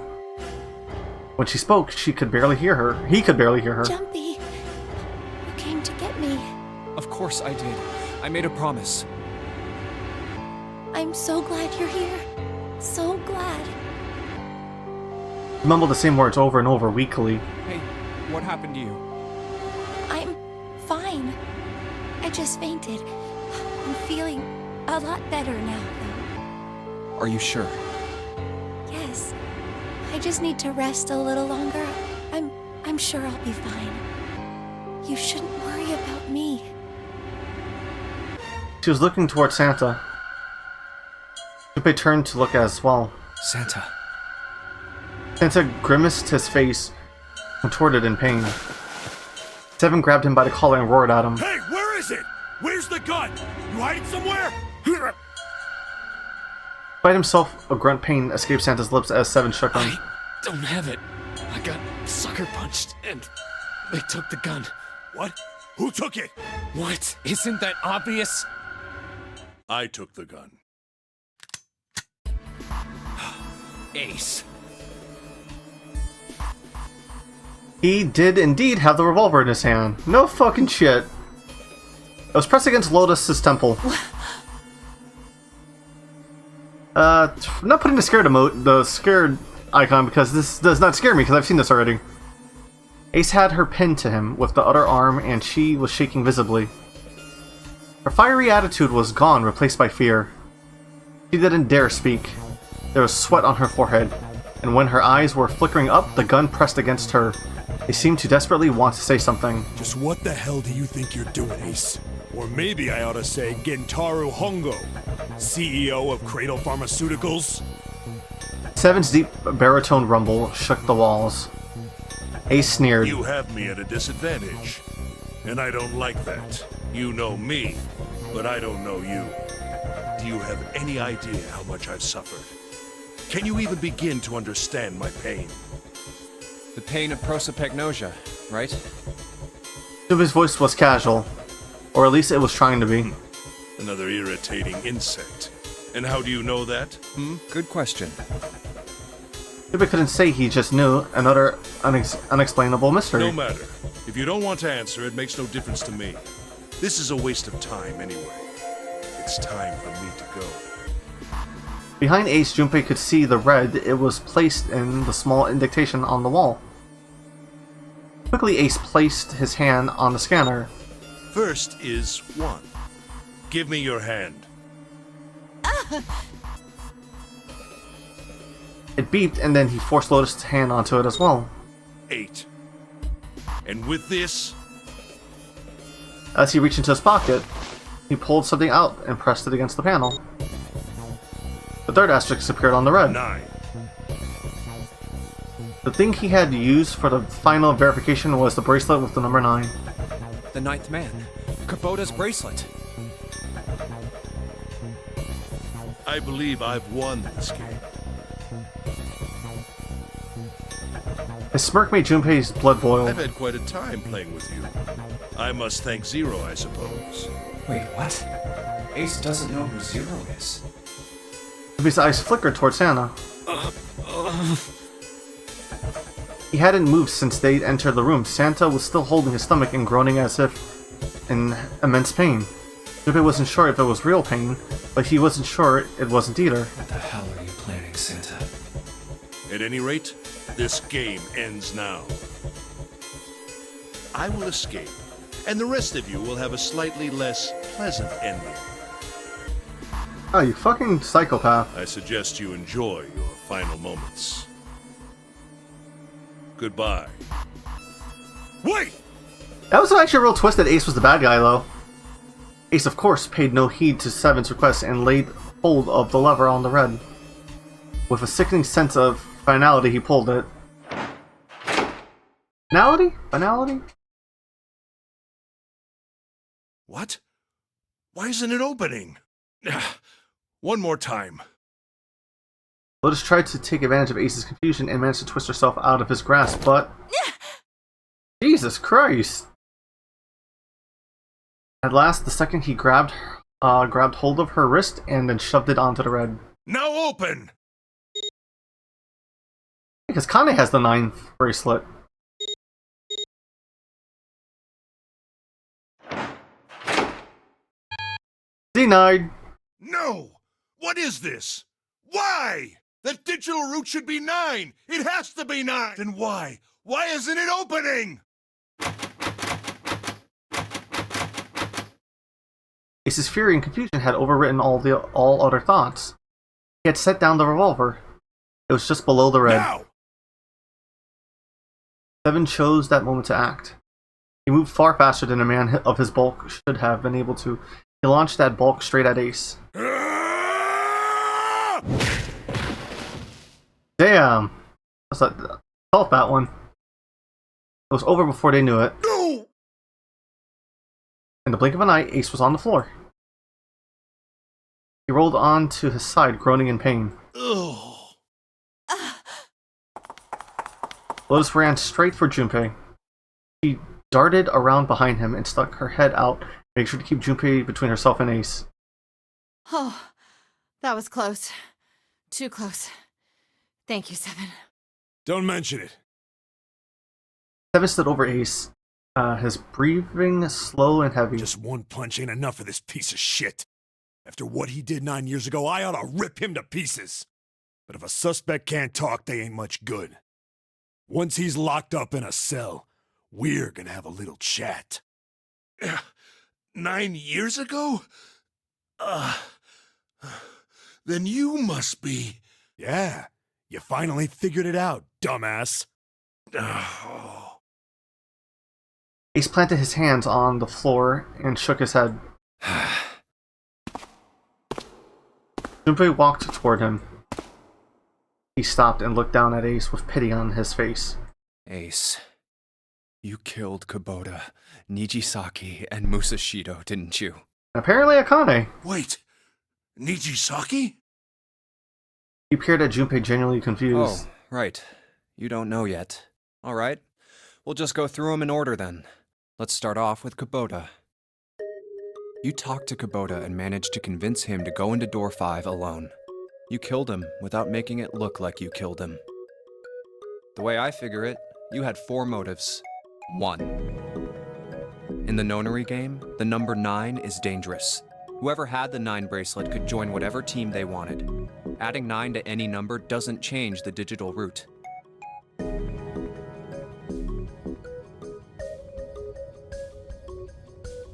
When she spoke, she could barely hear her. He could barely hear her. Jumpy, you came to get me. Of course I did. I made a promise. I'm so glad you're here. So glad. He mumbled the same words over and over, weakly. Hey, what happened to you? I'm fine. I just fainted. I'm feeling a lot better now, though. Are you sure? Yes. I just need to rest a little longer. I'm sure I'll be fine. You shouldn't worry about me. She was looking toward Santa. Junpei turned to look as well. Santa. Santa grimaced his face, contorted in pain. Seven grabbed him by the collar and roared at him. Hey, where is it? Where's the gun? You hide it somewhere? Despite himself, a grunt pain escaped Santa's lips as Seven shook him. I don't have it. I got sucker punched and they took the gun. What? Who took it? What? Isn't that obvious? I took the gun. Ace. He did indeed have the revolver in his hand. No fucking shit. It was pressed against Lotus's temple. I'm not putting the scared emote, the scared icon, because this does not scare me, because I've seen this already. Ace had her pinned to him with the other arm, and she was shaking visibly. Her fiery attitude was gone, replaced by fear. She didn't dare speak. There was sweat on her forehead, and when her eyes were flickering up, the gun pressed against her. They seemed to desperately want to say something. Just what the hell do you think you're doing, Ace? Or maybe I ought to say Gentaro Hongo, CEO of Cradle Pharmaceuticals? Seven's deep baritone rumble shook the walls. Ace sneered. You have me at a disadvantage, and I don't like that. You know me, but I don't know you. Do you have any idea how much I've suffered? Can you even begin to understand my pain? The pain of prosopagnosia, right? His voice was casual, or at least it was trying to be. Another irritating insect. And how do you know that? Good question. Junpei couldn't say, he just knew. Another unexplainable mystery. No matter. If you don't want to answer, it makes no difference to me. This is a waste of time anyway. It's time for me to go. Behind Ace, Junpei could see the red. It was placed in the small indentation on the wall. Quickly, Ace placed his hand on the scanner. First is 1. Give me your hand. It beeped, and then he force-loaded his hand onto it as well. 8. And with this... As he reached into his pocket, he pulled something out and pressed it against the panel. The third asterisk appeared on the red. 9. The thing he had used for the final verification was the bracelet with the number 9. The ninth man. Kubota's bracelet. I believe I've won this game. His smirk made Junpei's blood boil. I've had quite a time playing with you. I must thank Zero, I suppose. Wait, what? Ace doesn't know who Zero is. Junpei's eyes flickered towards Santa. He hadn't moved since they entered the room. Santa was still holding his stomach and groaning as if in immense pain. Junpei wasn't sure if it was real pain, but he wasn't sure it wasn't either. What the hell are you planning, Santa? At any rate, this game ends now. I will escape, and the rest of you will have a slightly less pleasant ending. Oh, you fucking psychopath. I suggest you enjoy your final moments. Goodbye. Wait! That was actually a real twist that Ace was the bad guy, though. Ace, of course, paid no heed to Seven's request and laid hold of the lever on the red. With a sickening sense of finality, he pulled it. Finality? Finality? What? Why isn't it opening? One more time. Lotus tried to take advantage of Ace's confusion and managed to twist herself out of his grasp, but... Jesus Christ! At last, the second he grabbed hold of her wrist and then shoved it onto the red. Now open! Because Kane has the 9th bracelet. Denied! No! What is this? Why? That digital route should be 9! It has to be 9! Then why? Why isn't it opening? Ace's fury and confusion had overwritten all other thoughts. He had set down the revolver. It was just below the red. Now! Seven chose that moment to act. He moved far faster than a man of his bulk should have been able to. He launched that bulk straight at Ace. Damn! Felt that one. It was over before they knew it. No! In the blink of an eye, Ace was on the floor. He rolled onto his side, groaning in pain. Ugh. Lotus ran straight for Junpei. She darted around behind him and stuck her head out, making sure to keep Junpei between herself and Ace. Oh, that was close. Too close. Thank you, Seven. Don't mention it. Seven stood over Ace, his breathing slow and heavy. Just one punch ain't enough for this piece of shit. After what he did 9 years ago, I ought to rip him to pieces. But if a suspect can't talk, they ain't much good. Once he's locked up in a cell, we're gonna have a little chat. 9 years ago? Then you must be... Yeah, you finally figured it out, dumbass. Oh. Ace planted his hands on the floor and shook his head. Junpei walked toward him. He stopped and looked down at Ace with pity on his face. Ace, you killed Kubota, Nijisaki, and Musashido, didn't you? Apparently Akane. Wait, Nijisaki? He peered at Junpei, genuinely confused. Oh, right. You don't know yet. All right. We'll just go through them in order then. Let's start off with Kubota. You talked to Kubota and managed to convince him to go into door 5 alone. You killed him without making it look like you killed him. The way I figure it, you had 4 motives. 1. In the nonary game, the number 9 is dangerous. Whoever had the 9 bracelet could join whatever team they wanted. Adding 9 to any number doesn't change the digital route.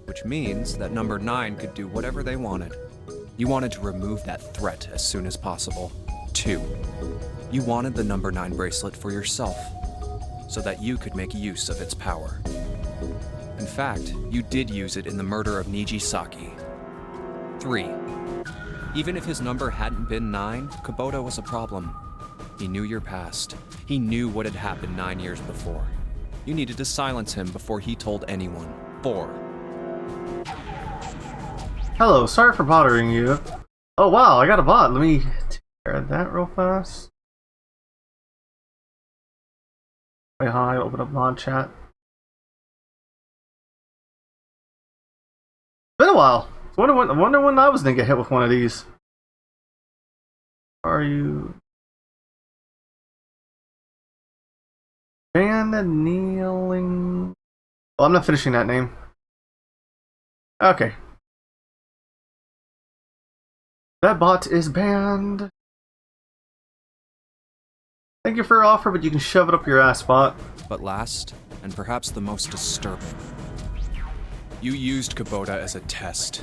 Which means that number 9 could do whatever they wanted. You wanted to remove that threat as soon as possible. 2. You wanted the number 9 bracelet for yourself, so that you could make use of its power. In fact, you did use it in the murder of Niji Saki. 3. Even if his number hadn't been 9, Kubota was a problem. He knew your past. He knew what had happened 9 years before. You needed to silence him before he told anyone. 4. Hello, sorry for bothering you. Oh wow, I got a bot. Let me take care of that real fast. Wait, hi, open up mod chat. Been a while. I wonder when I was gonna get hit with one of these. Are you Van Kneeling? Oh, I'm not finishing that name. Okay. That bot is banned. Thank you for your offer, but you can shove it up your ass, bot. But last, and perhaps the most disturbing, you used Kubota as a test.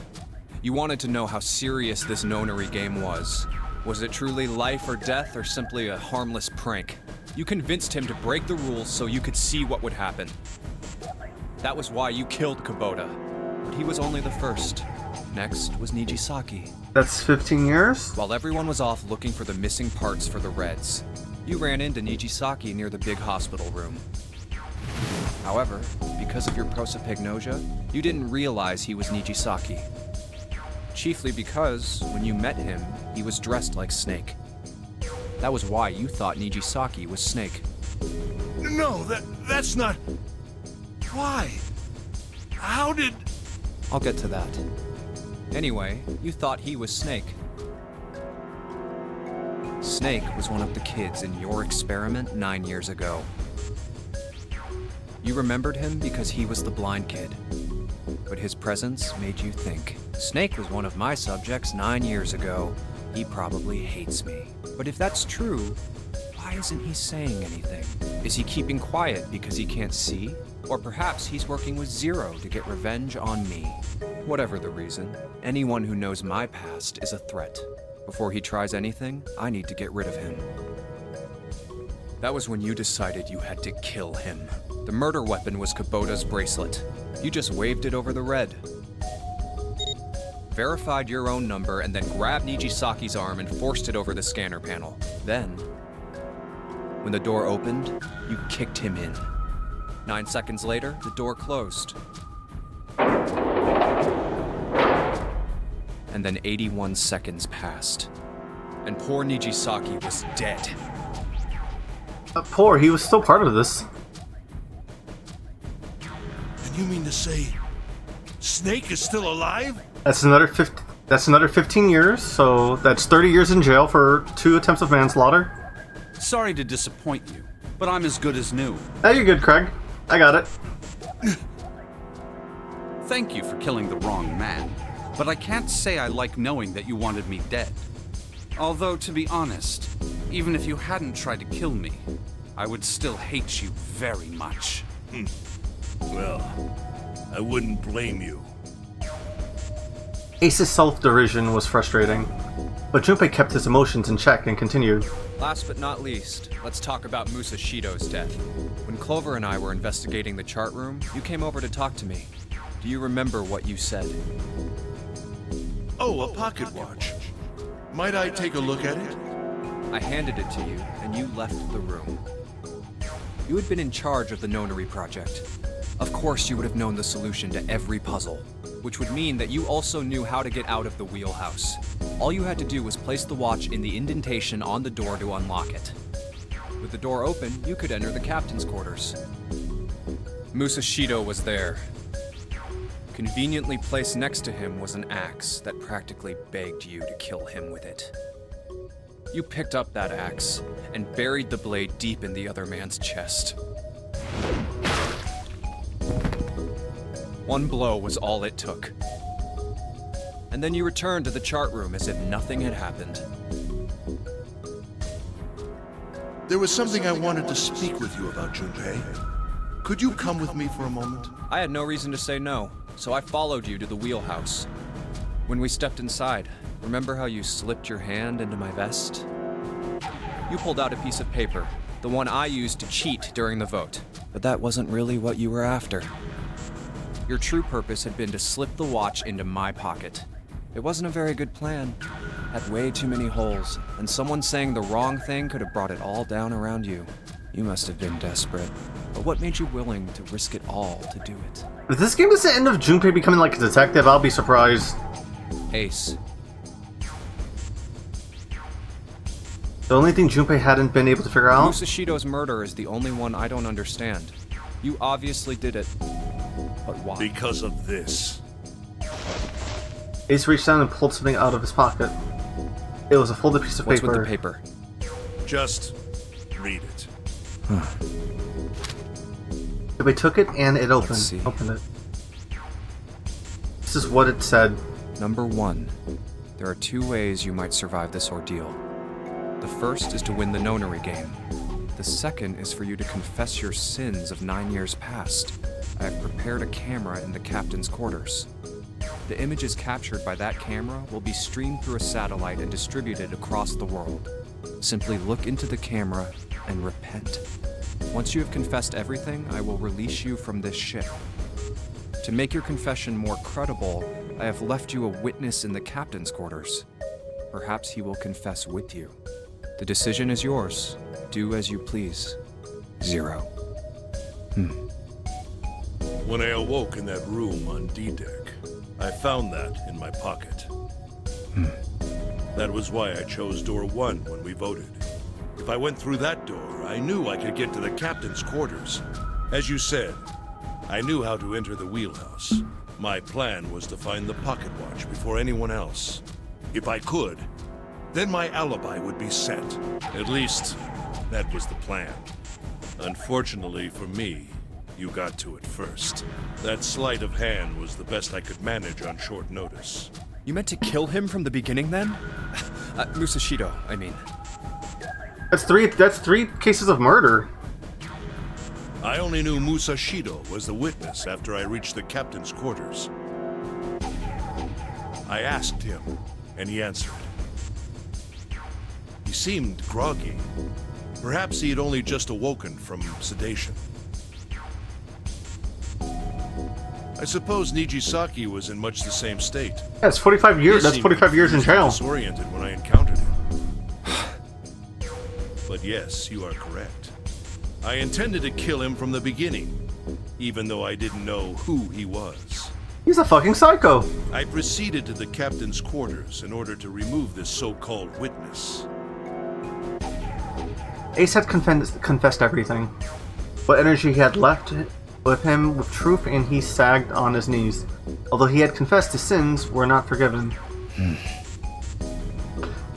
You wanted to know how serious this nonary game was. Was it truly life or death, or simply a harmless prank? You convinced him to break the rules so you could see what would happen. That was why you killed Kubota. But he was only the first. Next was Niji Saki. That's 15 years? While everyone was off looking for the missing parts for the Reds, you ran into Niji Saki near the big hospital room. However, because of your prosopagnosia, you didn't realize he was Niji Saki. Chiefly because, when you met him, he was dressed like Snake. That was why you thought Niji Saki was Snake. No, that's not... Why? How did... I'll get to that. Anyway, you thought he was Snake. Snake was one of the kids in your experiment 9 years ago. You remembered him because he was the blind kid. But his presence made you think, Snake was one of my subjects 9 years ago. He probably hates me. But if that's true, why isn't he saying anything? Is he keeping quiet because he can't see? Or perhaps he's working with Zero to get revenge on me. Whatever the reason, anyone who knows my past is a threat. Before he tries anything, I need to get rid of him. That was when you decided you had to kill him. The murder weapon was Kubota's bracelet. You just waved it over the Red. Verified your own number and then grabbed Niji Saki's arm and forced it over the scanner panel. Then, when the door opened, you kicked him in. 9 seconds later, the door closed. And then 81 seconds passed. And poor Niji Saki was dead. Poor, he was still part of this. And you mean to say Snake is still alive? That's another 15 years, so that's 30 years in jail for 2 attempts of manslaughter. Sorry to disappoint you, but I'm as good as new. Hey, you're good, Craig. I got it. Thank you for killing the wrong man, but I can't say I like knowing that you wanted me dead. Although, to be honest, even if you hadn't tried to kill me, I would still hate you very much. Well, I wouldn't blame you. Ace's self-derision was frustrating, but Junpei kept his emotions in check and continued. Last but not least, let's talk about Musashido's death. When Clover and I were investigating the chart room, you came over to talk to me. Do you remember what you said? Oh, a pocket watch. Might I take a look at it? I handed it to you, and you left the room. You had been in charge of the nonary project. Of course you would have known the solution to every puzzle, which would mean that you also knew how to get out of the wheelhouse. All you had to do was place the watch in the indentation on the door to unlock it. With the door open, you could enter the captain's quarters. Musashido was there. Conveniently placed next to him was an axe that practically begged you to kill him with it. You picked up that axe and buried the blade deep in the other man's chest. One blow was all it took. And then you returned to the chart room as if nothing had happened. There was something I wanted to speak with you about, Junpei. Could you come with me for a moment? I had no reason to say no, so I followed you to the wheelhouse. When we stepped inside, remember how you slipped your hand into my vest? You pulled out a piece of paper, the one I used to cheat during the vote. But that wasn't really what you were after. Your true purpose had been to slip the watch into my pocket. It wasn't a very good plan. Had way too many holes, and someone saying the wrong thing could have brought it all down around you. You must have been desperate. But what made you willing to risk it all to do it? If this game is the end of Junpei becoming like a detective, I'll be surprised. Ace. The only thing Junpei hadn't been able to figure out? Musashido's murder is the only one I don't understand. You obviously did it. But why? Because of this. Ace reached down and pulled something out of his pocket. It was a folded piece of What's paper. with the paper? Just read it. Junpei took it and it Let's opened. see. Opened it. This is what it said. Number 1. There are 2 ways you might survive this ordeal. The first is to win the nonary game. The second is for you to confess your sins of 9 years past. I have prepared a camera in the captain's quarters. The images captured by that camera will be streamed through a satellite and distributed across the world. Simply look into the camera and repent. Once you have confessed everything, I will release you from this ship. To make your confession more credible, I have left you a witness in the captain's quarters. Perhaps he will confess with you. The decision is yours. Do as you please. 0. When I awoke in that room on D-Deck, I found that in my pocket. That was why I chose door 1 when we voted. If I went through that door, I knew I could get to the captain's quarters. As you said, I knew how to enter the wheelhouse. My plan was to find the pocket watch before anyone else. If I could, then my alibi would be set. At least, that was the plan. Unfortunately for me, you got to it first. That sleight of hand was the best I could manage on short notice. You meant to kill him from the beginning then? Musashido, I mean. That's three cases of murder. I only knew Musashido was the witness after I reached the captain's quarters. I asked him, and he answered. He seemed groggy. Perhaps he had only just awoken from sedation. I suppose Nijisaki was in much the same state. Yeah, it's 45 years. That's 45 years in jail. Disoriented when I encountered him. But yes, you are correct. I intended to kill him from the beginning, even though I didn't know who he was. He's a fucking psycho. I proceeded to the captain's quarters in order to remove this so-called witness. Ace had confessed everything. What energy he had left with him with truth, and he sagged on his knees. Although he had confessed his sins were not forgiven.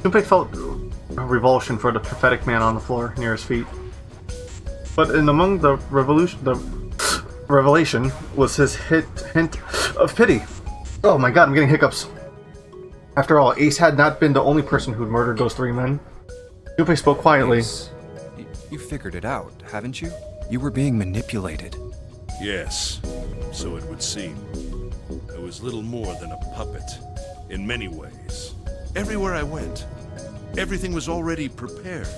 Junpei felt a revulsion for the pathetic man on the floor near his feet. But in among the revelation was his hint of pity. Oh my god, I'm getting hiccups. After all, Ace had not been the only person who'd murdered those 3 men. Junpei spoke quietly. Ace, you figured it out, haven't you? You were being manipulated. Yes, so it would seem. I was little more than a puppet, in many ways. Everywhere I went, everything was already prepared.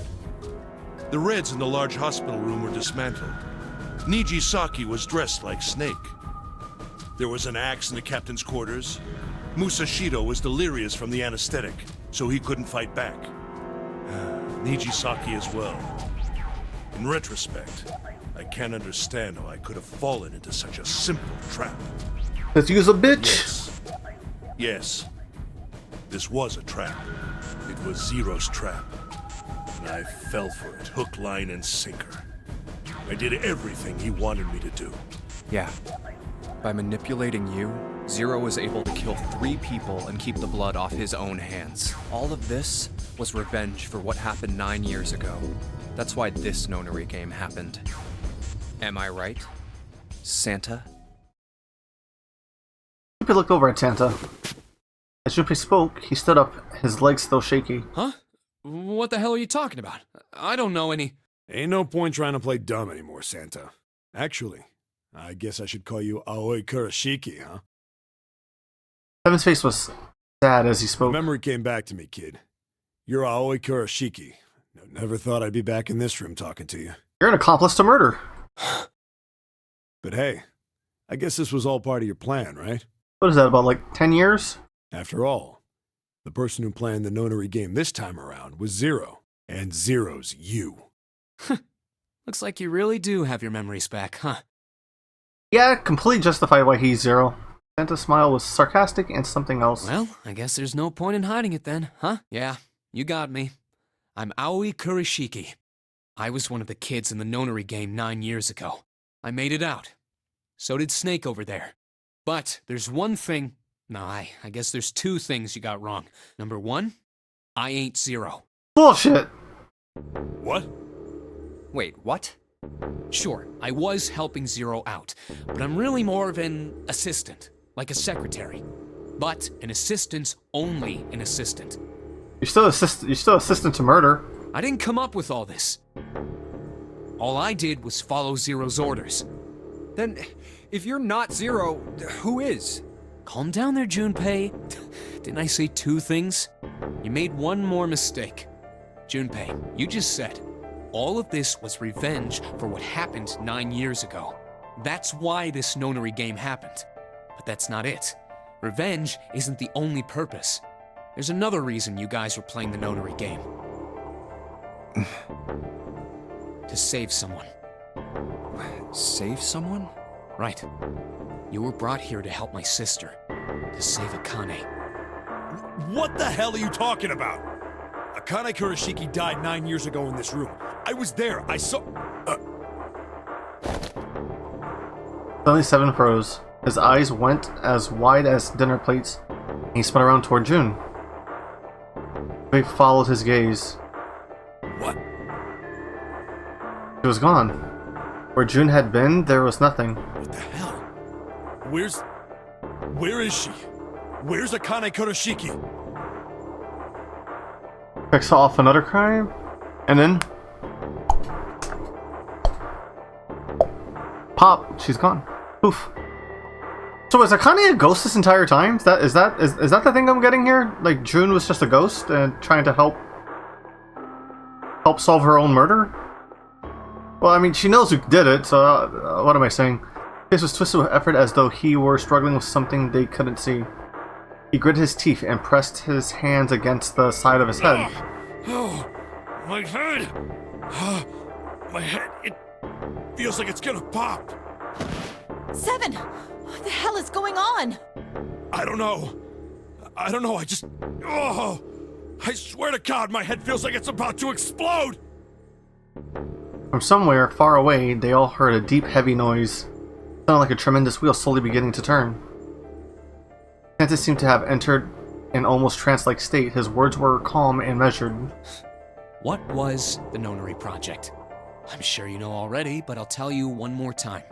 The Reds in the large hospital room were dismantled. Nijisaki was dressed like Snake. There was an axe in the captain's quarters. Musashido was delirious from the anesthetic, so he couldn't fight back. Nijisaki as well. In retrospect, I can't understand how I could have fallen into such a simple trap. Let's use a bitch! Yes. This was a trap. It was Zero's trap. And I fell for it, hook, line, and sinker. I did everything he wanted me to do. Yeah. By manipulating you, Zero was able to kill 3 people and keep the blood off his own hands. All of this was revenge for what happened 9 years ago. That's why this nonary game happened. Am I right, Santa? Junpei looked over at Santa. As Junpei spoke, he stood up, his legs still shaky. Huh? What the hell are you talking about? I don't know any... Ain't no point trying to play dumb anymore, Santa. Actually, I guess I should call you Aoi Kurashiki, huh? Seven's face was sad as he spoke. Memory came back to me, kid. You're Aoi Kurashiki. Never thought I'd be back in this room talking to you. You're an accomplice to murder. But hey, I guess this was all part of your plan, right? What is that, about like 10 years? After all, the person who planned the nonary game this time around was Zero. And Zero's you. Looks like you really do have your memories back, huh? Yeah, completely justified why he's Zero. Santa's smile was sarcastic and something else. Well, I guess there's no point in hiding it then, huh? Yeah, you got me. I'm Aoi Kurashiki. I was one of the kids in the nonary game 9 years ago. I made it out. So did Snake over there. But there's one thing... No, I guess there's 2 things you got wrong. Number 1, I ain't Zero. Bullshit! What? Wait, what? Sure, I was helping Zero out, but I'm really more of an assistant, like a secretary. But an assistant's only an assistant. You're still assistant to murder. I didn't come up with all this. All I did was follow Zero's orders. Then, if you're not Zero, who is? Calm down there, Junpei. Didn't I say 2 things? You made one more mistake. Junpei, you just said, all of this was revenge for what happened 9 years ago. That's why this nonary game happened. But that's not it. Revenge isn't the only purpose. There's another reason you guys were playing the nonary game. To save someone. Save someone? Right. You were brought here to help my sister. To save Akane. What the hell are you talking about? Akane Kurashiki died 9 years ago in this room. I was there. I saw... Suddenly Seven froze. His eyes went as wide as dinner plates. And he spun around toward June. They followed his gaze. What? He was gone. Where June had been, there was nothing. What the hell? Where is she? Where's Akane Kurashiki? Checks off another crime, and then pop, she's gone. Poof. So is Akane a ghost this entire time? Is that the thing I'm getting here? Like June was just a ghost and trying to help solve her own murder? Well, I mean, she knows who did it, so what am I saying? His face was twisted with effort as though he were struggling with something they couldn't see. He gritted his teeth and pressed his hands against the side of his head. Oh, my head! My head, it feels like it's gonna pop. Seven! What the hell is going on? I don't know, I just... Oh! I swear to God, my head feels like it's about to explode! From somewhere far away, they all heard a deep, heavy noise. It sounded like a tremendous wheel slowly beginning to turn. Santa seemed to have entered an almost trance-like state. His words were calm and measured. What was the Nonary Project? I'm sure you know already, but I'll tell you one more time.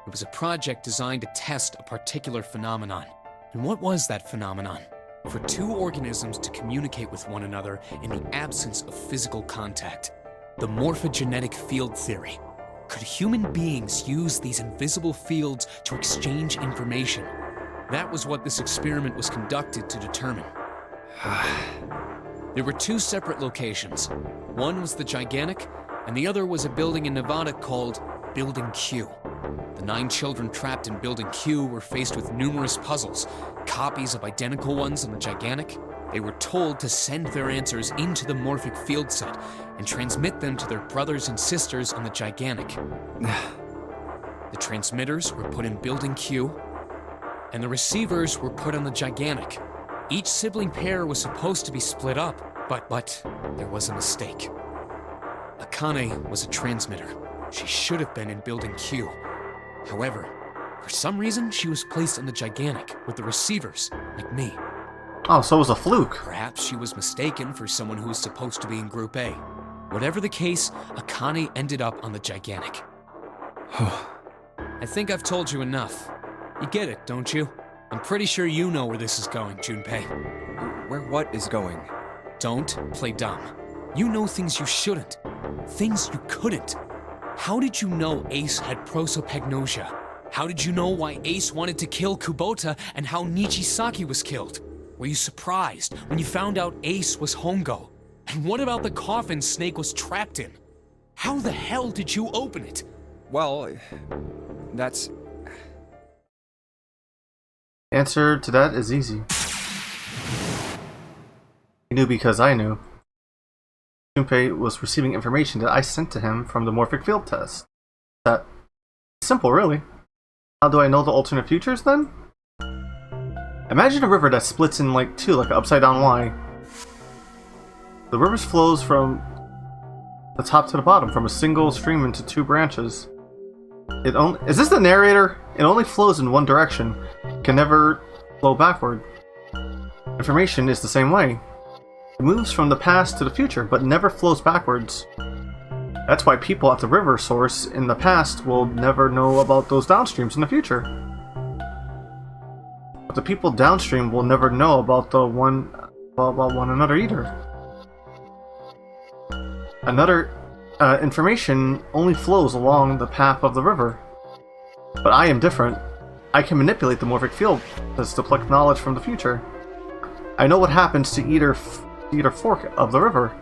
It was a project designed to test a particular phenomenon. And what was that phenomenon? For 2 organisms to communicate with one another in the absence of physical contact. The morphogenetic field theory. Could human beings use these invisible fields to exchange information? That was what this experiment was conducted to determine. There were 2 separate locations. One was the Gigantic, and the other was a building in Nevada called Building Q. The 9 children trapped in Building Q were faced with numerous puzzles, copies of identical ones on the Gigantic. They were told to send their answers into the morphic field set and transmit them to their brothers and sisters on the Gigantic. The transmitters were put in Building Q, and the receivers were put on the Gigantic. Each sibling pair was supposed to be split up, but there was a mistake. Akane was a transmitter. She should have been in Building Q. However, For some reason, she was placed on the gigantic with the receivers, like me. Oh, so it was a fluke. Perhaps she was mistaken for someone who was supposed to be in Group A. Whatever the case, Akane ended up on the gigantic. I think I've told you enough. You get it, don't you? I'm pretty sure you know where this is going, Junpei. Where what is going? Don't play dumb. You know things you shouldn't. Things you couldn't. How did you know Ace had prosopagnosia? How did you know why Ace wanted to kill Kubota and how Nichisaki was killed? Were you surprised when you found out Ace was Hongo? And what about the coffin Snake was trapped in? How the hell did you open it? Well, that's... The answer to that is easy. He knew because I knew. Junpei was receiving information that I sent to him from the morphic field test. That simple, really. How do I know the alternate futures then? Imagine a river that splits in like two, like an upside down Y. The river flows from the top to the bottom, from a single stream into two branches. Is this the narrator? It only flows in one direction. It can never flow backward. Information is the same way. It moves from the past to the future, but never flows backwards. That's why people at the river source in the past will never know about those downstreams in the future. But the people downstream will never know about one another either. Information only flows along the path of the river. But I am different. I can manipulate the morphic field to pluck knowledge from the future. I know what happens to either fork of the river,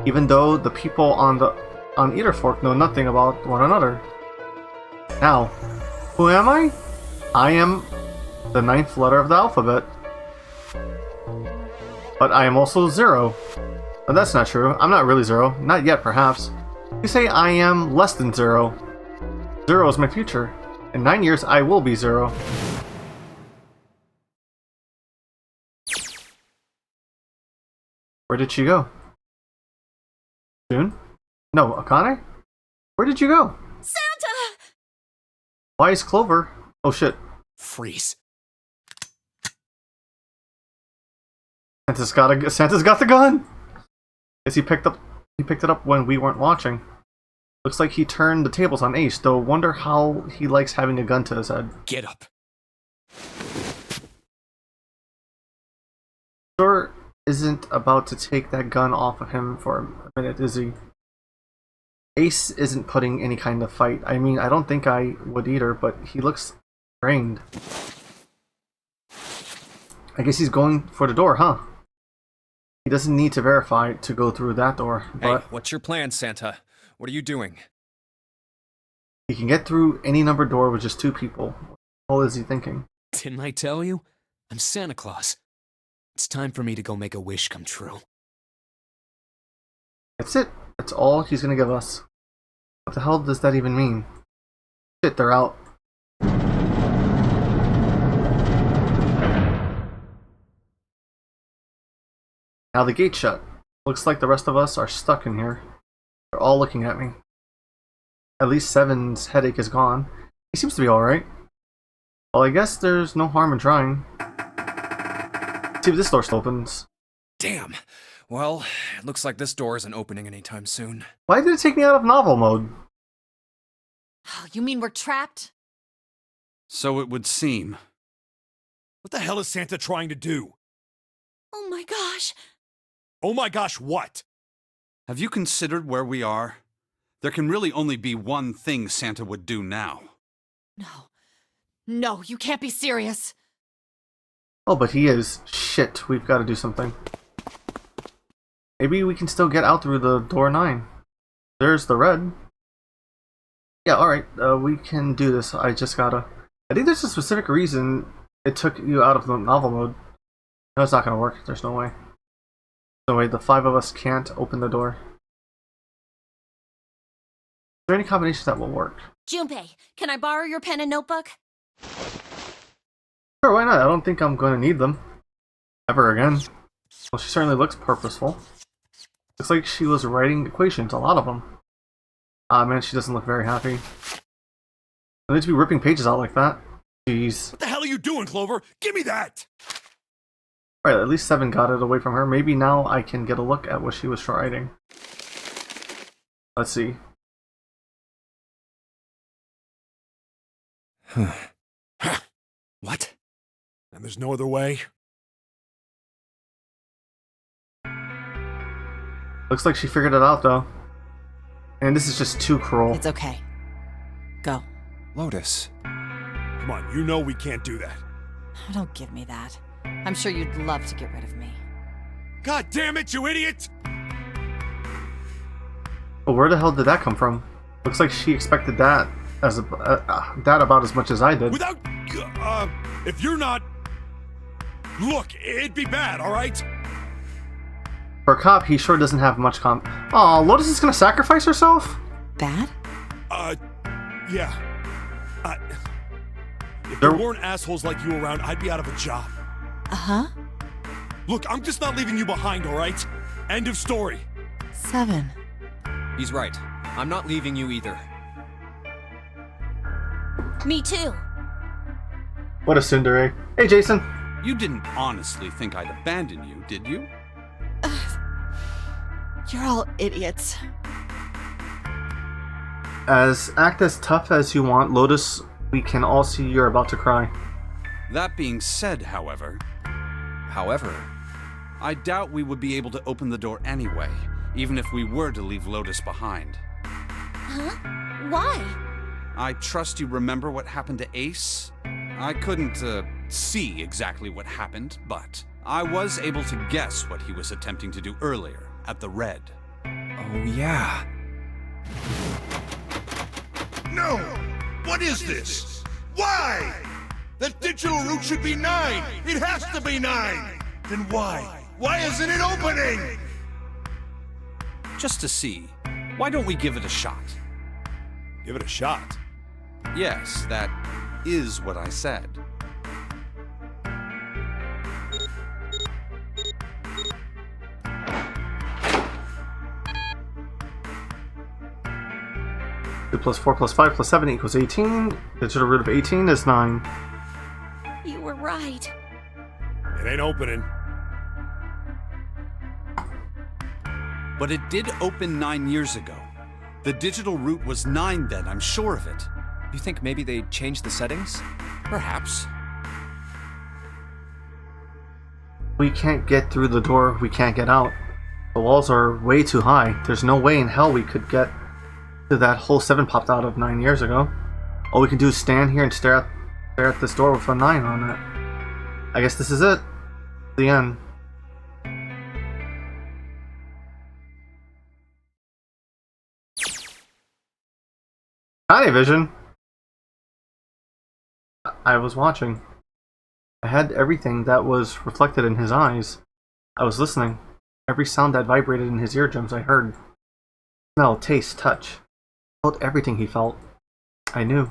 even though the people on either fork know nothing about one another. Now, who am I? I am the 9th letter of the alphabet. But I am also 0. But that's not true. I'm not really 0. Not yet, perhaps. You say I am less than 0. 0 is my future. In 9 years, I will be 0. Where did she go? June? No, Akane? Where did you go? Santa! Why is Clover? Oh shit. Freeze. Santa's got the gun! Guess he picked it up when we weren't watching. Looks like he turned the tables on Ace, though wonder how he likes having a gun to his head. Get up. Sure isn't about to take that gun off of him for a minute, is he? Ace isn't putting any kind of fight. I mean, I don't think I would either, but he looks trained. I guess he's going for the door, huh? He doesn't need to verify to go through that door, but... Hey, what's your plan, Santa? What are you doing? He can get through any numbered door with just 2 people. What is he thinking? Didn't I tell you? I'm Santa Claus. It's time for me to go make a wish come true. That's it. That's all he's gonna give us. What the hell does that even mean? Shit, they're out. Now the gate's shut. Looks like the rest of us are stuck in here. They're all looking at me. At least Seven's headache is gone. He seems to be alright. Well, I guess there's no harm in trying. See if this door still opens. Damn. Well, it looks like this door isn't opening anytime soon. Why did it take me out of novel mode? Oh, you mean we're trapped? So it would seem. What the hell is Santa trying to do? Oh my gosh. Oh my gosh, what? Have you considered where we are? There can really only be one thing Santa would do now. No. No, you can't be serious. Oh, but he is. Shit, we've got to do something. Maybe we can still get out through the door 9. There's the red. Yeah, alright, we can do this. I think there's a specific reason it took you out of the novel mode. No, it's not gonna work. There's no way. No way, the 5 of us can't open the door. Is there any combination that will work? Junpei, can I borrow your pen and notebook? Sure, why not? I don't think I'm gonna need them. Ever again. Well, she certainly looks purposeful. Looks like she was writing equations, a lot of them. Ah, man, she doesn't look very happy. I need to be ripping pages out like that. Jeez. What the hell are you doing, Clover? Give me that! Alright, at least 7 got it away from her. Maybe now I can get a look at what she was writing. Let's see. What? And there's no other way? Looks like she figured it out, though. And this is just too cruel. It's okay. Go. Lotus. Come on, you know we can't do that. Oh, don't give me that. I'm sure you'd love to get rid of me. God damn it, you idiot! But where the hell did that come from? Looks like she expected that as that about as much as I did. Without, if you're not... Look, it'd be bad, alright? For a cop, he sure doesn't have much Aw, Lotus is gonna sacrifice herself? Bad? Yeah. If there weren't assholes like you around, I'd be out of a job. Uh-huh. Look, I'm just not leaving you behind, alright? End of story. 7. He's right. I'm not leaving you either. Me too. What a tsundere. Hey, Jason. You didn't honestly think I'd abandon you, did you? You're all idiots. Act as tough as you want, Lotus. We can all see you're about to cry. That being said, however, I doubt we would be able to open the door anyway, even if we were to leave Lotus behind. Huh? Why? I trust you remember what happened to Ace? I couldn't, see exactly what happened, but I was able to guess what he was attempting to do earlier at the Red. Oh, yeah. No! What is this? Why? The digital route should be 9! It has to be 9! Then why? Why isn't it opening? Just to see, why don't we give it a shot? Give it a shot. Yes, that is what I said. Two plus 4 plus 5 plus 7 equals 18. Digital root of 18 is 9. You were right. It ain't opening. But it did open 9 years ago. The digital route was 9 then, I'm sure of it. You think maybe they changed the settings? Perhaps. We can't get through the door, we can't get out. The walls are way too high. There's no way in hell we could get to that hole 7 popped out of 9 years ago. All we can do is stand here and stare at this door with a 9 on it. I guess this is it. The end. Hi, Vision. I was watching. I had everything that was reflected in his eyes. I was listening. Every sound that vibrated in his eardrums I heard. Smell, taste, touch. I felt everything he felt. I knew.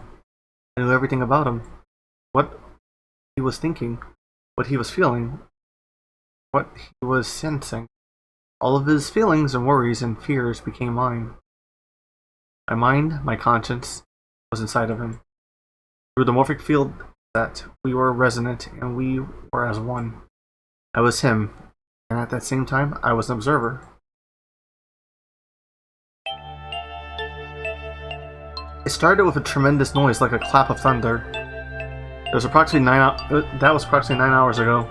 I knew everything about him. What he was thinking. What he was feeling. What he was sensing. All of his feelings and worries and fears became mine. My mind, my conscience, was inside of him. Through the morphic field that we were resonant and we were as one. I was him, and at that same time, I was an observer. It started with a tremendous noise like a clap of thunder. That was approximately 9 hours ago.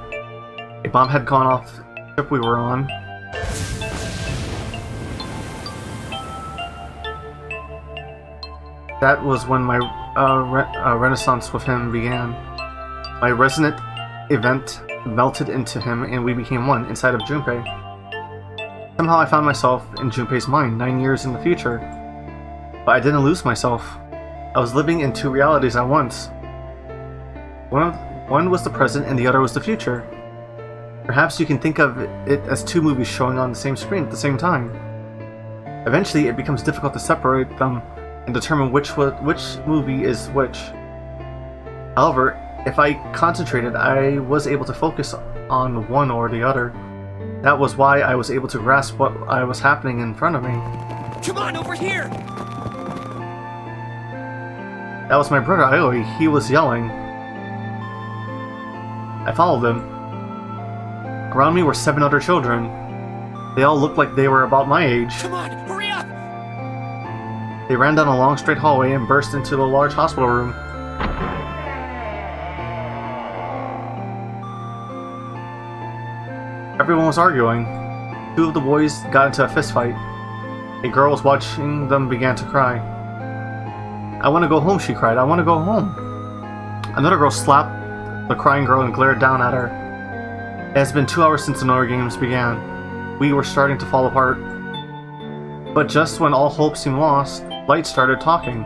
A bomb had gone off the ship we were on. That was when my renaissance with him began. My resonant event melted into him and we became one inside of Junpei. Somehow I found myself in Junpei's mind 9 years in the future. But I didn't lose myself. I was living in 2 realities at once. One was the present and the other was the future. Perhaps you can think of it as 2 movies showing on the same screen at the same time. Eventually it becomes difficult to separate them and determine which movie is which. However, if I concentrated, I was able to focus on one or the other. That was why I was able to grasp what was happening in front of me. Come on, over here! That was my brother Aoi. He was yelling. I followed them. Around me were 7 other children. They all looked like they were about my age. Come on, hurry up! They ran down a long straight hallway and burst into the large hospital room. Everyone was arguing. 2 of the boys got into a fist fight. A girl was watching them began to cry. I want to go home, she cried. I want to go home. Another girl slapped the crying girl and glared down at her. It has been 2 hours since the Nora games began. We were starting to fall apart. But just when all hope seemed lost, Light started talking.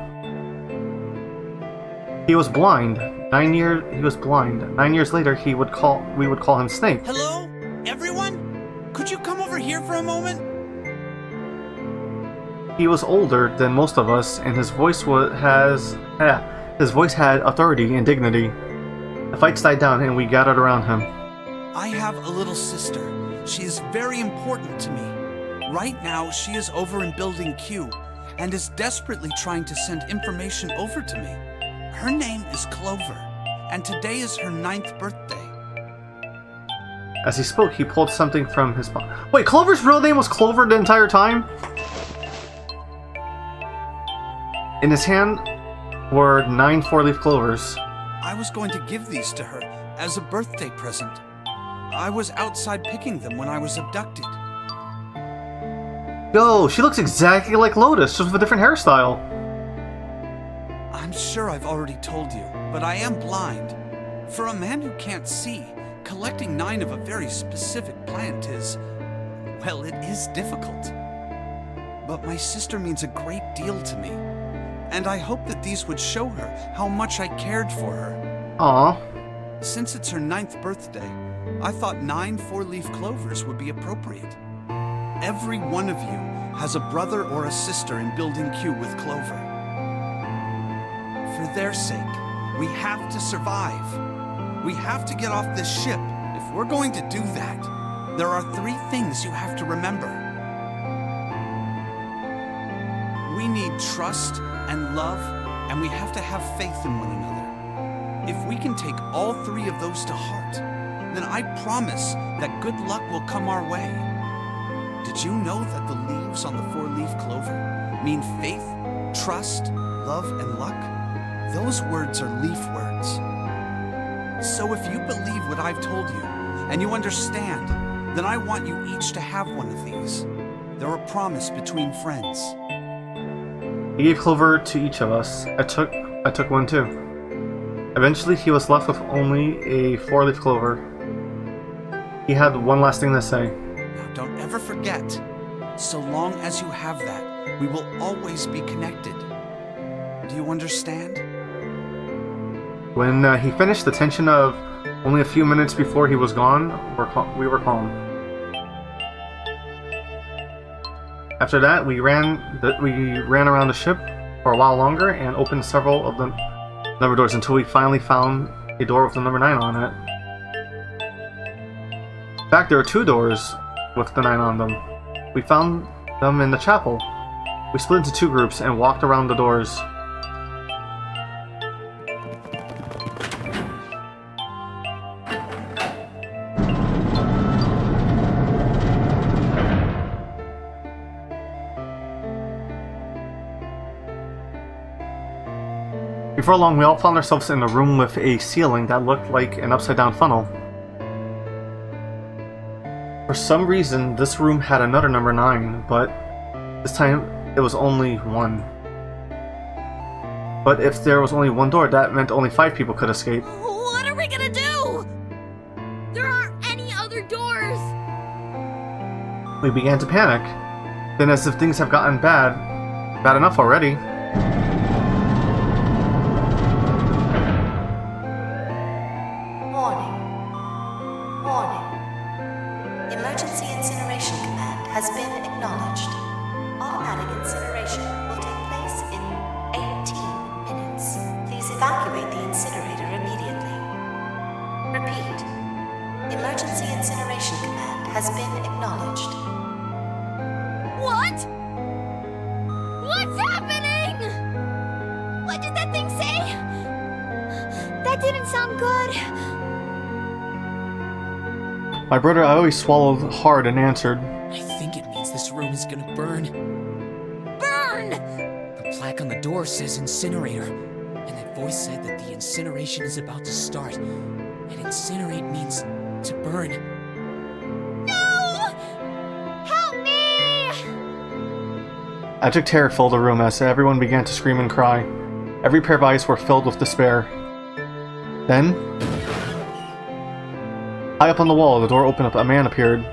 He was blind. 9 years he was blind. 9 years later we would call him Snake. Hello? Everyone? Could you come over here for a moment? He was older than most of us, and his voice had authority and dignity. The fights died down and we gathered around him. I have a little sister. She is very important to me. Right now, she is over in Building Q and is desperately trying to send information over to me. Her name is Clover, and today is her 9th birthday. As he spoke, he pulled something from his pocket. Wait, Clover's real name was Clover the entire time? In his hand were 9 4-leaf clovers. I was going to give these to her as a birthday present. I was outside picking them when I was abducted. Yo, she looks exactly like Lotus, just with a different hairstyle. I'm sure I've already told you, but I am blind. For a man who can't see, collecting 9 of a very specific plant is, well, it is difficult. But my sister means a great deal to me, and I hope that these would show her how much I cared for her. Aww. Since it's her 9th birthday, I thought 9 4-leaf clovers would be appropriate. Every one of you has a brother or a sister in Building Q with Clover. For their sake, we have to survive. We have to get off this ship. If we're going to do that, there are 3 things you have to remember. We need trust and love, and we have to have faith in one another. If we can take all 3 of those to heart, then I promise that good luck will come our way. Did you know that the leaves on the 4-leaf clover mean faith, trust, love, and luck? Those words are leaf words. So if you believe what I've told you, and you understand, then I want you each to have one of these. They're a promise between friends. He gave Clover to each of us. I took one too. Eventually, he was left with only a 4-leaf clover. He had one last thing to say. Now, don't ever forget. So long as you have that, we will always be connected. Do you understand? When he finished, the tension of only a few minutes before he was gone, we were calm. After that, we ran around the ship for a while longer and opened several of the number doors until we finally found a door with the number 9 on it. In fact, there were 2 doors with the 9 on them. We found them in the chapel. We split into 2 groups and walked around the doors. Before long, we all found ourselves in a room with a ceiling that looked like an upside-down funnel. For some reason, this room had another number 9, but this time it was only 1. But if there was only 1 door, that meant only 5 people could escape. What are we gonna do? There aren't any other doors. We began to panic. Then, as if things have gotten bad enough already. Emergency incineration command has been acknowledged. Automatic incineration will take place in 18 minutes. Please evacuate the incinerator immediately. Repeat. Emergency incineration command has been acknowledged. What? What's happening? What did that thing say? That didn't sound good. My brother Aoi swallowed hard and answered, I think it means this room is gonna burn. Burn! The plaque on the door says incinerator, and that voice said that the incineration is about to start. And incinerate means to burn. No! Help me! Abject terror filled the room as everyone began to scream and cry. Every pair of eyes were filled with despair. Then, high up on the wall, the door opened up. A man appeared.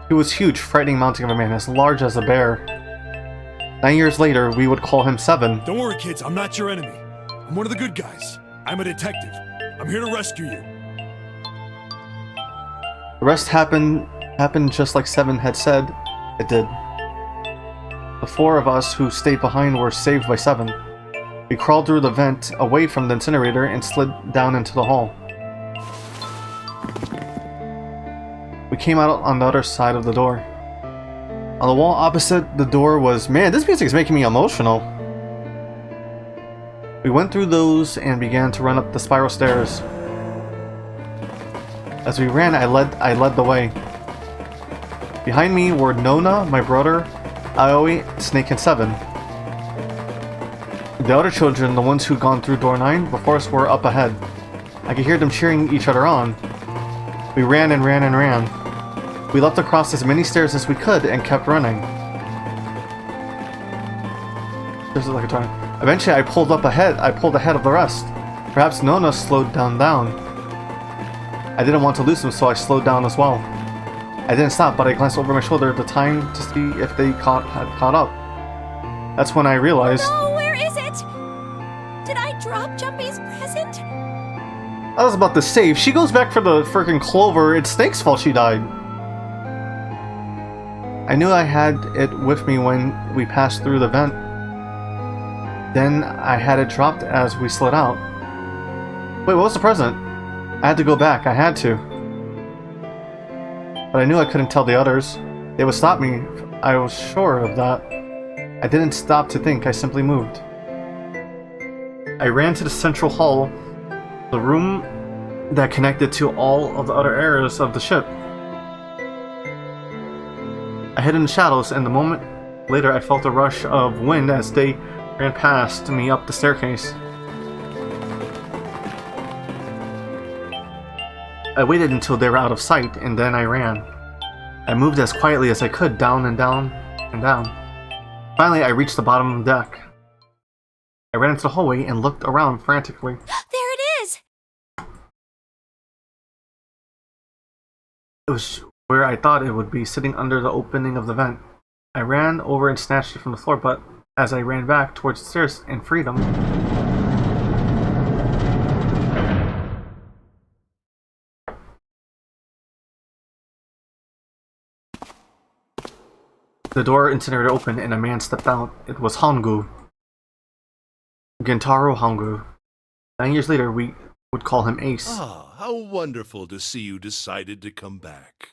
He was huge, frightening mountain of a man, as large as a bear. 9 years later, we would call him Seven. Don't worry, kids. I'm not your enemy. I'm one of the good guys. I'm a detective. I'm here to rescue you. The rest happened just like Seven had said it did. The 4 of us who stayed behind were saved by Seven. We crawled through the vent away from the incinerator and slid down into the hall. We came out on the other side of the door. On the wall opposite the door was... Man, this music is making me emotional. We went through those and began to run up the spiral stairs. As we ran, I led the way. Behind me were Nona, my brother, Aoi, Snake, and Seven. The other children, the ones who'd gone through door 9 before us, were up ahead. I could hear them cheering each other on. We ran and ran and ran. We leapt across as many stairs as we could and kept running. This is like a turn. Eventually, I pulled ahead of the rest. Perhaps Nona slowed down. I didn't want to lose them, so I slowed down as well. I didn't stop, but I glanced over my shoulder at the time to see if they had caught up. That's when I realized... Oh no, where is it? Did I drop Jumpy's present? I was about to say, if she goes back for the freaking Clover, it's Snake's fault she died. I knew I had it with me when we passed through the vent. Then I had it dropped as we slid out. Wait, what was the present? I had to go back, I had to. But I knew I couldn't tell the others. They would stop me, I was sure of that. I didn't stop to think, I simply moved. I ran to the central hall, the room that connected to all of the other areas of the ship. I hid in the shadows, and the moment later I felt a rush of wind as they ran past me up the staircase. I waited until they were out of sight, and then I ran. I moved as quietly as I could, down and down and down. Finally, I reached the bottom of the deck. I ran into the hallway and looked around frantically. There it is! It was where I thought it would be, sitting under the opening of the vent. I ran over and snatched it from the floor, but as I ran back towards the stairs in freedom... The door incinerator opened and a man stepped out. It was Hongu. Gentaro Hongu. 9 years later, we would call him Ace. Ah, how wonderful to see you decided to come back.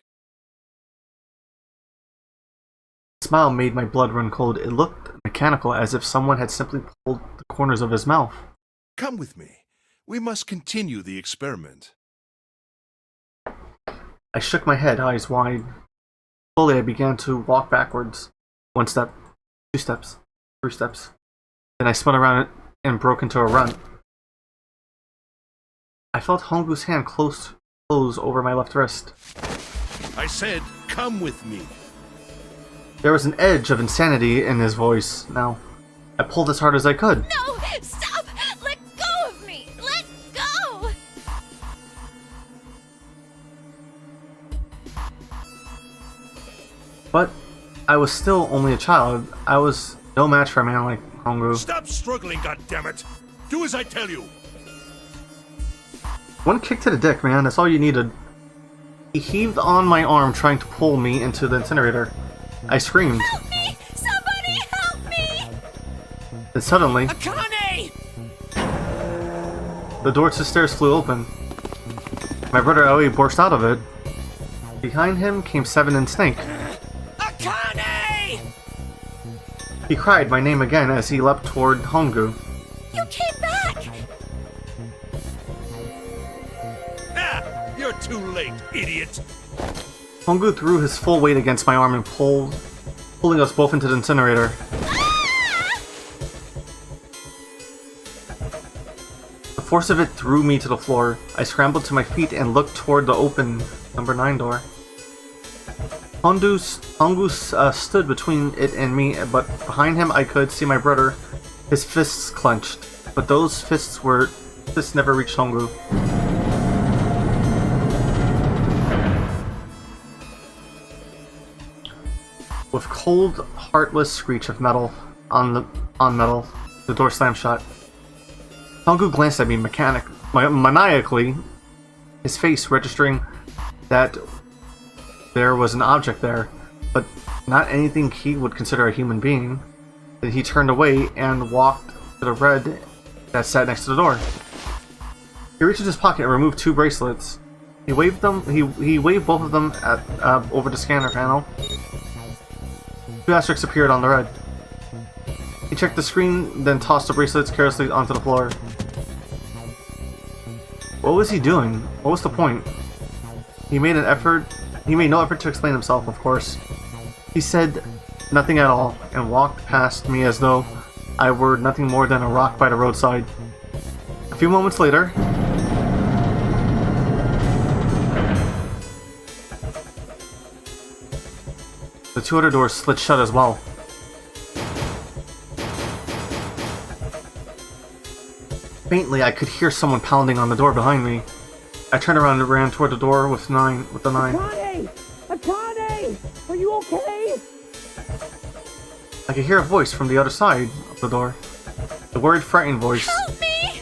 His smile made my blood run cold. It looked mechanical, as if someone had simply pulled the corners of his mouth. Come with me. We must continue the experiment. I shook my head, eyes wide. Slowly, I began to walk backwards. 1 step, 2 steps, 3 steps. Then I spun around and broke into a run. I felt Hongu's hand close over my left wrist. I said, come with me. There was an edge of insanity in his voice. Now, I pulled as hard as I could. No! Stop! Let go of me! Let go! But I was still only a child. I was no match for a man like Hongu. Stop struggling, goddammit! Do as I tell you! 1 kick to the dick, man. That's all you needed. He heaved on my arm, trying to pull me into the incinerator. I screamed. Help me! Somebody help me! Then suddenly, Akane! the door to the stairs flew open. My brother Aoi burst out of it. Behind him came Seven and Snake. Akane! He cried my name again as he leapt toward Hongu. You came back! Ah! You're too late! idiot! Hongu threw his full weight against my arm and pulling us both into the incinerator. The force of it threw me to the floor. I scrambled to my feet and looked toward the open number 9 door. Hongu stood between it and me, but behind him I could see my brother, his fists clenched. But those fists never reached Hongu. With cold, heartless screech of metal on metal, the door slammed shut. Hongu glanced at me maniacally, his face registering that there was an object there, but not anything he would consider a human being. Then he turned away and walked to the red that sat next to the door. He reached in his pocket and removed 2 bracelets. He waved them. He waved both of them over the scanner panel. 2 asterisks appeared on the red. He checked the screen, then tossed the bracelets carelessly onto the floor. What was he doing? What was the point? He made no effort to explain himself, of course. He said nothing at all, and walked past me as though I were nothing more than a rock by the roadside. A few moments later, the 2 other doors slid shut as well. Faintly, I could hear someone pounding on the door behind me. I turned around and ran toward the door with the 9. Akane! Akane! Are you okay? I could hear a voice from the other side of the door. The worried, frightened voice. Help me!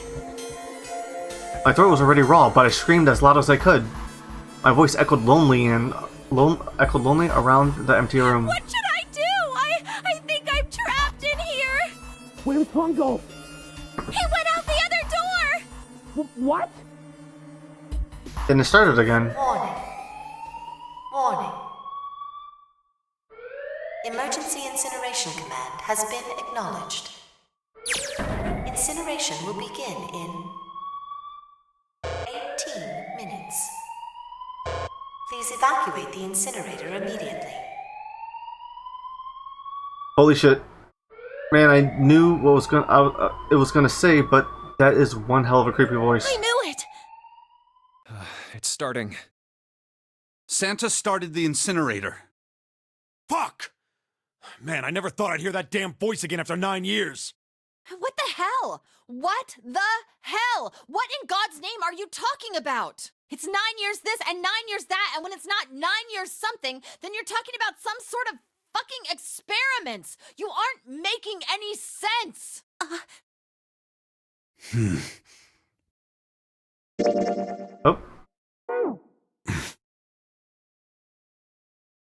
My throat was already raw, but I screamed as loud as I could. My voice echoed lonely around the empty room. What should I do? I think I'm trapped in here. Where's Hongo? He went out the other door. What? Then it started again. Warning. Warning. Emergency incineration command has been acknowledged. Incineration will begin in 18 minutes. Please evacuate the incinerator immediately. Holy shit. Man, I knew what it was gonna say, but that is one hell of a creepy voice. I knew it! It's starting. Santa started the incinerator. Fuck! Man, I never thought I'd hear that damn voice again after 9 years. What the hell? What the hell? What in God's name are you talking about? It's 9 years this and 9 years that, and when it's not 9 years something, then you're talking about some sort of fucking experiments. You aren't making any sense. Oh.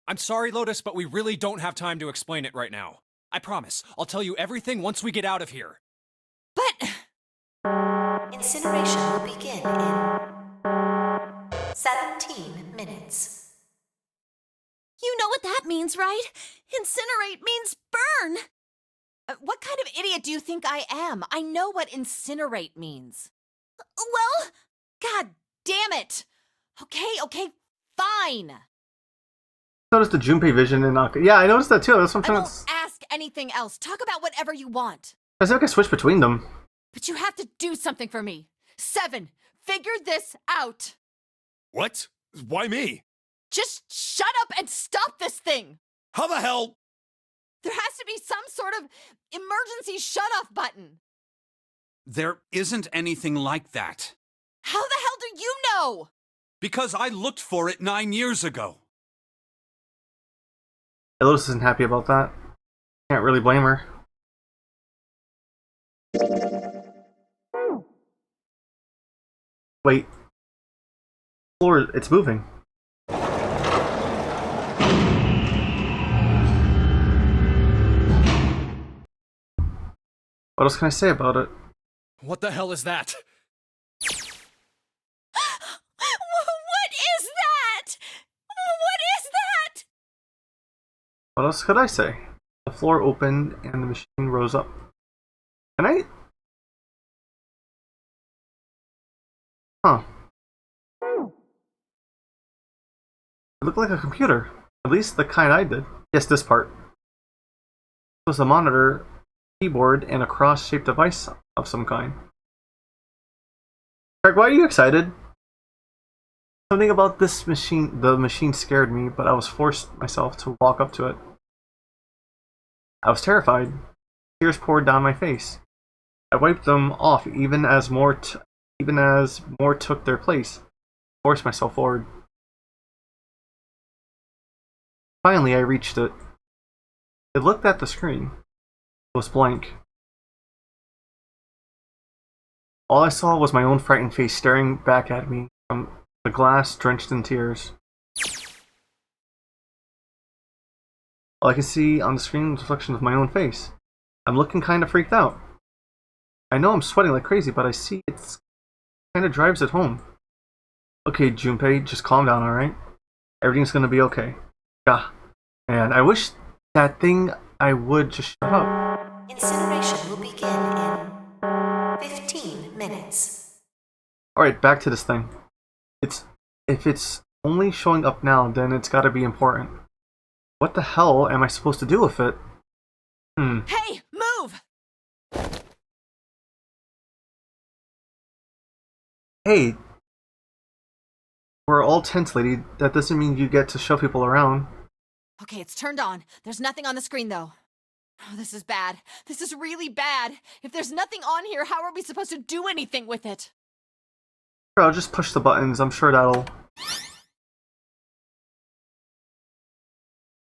I'm sorry, Lotus, but we really don't have time to explain it right now. I promise, I'll tell you everything once we get out of here. But... Incineration will begin in 17 minutes. You know what that means, right? Incinerate means burn. What kind of idiot do you think I am? I know what incinerate means. Well... God damn it! Okay, fine. Noticed the Junpei vision in yeah, I noticed that too. That's what I'm I trying won't ask anything else. Talk about whatever you want. I said I could switch between them. But you have to do something for me. 7, figure this out. What? Why me? Just shut up and stop this thing. How the hell? There has to be some sort of emergency shut-off button. There isn't anything like that. How the hell do you know? Because I looked for it 9 years ago. Lotus isn't happy about that. Can't really blame her. Wait. Floor, it's moving. What else can I say about it? What the hell is that? What is that? What is that? What else could I say? The floor opened and the machine rose up. Can I? Huh. looked like a computer. At least the kind I did. Yes, this part. It was a monitor, keyboard, and a cross-shaped device of some kind. Craig, why are you excited? Something about this machine, the machine scared me, but I was forced myself to walk up to it. I was terrified. Tears poured down my face. I wiped them off even as more took their place. Forced myself forward. Finally, I reached it. I looked at the screen. It was blank. All I saw was my own frightened face staring back at me from the glass drenched in tears. All I can see on the screen was a reflection of my own face. I'm looking kind of freaked out. I know I'm sweating like crazy, but I see it's kind of drives it home. Okay, Junpei, just calm down, alright? Everything's gonna be okay. Yeah. And I wish that thing I would just shut up. Incineration will begin in 15 minutes. Alright, back to this thing. If it's only showing up now, then it's gotta be important. What the hell am I supposed to do with it? Hey, move! Hey, we're all tense, lady. That doesn't mean you get to show people around. Okay, it's turned on. There's nothing on the screen, though. Oh, this is bad. This is really bad. If there's nothing on here, how are we supposed to do anything with it? Sure, I'll just push the buttons. I'm sure that'll...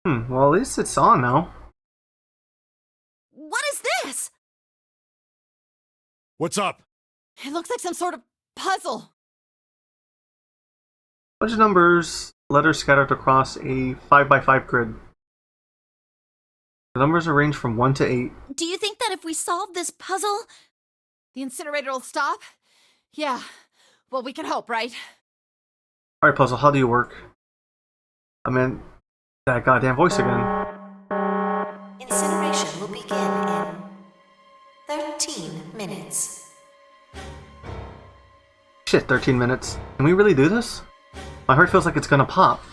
well, at least it's on now. What is this? What's up? It looks like some sort of puzzle. Bunch of numbers, letters scattered across a 5x5 grid. The numbers are ranged from 1 to 8. Do you think that if we solve this puzzle, the incinerator will stop? Yeah. Well, we can hope, right? Alright, puzzle, how do you work? I meant that goddamn voice again. Incineration will begin in 13 minutes. Shit, 13 minutes. Can we really do this? My heart feels like it's gonna pop.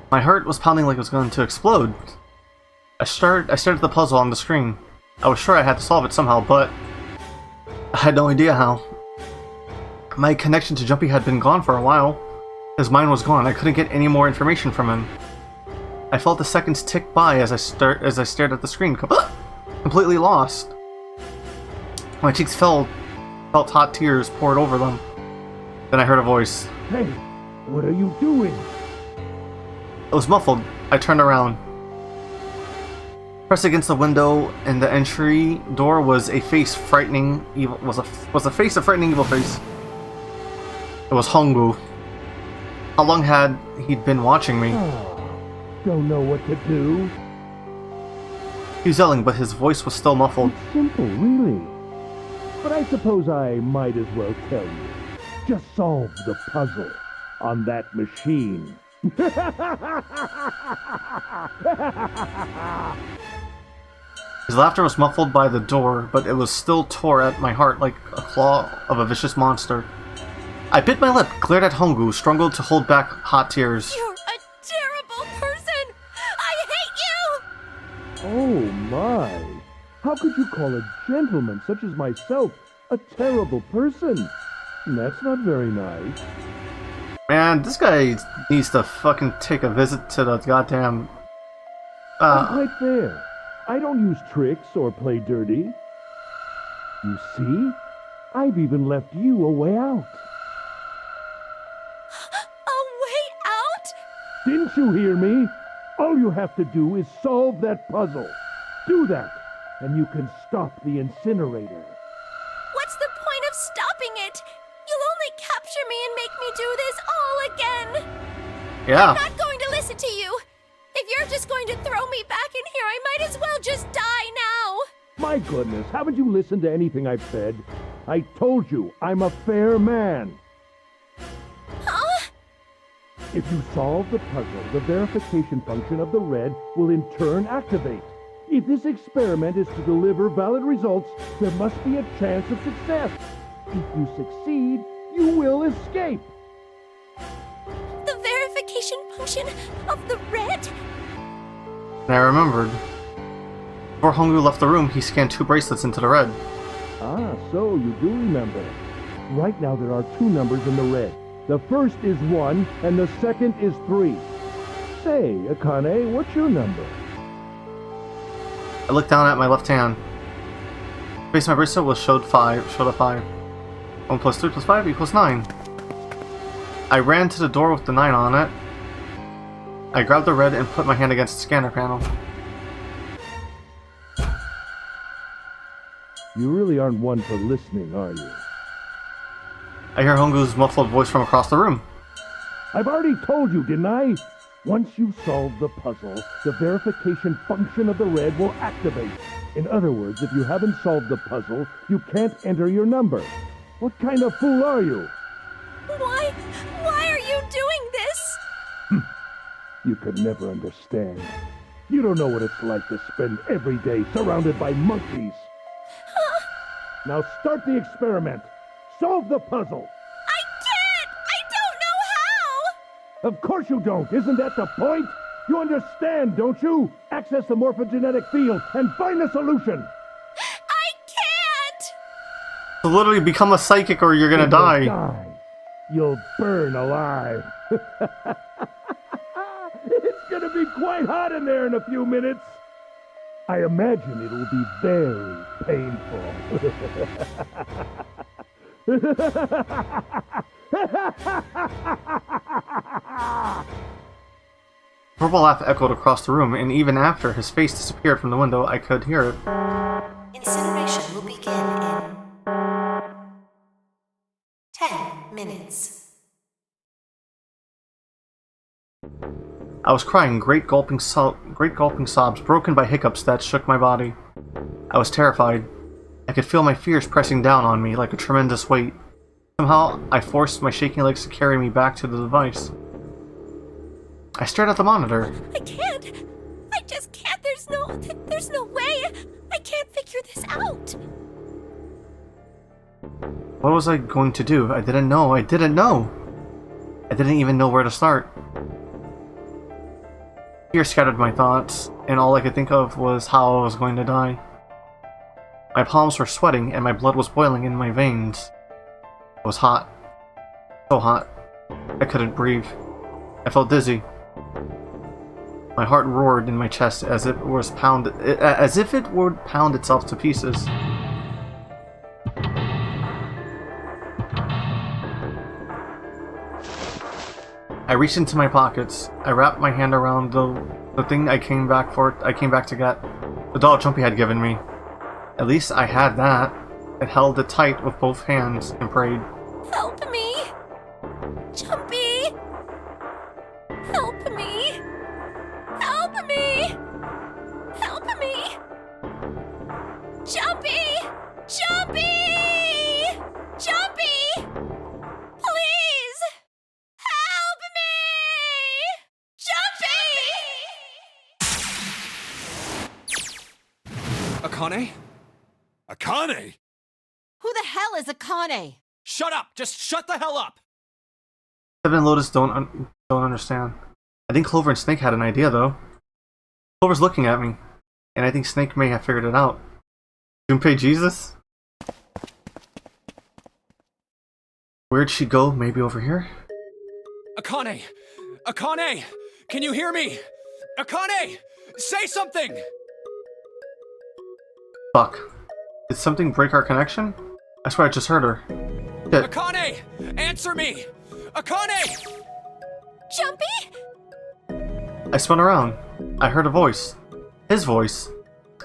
My heart was pounding like it was going to explode. I stared at the puzzle on the screen. I was sure I had to solve it somehow, but I had no idea how. My connection to Jumpy had been gone for a while. His mind was gone. I couldn't get any more information from him. I felt the seconds tick by as I stared at the screen, completely lost. My cheeks felt hot tears poured over them. Then I heard a voice. Hey, what are you doing? It was muffled. I turned around. Pressed against the window in the entry door was a face frightening evil was a face of frightening evil face. It was Hongu. How long had he been watching me? Don't know what to do. He was yelling, but his voice was still muffled. It's simple, really. But I suppose I might as well tell you. Just solve the puzzle on that machine. His laughter was muffled by the door, but it was still tore at my heart like a claw of a vicious monster. I bit my lip, glared at Hongu, struggled to hold back hot tears. You're a terrible person! I hate you! Oh my! How could you call a gentleman such as myself a terrible person? That's not very nice. Man, this guy needs to fucking take a visit to the goddamn... I'm quite fair. I don't use tricks or play dirty. You see? I've even left you a way out. A way out? Didn't you hear me? All you have to do is solve that puzzle. Do that, and you can stop the incinerator. What's the point of stopping it? You'll only capture me and make me do this all again. Yeah. I'm not going to listen to you. If you're just going to throw me back in here, I might as well just die now. My goodness, haven't you listened to anything I've said? I told you, I'm a fair man. Huh? If you solve the puzzle, the verification function of the red will in turn activate. If this experiment is to deliver valid results, there must be a chance of success. If you succeed, you will escape. verification function of the red? And I remembered. Before Hongu left the room, he scanned 2 bracelets into the red. Ah, so you do remember. Right now there are 2 numbers in the red. The first is 1, and the second is 3. Say, Akane, what's your number? I looked down at my left hand. Face my bracelet was showed a 5. 1 plus 3 plus 5 equals 9. I ran to the door with the 9 on it. I grabbed the red and put my hand against the scanner panel. You really aren't one for listening, are you? I hear Hongu's muffled voice from across the room. I've already told you, didn't I? Once you solve the puzzle, the verification function of the red will activate. In other words, if you haven't solved the puzzle, you can't enter your number. What kind of fool are you? Why are you doing this? You could never understand. You don't know what it's like to spend every day surrounded by monkeys. Now start the experiment. Solve the puzzle. I can't! I don't know how! Of course you don't. Isn't that the point? You understand, don't you? Access the morphogenetic field and find the solution. I can't! So literally become a psychic or you're gonna die. You'll burn alive. It's gonna be quite hot in there in a few minutes. I imagine it'll be very painful. Purple laugh echoed across the room, and even after his face disappeared from the window, I could hear it. Incineration will begin in 10 minutes. I was crying great gulping sobs broken by hiccups that shook my body. I was terrified. I could feel my fears pressing down on me like a tremendous weight. Somehow, I forced my shaking legs to carry me back to the device. I stared at the monitor. I can't. I just can't. There's no way. I can't figure this out. What was I going to do? I didn't know. I didn't even know where to start. Fear scattered my thoughts, and all I could think of was how I was going to die. My palms were sweating, and my blood was boiling in my veins. It was hot. So hot. I couldn't breathe. I felt dizzy. My heart roared in my chest as if it would pound itself to pieces. I reached into my pockets. I wrapped my hand around the thing I came back to get. The doll Jumpy had given me. At least I had that. It held it tight with both hands and prayed. Help me! Jumpy! Help me! Help me! Help me! Jumpy! Jumpy! Jumpy! Please! Help me! Jumpy! Akane? Akane? Who the hell is Akane? Shut up! Just shut the hell up! Seven and Lotus don't understand. I think Clover and Snake had an idea, though. Clover's looking at me, and I think Snake may have figured it out. Junpei Jesus? Where'd she go? Maybe over here? Akane! Akane! Can you hear me? Akane! Say something! Fuck. Did something break our connection? I swear I just heard her. Shit. Akane! Answer me! Akane! Jumpy? I spun around. I heard a voice. His voice.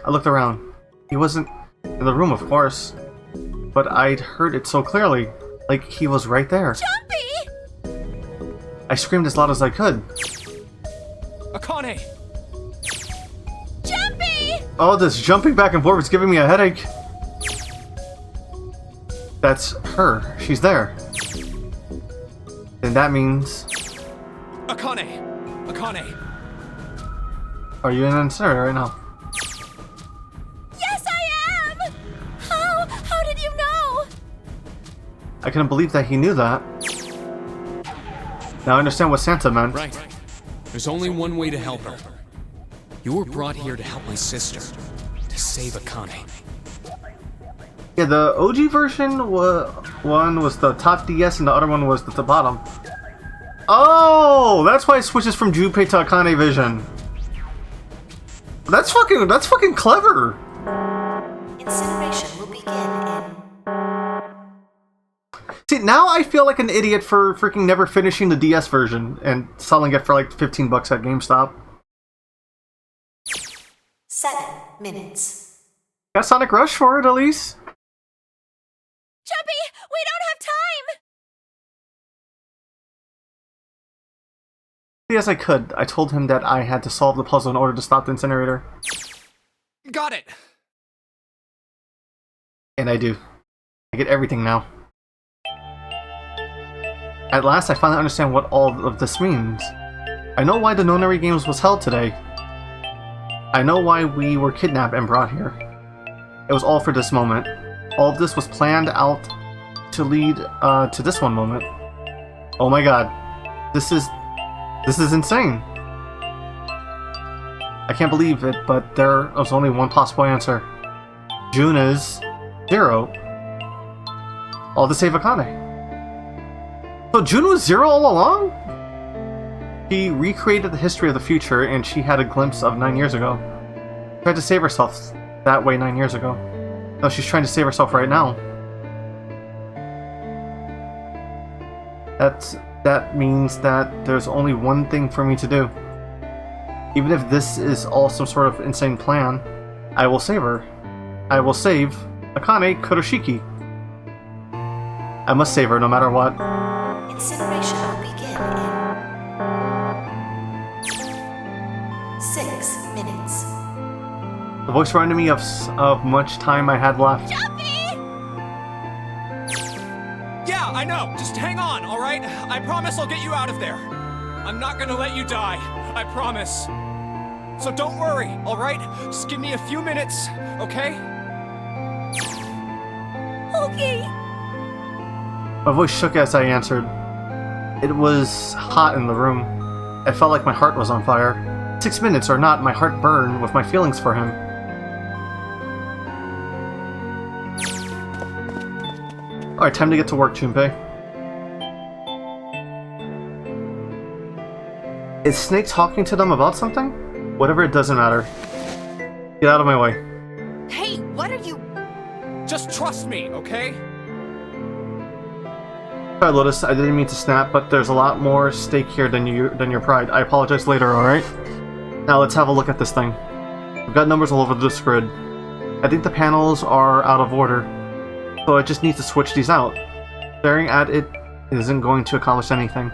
I looked around. He wasn't in the room, of course. But I'd heard it so clearly. Like he was right there. Jumpy! I screamed as loud as I could. Akane! Jumpy! Oh, this jumping back and forth is giving me a headache. That's her. She's there. And that means... Akane! Akane! Are you in an incinerator right now? Yes, I am! How did you know? I couldn't believe that he knew that. Now I understand what Santa meant. Right. There's only one way to help her. You were brought here to help my sister. To save Akane. Yeah, the OG version, one was the top DS and the other one was the bottom. Oh, that's why it switches from Junpei to Akane Vision. That's fucking clever. Incineration will begin in... See, now I feel like an idiot for freaking never finishing the DS version and selling it for like 15 bucks at GameStop. 7 minutes. Got Sonic Rush for it, at least. Jumpy, we don't have time! Yes, I could. I told him that I had to solve the puzzle in order to stop the incinerator. Got it! And I do. I get everything now. At last, I finally understand what all of this means. I know why the Nonary Games was held today. I know why we were kidnapped and brought here. It was all for this moment. All of this was planned out to lead to this one moment. Oh my god. This is insane. I can't believe it, but there was only one possible answer. June is 0. All to save Akane. So June was 0 all along? She recreated the history of the future, and she had a glimpse of 9 years ago. She tried to save herself that way 9 years ago. No, she's trying to save herself right now. That means that there's only one thing for me to do. Even if this is all some sort of insane plan, I will save her. I will save Akane Kuroshiki. I must save her no matter what. Incineration will begin in 6 minutes. The voice reminded me of much time I had left. Yeah, I know. Just hang on, alright? I promise I'll get you out of there. I'm not gonna let you die. I promise. So don't worry, alright? Just give me a few minutes, okay? Okay. My voice shook as I answered. It was hot in the room. I felt like my heart was on fire. 6 minutes or not, my heart burned with my feelings for him. Alright, time to get to work, Junpei. Is Snake talking to them about something? Whatever, it doesn't matter. Get out of my way. Hey, what are you... Just trust me, okay? Sorry, Lotus, I didn't mean to snap, but there's a lot more stake here than your pride. I apologize later, alright? Now let's have a look at this thing. We've got numbers all over this grid. I think the panels are out of order, so I just need to switch these out. Staring at it isn't going to accomplish anything.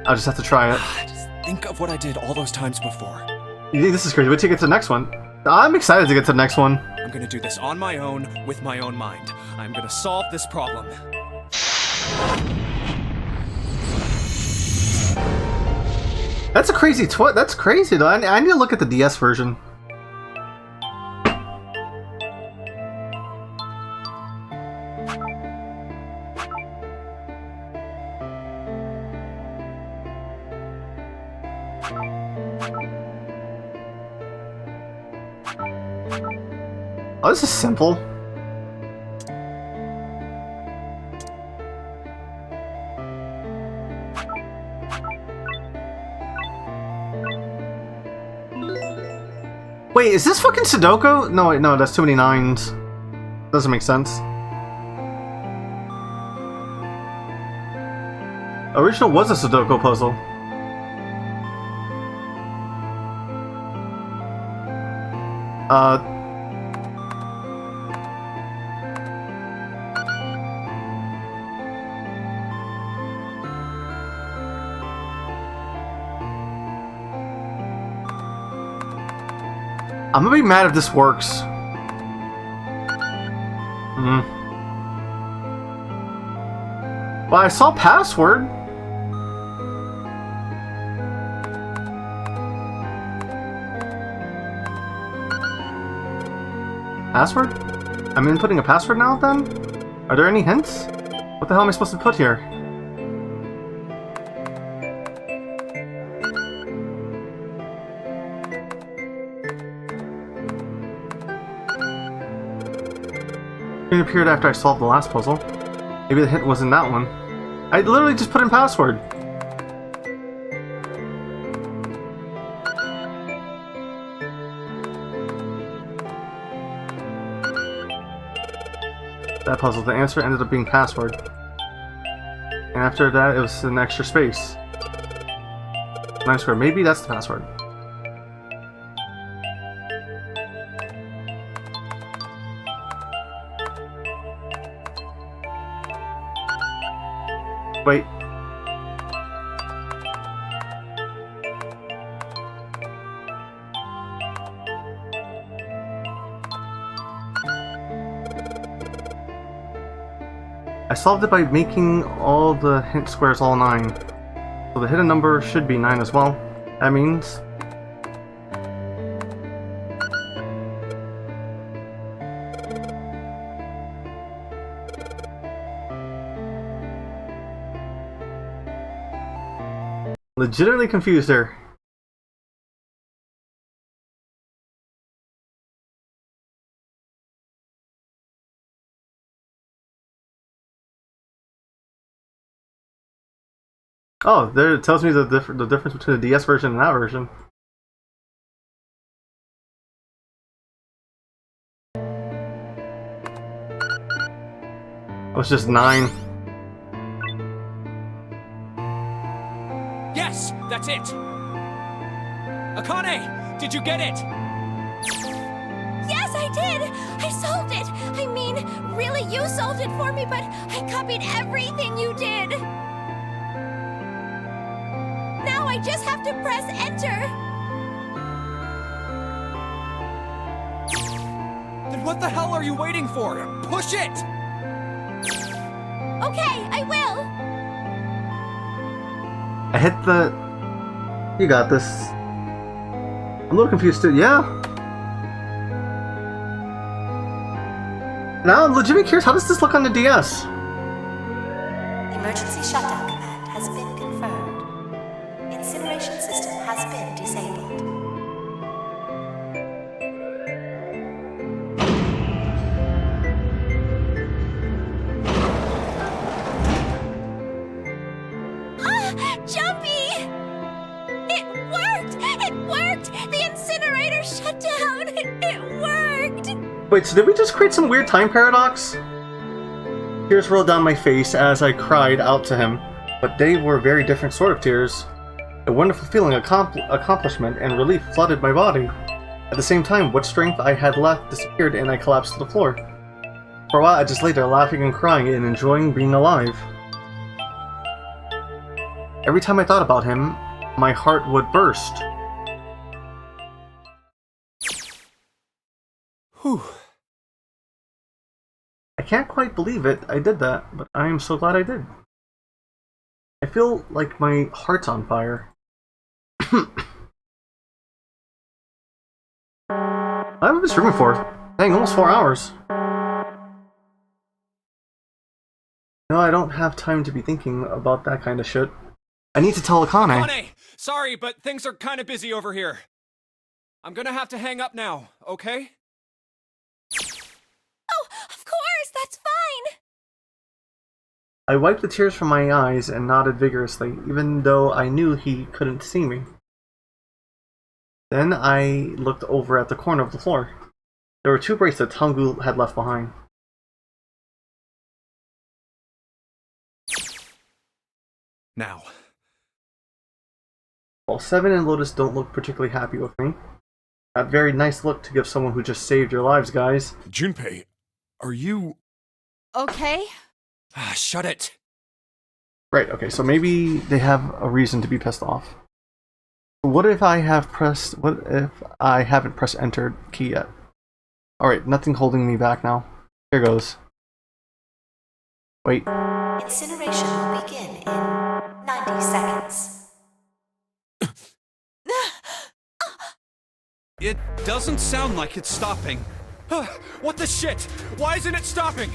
I'll just have to try it. Just think of what I did all those times before. You think this is crazy? Wait till you get to the next one. I'm excited to get to the next one. I'm gonna do this on my own, with my own mind. I'm gonna solve this problem. That's a crazy that's crazy though. I need to look at the DS version. Oh, this is simple. Wait, is this fucking Sudoku? No, wait, no, that's too many 9s. Doesn't make sense. Original was a Sudoku puzzle. I'm gonna be mad if this works. Well, I saw password. Password? I'm inputting a password now, then? Are there any hints? What the hell am I supposed to put here? It appeared after I solved the last puzzle. Maybe the hint was in that one. I literally just put in password. That puzzle, the answer ended up being password. And after that, it was an extra space. 9 square. Maybe that's the password. Wait. I solved it by making all the hint squares all 9. So the hidden number should be 9 as well. That means... legitimately confused there. Oh, there it tells me the difference between the DS version and that version. It was just 9. Yes, that's it! Akane, did you get it? Yes, I did! I solved it! I mean, really, you solved it for me, but I copied everything you did! Now I just have to press enter! Then what the hell are you waiting for? Push it! Okay, I will! I hit the... You got this. I'm a little confused too. Yeah? Now I'm legitimately curious, how does this look on the DS? Emergency shutdown command has been confirmed. Incineration system has been disabled. Jumpy! It worked! It worked! The incinerator shut down! It worked! Wait, so did we just create some weird time paradox? Tears rolled down my face as I cried out to him, but they were very different sort of tears. A wonderful feeling of accomplishment and relief flooded my body. At the same time, what strength I had left disappeared and I collapsed to the floor. For a while, I just lay there laughing and crying and enjoying being alive. Every time I thought about him, my heart would burst. Whew. I can't quite believe it, I did that, but I am so glad I did. I feel like my heart's on fire. How long have I been streaming for? Dang, almost 4 hours. No, I don't have time to be thinking about that kind of shit. I need to tell Akane. Akane! Sorry, but things are kind of busy over here. I'm gonna have to hang up now, okay? Oh, of course, that's fine! I wiped the tears from my eyes and nodded vigorously, even though I knew he couldn't see me. Then I looked over at the corner of the floor. There were 2 bracelets Hangul had left behind. Now. While Seven and Lotus don't look particularly happy with me. A very nice look to give someone who just saved your lives, guys. Junpei, are you... Okay. Ah, shut it. Right, okay, so maybe they have a reason to be pissed off. What if I haven't pressed enter key yet? Alright, nothing holding me back now. Here goes. Wait. Incineration will begin in 90 seconds. It doesn't sound like it's stopping. What the shit? Why isn't it stopping?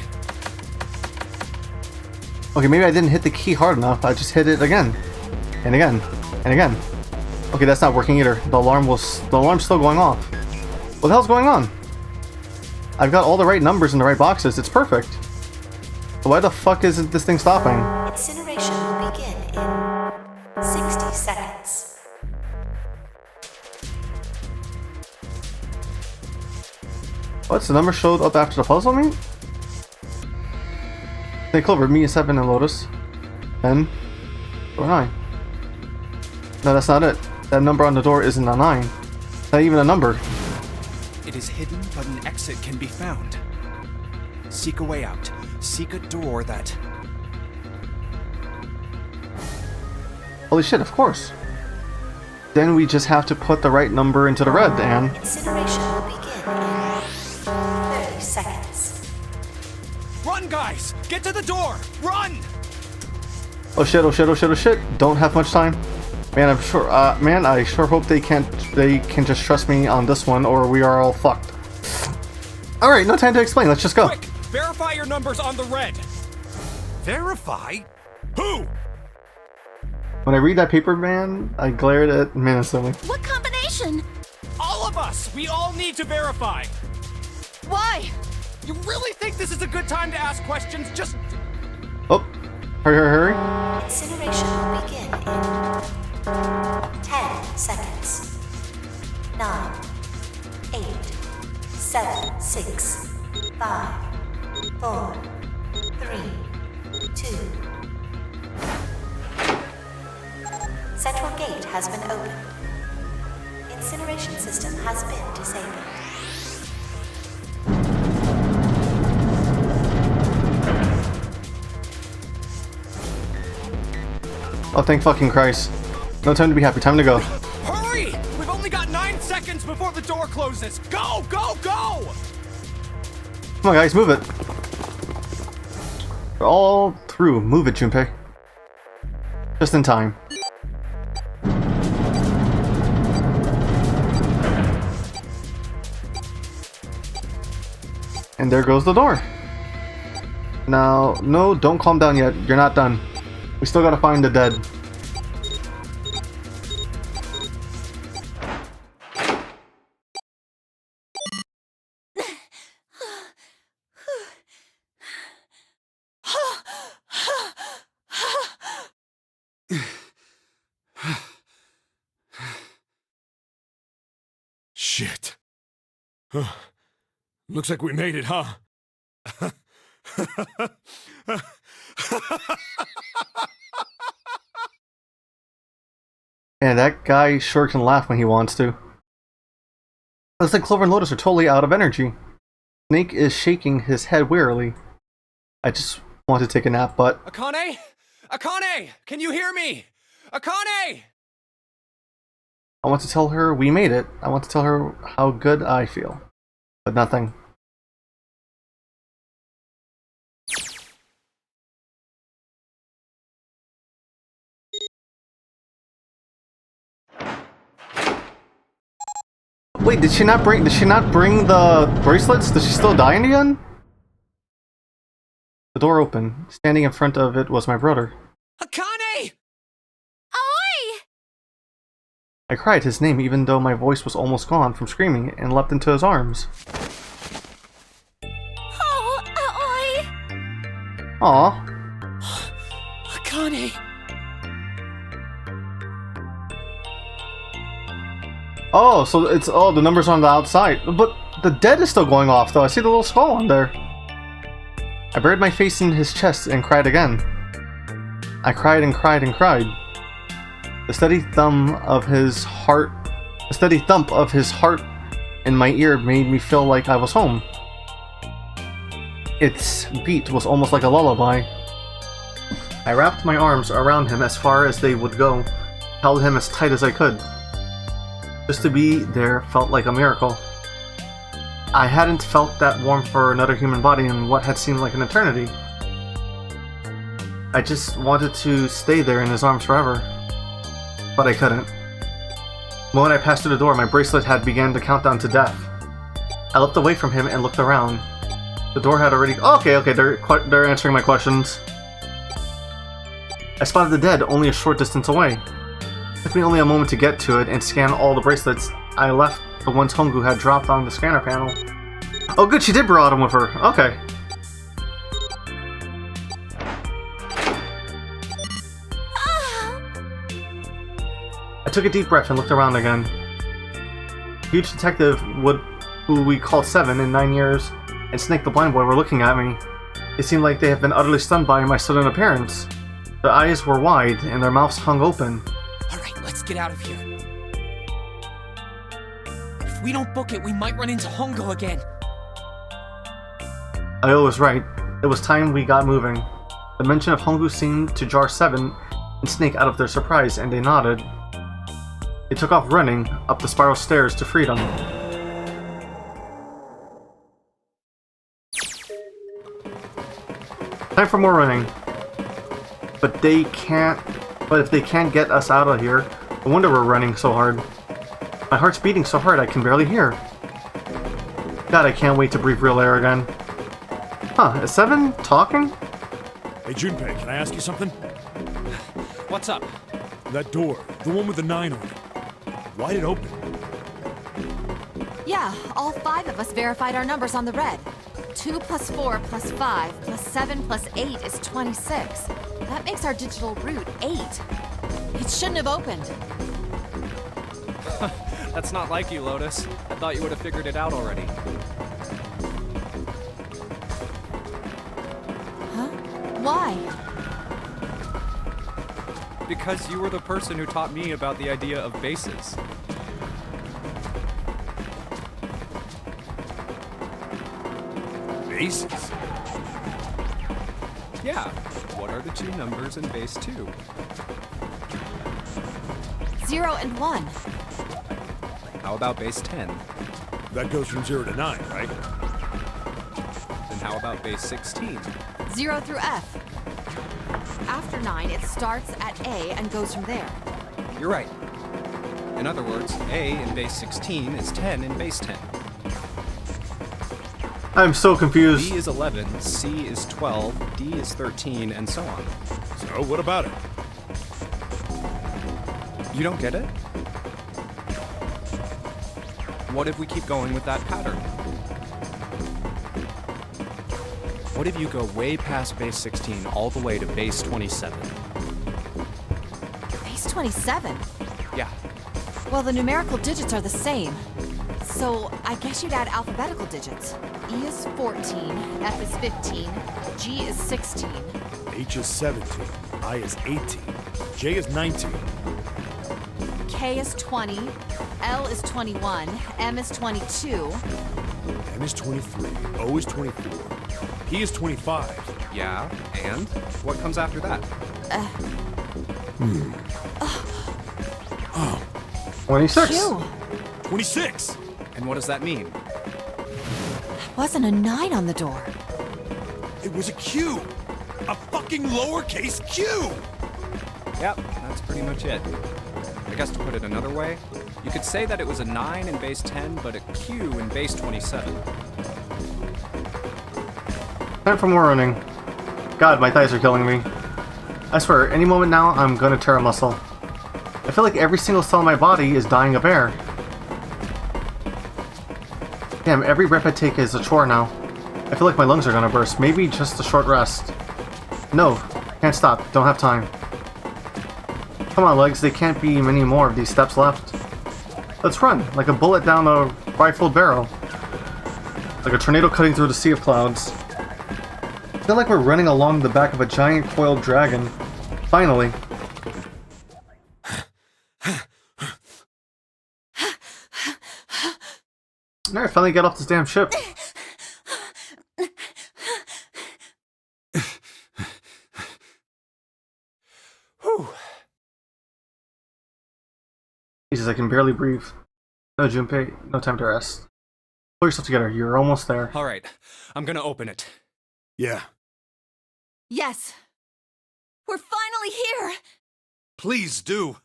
Okay, maybe I didn't hit the key hard enough. I just hit it again. And again. And again. Okay, that's not working either. The alarm's still going off. What the hell's going on? I've got all the right numbers in the right boxes. It's perfect. Why the fuck isn't this thing stopping? Incineration will begin in 60 seconds. What's the number showed up after the puzzle meet? Hey Clover, me 7 and Lotus. 10 or 9. No, that's not it. That number on the door isn't a 9. It's not even a number. It is hidden, but an exit can be found. Seek a way out. Seek a door that... Holy shit, of course. Then we just have to put the right number into the red, and... Incineration will begin in 30 seconds. Run, guys! Get to the door! Run! Oh shit, oh shit, oh shit, oh shit. Don't have much time. Man, I'm sure, man, I sure hope they can just trust me on this one, or we are all fucked. Alright, no time to explain, let's just go. Quick! Verify your numbers on the red! Verify? Who? When I read that paper, man, I glared at menacingly. What combination? All of us! We all need to verify! Why? You really think this is a good time to ask questions? Just... Oh, hurry, hurry, hurry. Incineration will begin in 10 seconds. 9, 8, 7, 6, 5, 4, 3, 2. Central gate has been opened. Incineration system has been disabled. Oh, thank fucking Christ. No time to be happy, time to go. Hurry! We've only got 9 seconds before the door closes! Go, go, go! Come on, guys, move it. We're all through. Move it, Junpei. Just in time. And there goes the door. Now, no, don't calm down yet. You're not done. We still gotta find the dead. Shit. Looks like we made it, huh? And that guy sure can laugh when he wants to. Looks like Clover and Lotus are totally out of energy. Snake is shaking his head wearily. I just want to take a nap, but... Akane? Akane! Can you hear me? Akane! I want to tell her we made it. I want to tell her how good I feel. But nothing. Wait, did she not bring the bracelets? Does she still die in the end? The door opened. Standing in front of it was my brother. Akane! Oi! I cried his name even though my voice was almost gone from screaming and leapt into his arms. Oh, oi! Aw. Akane! Oh, so it's the numbers on the outside. But the dead is still going off though. I see the little skull on there. I buried my face in his chest and cried again. I cried and cried and cried. The steady thump of his heart in my ear made me feel like I was home. Its beat was almost like a lullaby. I wrapped my arms around him as far as they would go, held him as tight as I could. Just to be there felt like a miracle. I hadn't felt that warmth for another human body in what had seemed like an eternity. I just wanted to stay there in his arms forever. But I couldn't. The moment I passed through the door, my bracelet had begun to count down to death. I leapt away from him and looked around. The door had already... Okay, they're answering my questions. I spotted the dead only a short distance away. It took me only a moment to get to it and scan all the bracelets. I left the ones Hongu had dropped on the scanner panel. Oh good, she did bring him with her. Okay. I took a deep breath and looked around again. Huge detective who we called 7 in 9 years, and Snake the Blind Boy were looking at me. It seemed like they had been utterly stunned by my sudden appearance. Their eyes were wide, and their mouths hung open. Alright, let's get out of here. If we don't book it, we might run into Hongo again. Io was right. It was time we got moving. The mention of Hongu seemed to jar 7 and Snake out of their surprise, and they nodded. They took off running up the spiral stairs to freedom. Time for more running. But if they can't get us out of here, no wonder we're running so hard. My heart's beating so hard I can barely hear. God, I can't wait to breathe real air again. Huh, is 7 talking? Hey Junpei, can I ask you something? What's up? That door, the one with the 9 on it. Why'd it open? Yeah, all 5 of us verified our numbers on the red. 2 plus 4 plus 5 plus 7 plus 8 is 26. That makes our digital route 8. It shouldn't have opened. That's not like you, Lotus. I thought you would have figured it out already. Huh? Why? Because you were the person who taught me about the idea of bases. Bases? Yeah. What are the 2 numbers in base 2? 0 and 1. How about base 10? That goes from 0 to 9, right? Then how about base 16? 0 through F. After 9, it starts at A and goes from there. You're right. In other words, A in base 16 is 10 in base 10. I'm so confused. B is 11, C is 12, D is 13, and so on. So, what about it? You don't get it? What if we keep going with that pattern? What if you go way past base 16 all the way to base 27? Base 27? Yeah. Well, the numerical digits are the same. So, I guess you'd add alphabetical digits. E is 14, F is 15, G is 16. H is 17, I is 18, J is 19. K is 20, L is 21, M is 22. N is 23, O is 24, P is 25. Yeah, and? What comes after that? 26. Q. 26! And what does that mean? Wasn't a 9 on the door. It was a Q! A fucking lowercase q! Yep, that's pretty much it. I guess to put it another way, you could say that it was a 9 in base 10, but a Q in base 27. Time for more running. God, my thighs are killing me. I swear, any moment now, I'm gonna tear a muscle. I feel like every single cell in my body is dying of air. Damn, every breath I take is a chore now. I feel like my lungs are gonna burst. Maybe just a short rest. No, can't stop. Don't have time. Come on, legs. There can't be many more of these steps left. Let's run, like a bullet down a rifled barrel. Like a tornado cutting through the sea of clouds. I feel like we're running along the back of a giant coiled dragon. Finally. Alright, finally get off this damn ship. Jesus, I can barely breathe. No, Junpei, no time to rest. Pull yourself together, you're almost there. Alright, I'm gonna open it. Yeah. Yes. We're finally here! Please do.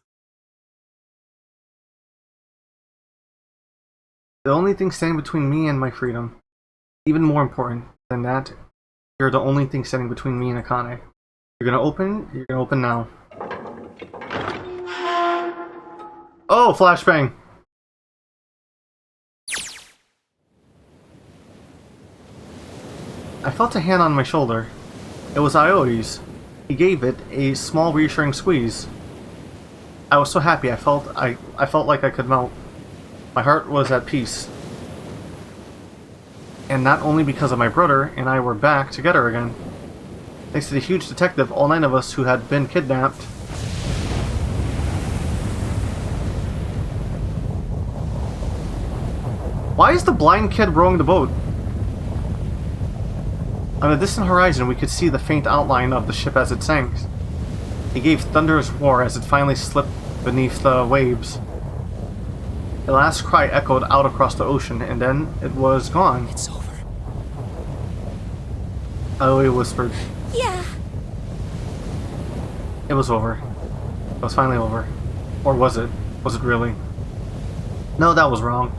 The only thing standing between me and my freedom. Even more important than that, you're the only thing standing between me and Akane. You're gonna open now. Oh, flashbang! I felt a hand on my shoulder. It was Ioi's. He gave it a small reassuring squeeze. I was so happy I felt like I could melt. My heart was at peace. And not only because of my brother and I were back together again. Thanks to the huge detective, all 9 of us who had been kidnapped. Why is the blind kid rowing the boat? On the distant horizon, we could see the faint outline of the ship as it sank. It gave thunderous roar as it finally slipped beneath the waves. The last cry echoed out across the ocean, and then it was gone. It's over. Aoi whispered. Yeah. It was over. It was finally over. Or was it? Was it really? No, that was wrong.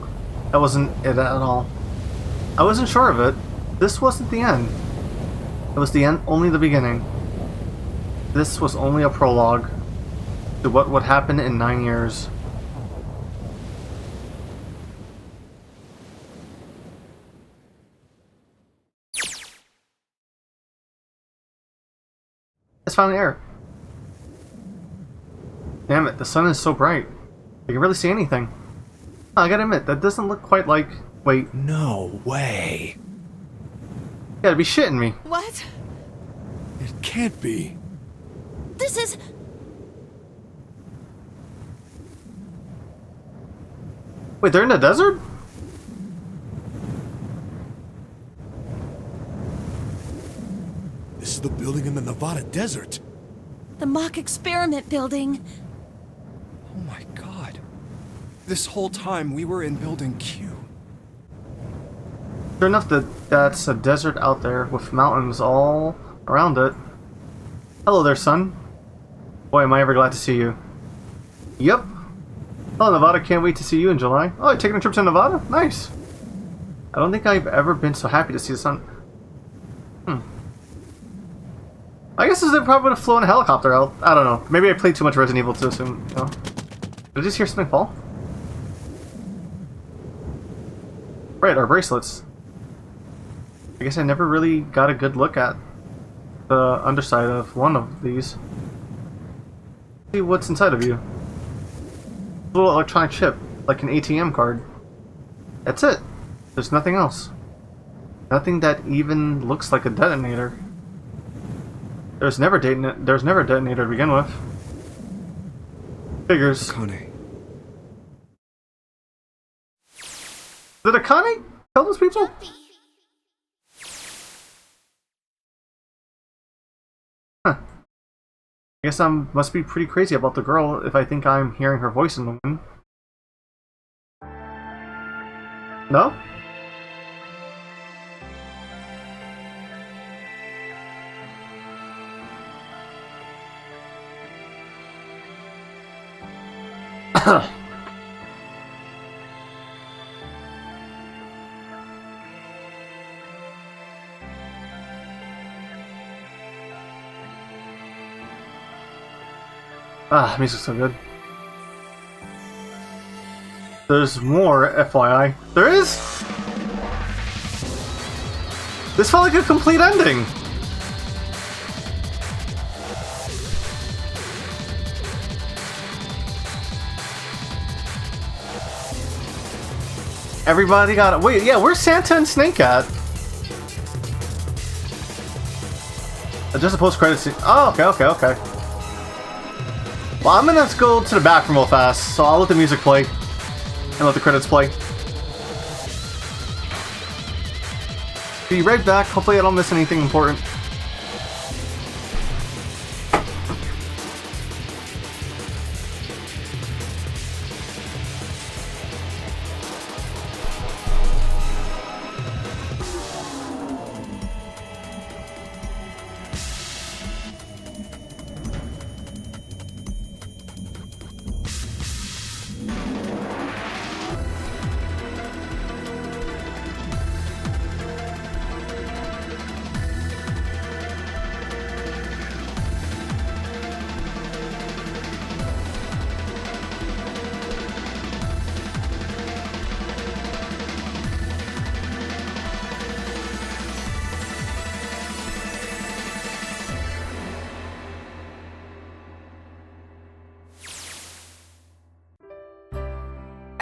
That wasn't it at all. I wasn't sure of it. This wasn't the end. It was the end, only the beginning. This was only a prologue to what would happen in 9 years. It's finally air. Damn it, the sun is so bright. I can really see anything. I gotta admit, that doesn't look quite like... Wait. No way. You gotta be shitting me. What? It can't be. This is... Wait, they're in the desert? This is the building in the Nevada desert. the mock experiment building. Oh my god. This whole time we were in Building Q. Sure enough, that's a desert out there with mountains all around it. Hello there, son. Boy, am I ever glad to see you. Yep. Hello, Nevada. Can't wait to see you in July. Oh, you're taking a trip to Nevada? Nice. I don't think I've ever been so happy to see the sun. I guess they probably would have flown a helicopter out. I don't know. Maybe I played too much Resident Evil to assume, you know. Did I just hear something fall? Right, our bracelets. I guess I never really got a good look at the underside of one of these. See what's inside of you. A little electronic chip, like an ATM card. That's it. There's nothing else. Nothing that even looks like a detonator. There's never a detonator to begin with. Figures. Akane. Did Akane kill those people? Huh. I guess I must be pretty crazy about the girl if I think I'm hearing her voice in the wind. No? Music's so good. There's more, FYI. There is? This felt like a complete ending. Everybody got it. Wait, yeah, where's Santa and Snake at? Just a post-credit scene. Oh, okay. Well, I'm gonna go to the bathroom real fast, so I'll let the music play and let the credits play. Be right back. Hopefully I don't miss anything important.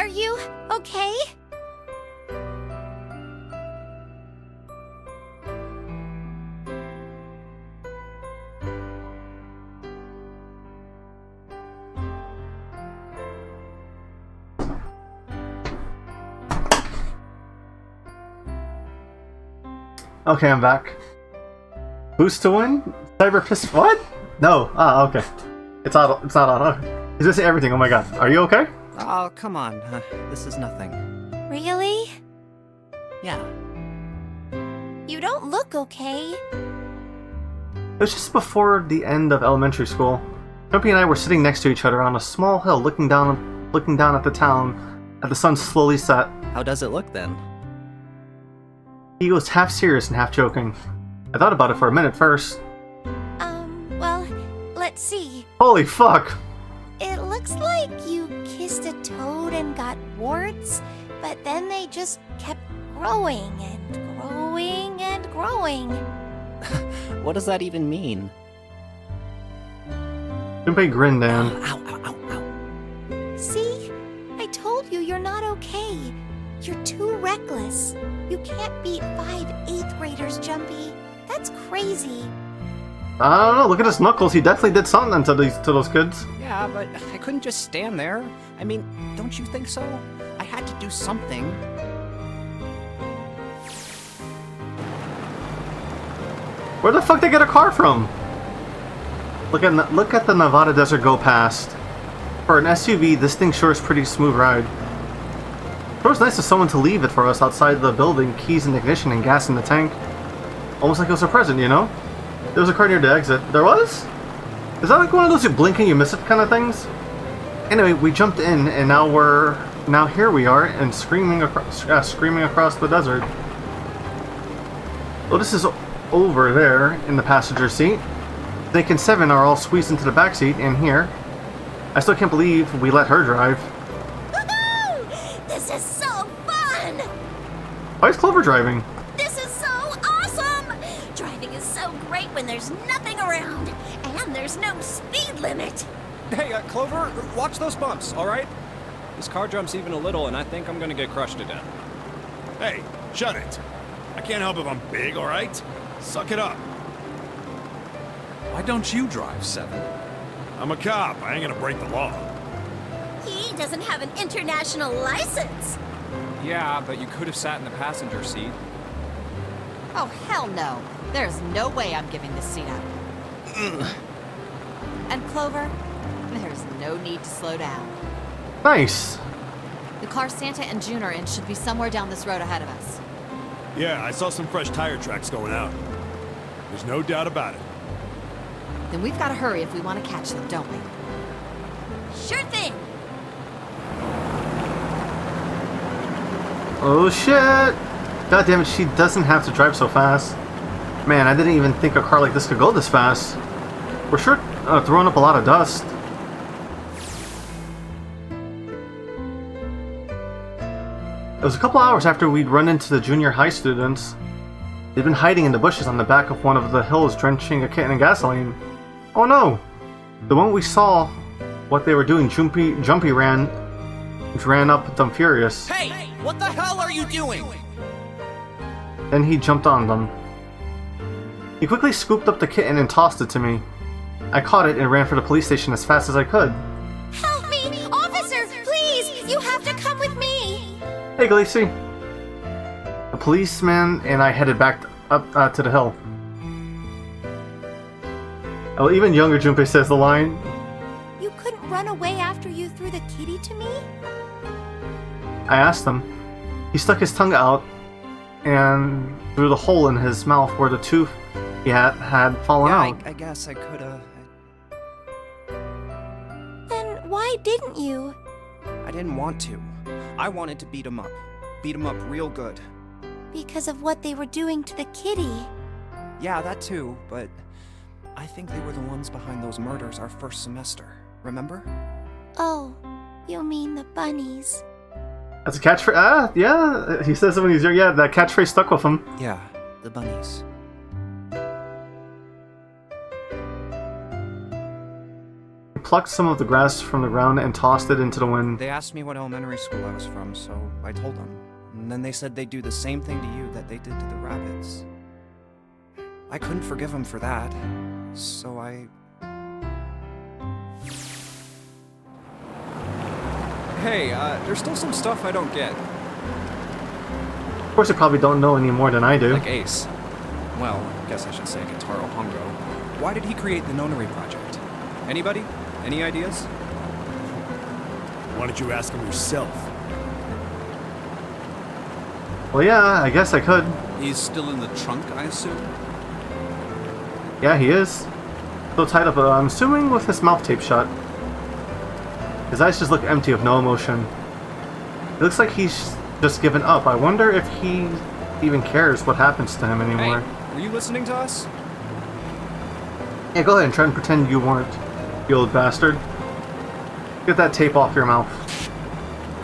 Are you okay? Okay, I'm back. Boost to win? Cyber what? No. Ah, okay. It's auto. It's not auto. He's missing everything. Oh my god. Are you okay? Oh, come on. This is nothing. Really? Yeah. You don't look okay. It was just before the end of elementary school. Jumpy and I were sitting next to each other on a small hill, looking down at the town, as the sun slowly set. How does it look then? He was half serious and half joking. I thought about it for a minute first. Well, let's see. Holy fuck! It looks like you kissed a toad and got warts, but then they just kept growing and growing and growing. What does that even mean? Junpei grinned and... Ow, ow, ow, ow. See? I told you you're not okay. You're too reckless. You can't beat 5 8th graders, Jumpy. That's crazy. I don't know, look at his knuckles. He definitely did something to those kids. Yeah, but I couldn't just stand there. I mean, don't you think so? I had to do something. Where the fuck did they get a car from? Look at the Nevada desert go past. For an SUV, this thing sure is pretty smooth ride. It was nice of someone to leave it for us outside the building, keys in the ignition and gas in the tank. Almost like it was a present, you know? There was a car near the exit. There was? Is that like one of those you blink and you miss it kind of things? Anyway, we jumped in and now here we are and screaming across the desert. Otis is over there in the passenger seat. Nick and Seven are all squeezed into the back seat and here. I still can't believe we let her drive. This is so fun! Why is Clover driving? This is so awesome! Driving is so great when there's nothing around, and there's no speed limit. Hey, Clover, watch those bumps, alright? This car jumps even a little, and I think I'm gonna get crushed to death. Hey, shut it. I can't help if I'm big, alright? Suck it up. Why don't you drive, Seven? I'm a cop. I ain't gonna break the law. He doesn't have an international license. Yeah, but you could have sat in the passenger seat. Oh, hell no. There's no way I'm giving this seat up. And Clover, there's no need to slow down. Nice. The car Santa and June are in should be somewhere down this road ahead of us. Yeah, I saw some fresh tire tracks going out. There's no doubt about it. Then we've got to hurry if we want to catch them, don't we? Sure thing. Oh shit! God damn it, she doesn't have to drive so fast. Man, I didn't even think a car like this could go this fast. We're sure throwing up a lot of dust. It was a couple hours after we'd run into the junior high students. They'd been hiding in the bushes on the back of one of the hills, drenching a kitten in gasoline. Oh no! The moment we saw what they were doing, Jumpy ran up with them furious. Hey! What the hell are you doing? Then he jumped on them. He quickly scooped up the kitten and tossed it to me. I caught it and ran for the police station as fast as I could. Help me! Officer, please! You have to come with me! Hey, Gleesy. The policeman and I headed back up to the hill. Oh, even younger Junpei says the line. You couldn't run away after you threw the kitty to me? I asked him. He stuck his tongue out and through the hole in his mouth where the tooth he had fallen out. I guess I could've... Then why didn't you? I didn't want to. I wanted to beat him up. Beat him up real good. Because of what they were doing to the kitty. Yeah, that too, but I think they were the ones behind those murders our first semester. Remember? Oh, you mean the bunnies. That's a catchphrase. Ah, yeah. He says it when he's young. Yeah, that catchphrase stuck with him. Yeah, the bunnies. plucked some of the grass from the ground and tossed it into the wind. They asked me what elementary school I was from, so I told them. And then they said they'd do the same thing to you that they did to the rabbits. I couldn't forgive them for that, so I... Hey, there's still some stuff I don't get. Of course, you probably don't know any more than I do. Like Ace. Well, I guess I should say Gitaro Hongo. Why did he create the Nonary project? Anybody? Any ideas? Why don't you ask him yourself? Well, yeah, I guess I could. He's still in the trunk, I assume? Yeah, he is. Still tied up, I'm assuming with his mouth taped shut. His eyes just look empty of no emotion. It looks like he's just given up. I wonder if he even cares what happens to him anymore. Hey, were you listening to us? Yeah, go ahead and try and pretend you weren't, you old bastard. Get that tape off your mouth.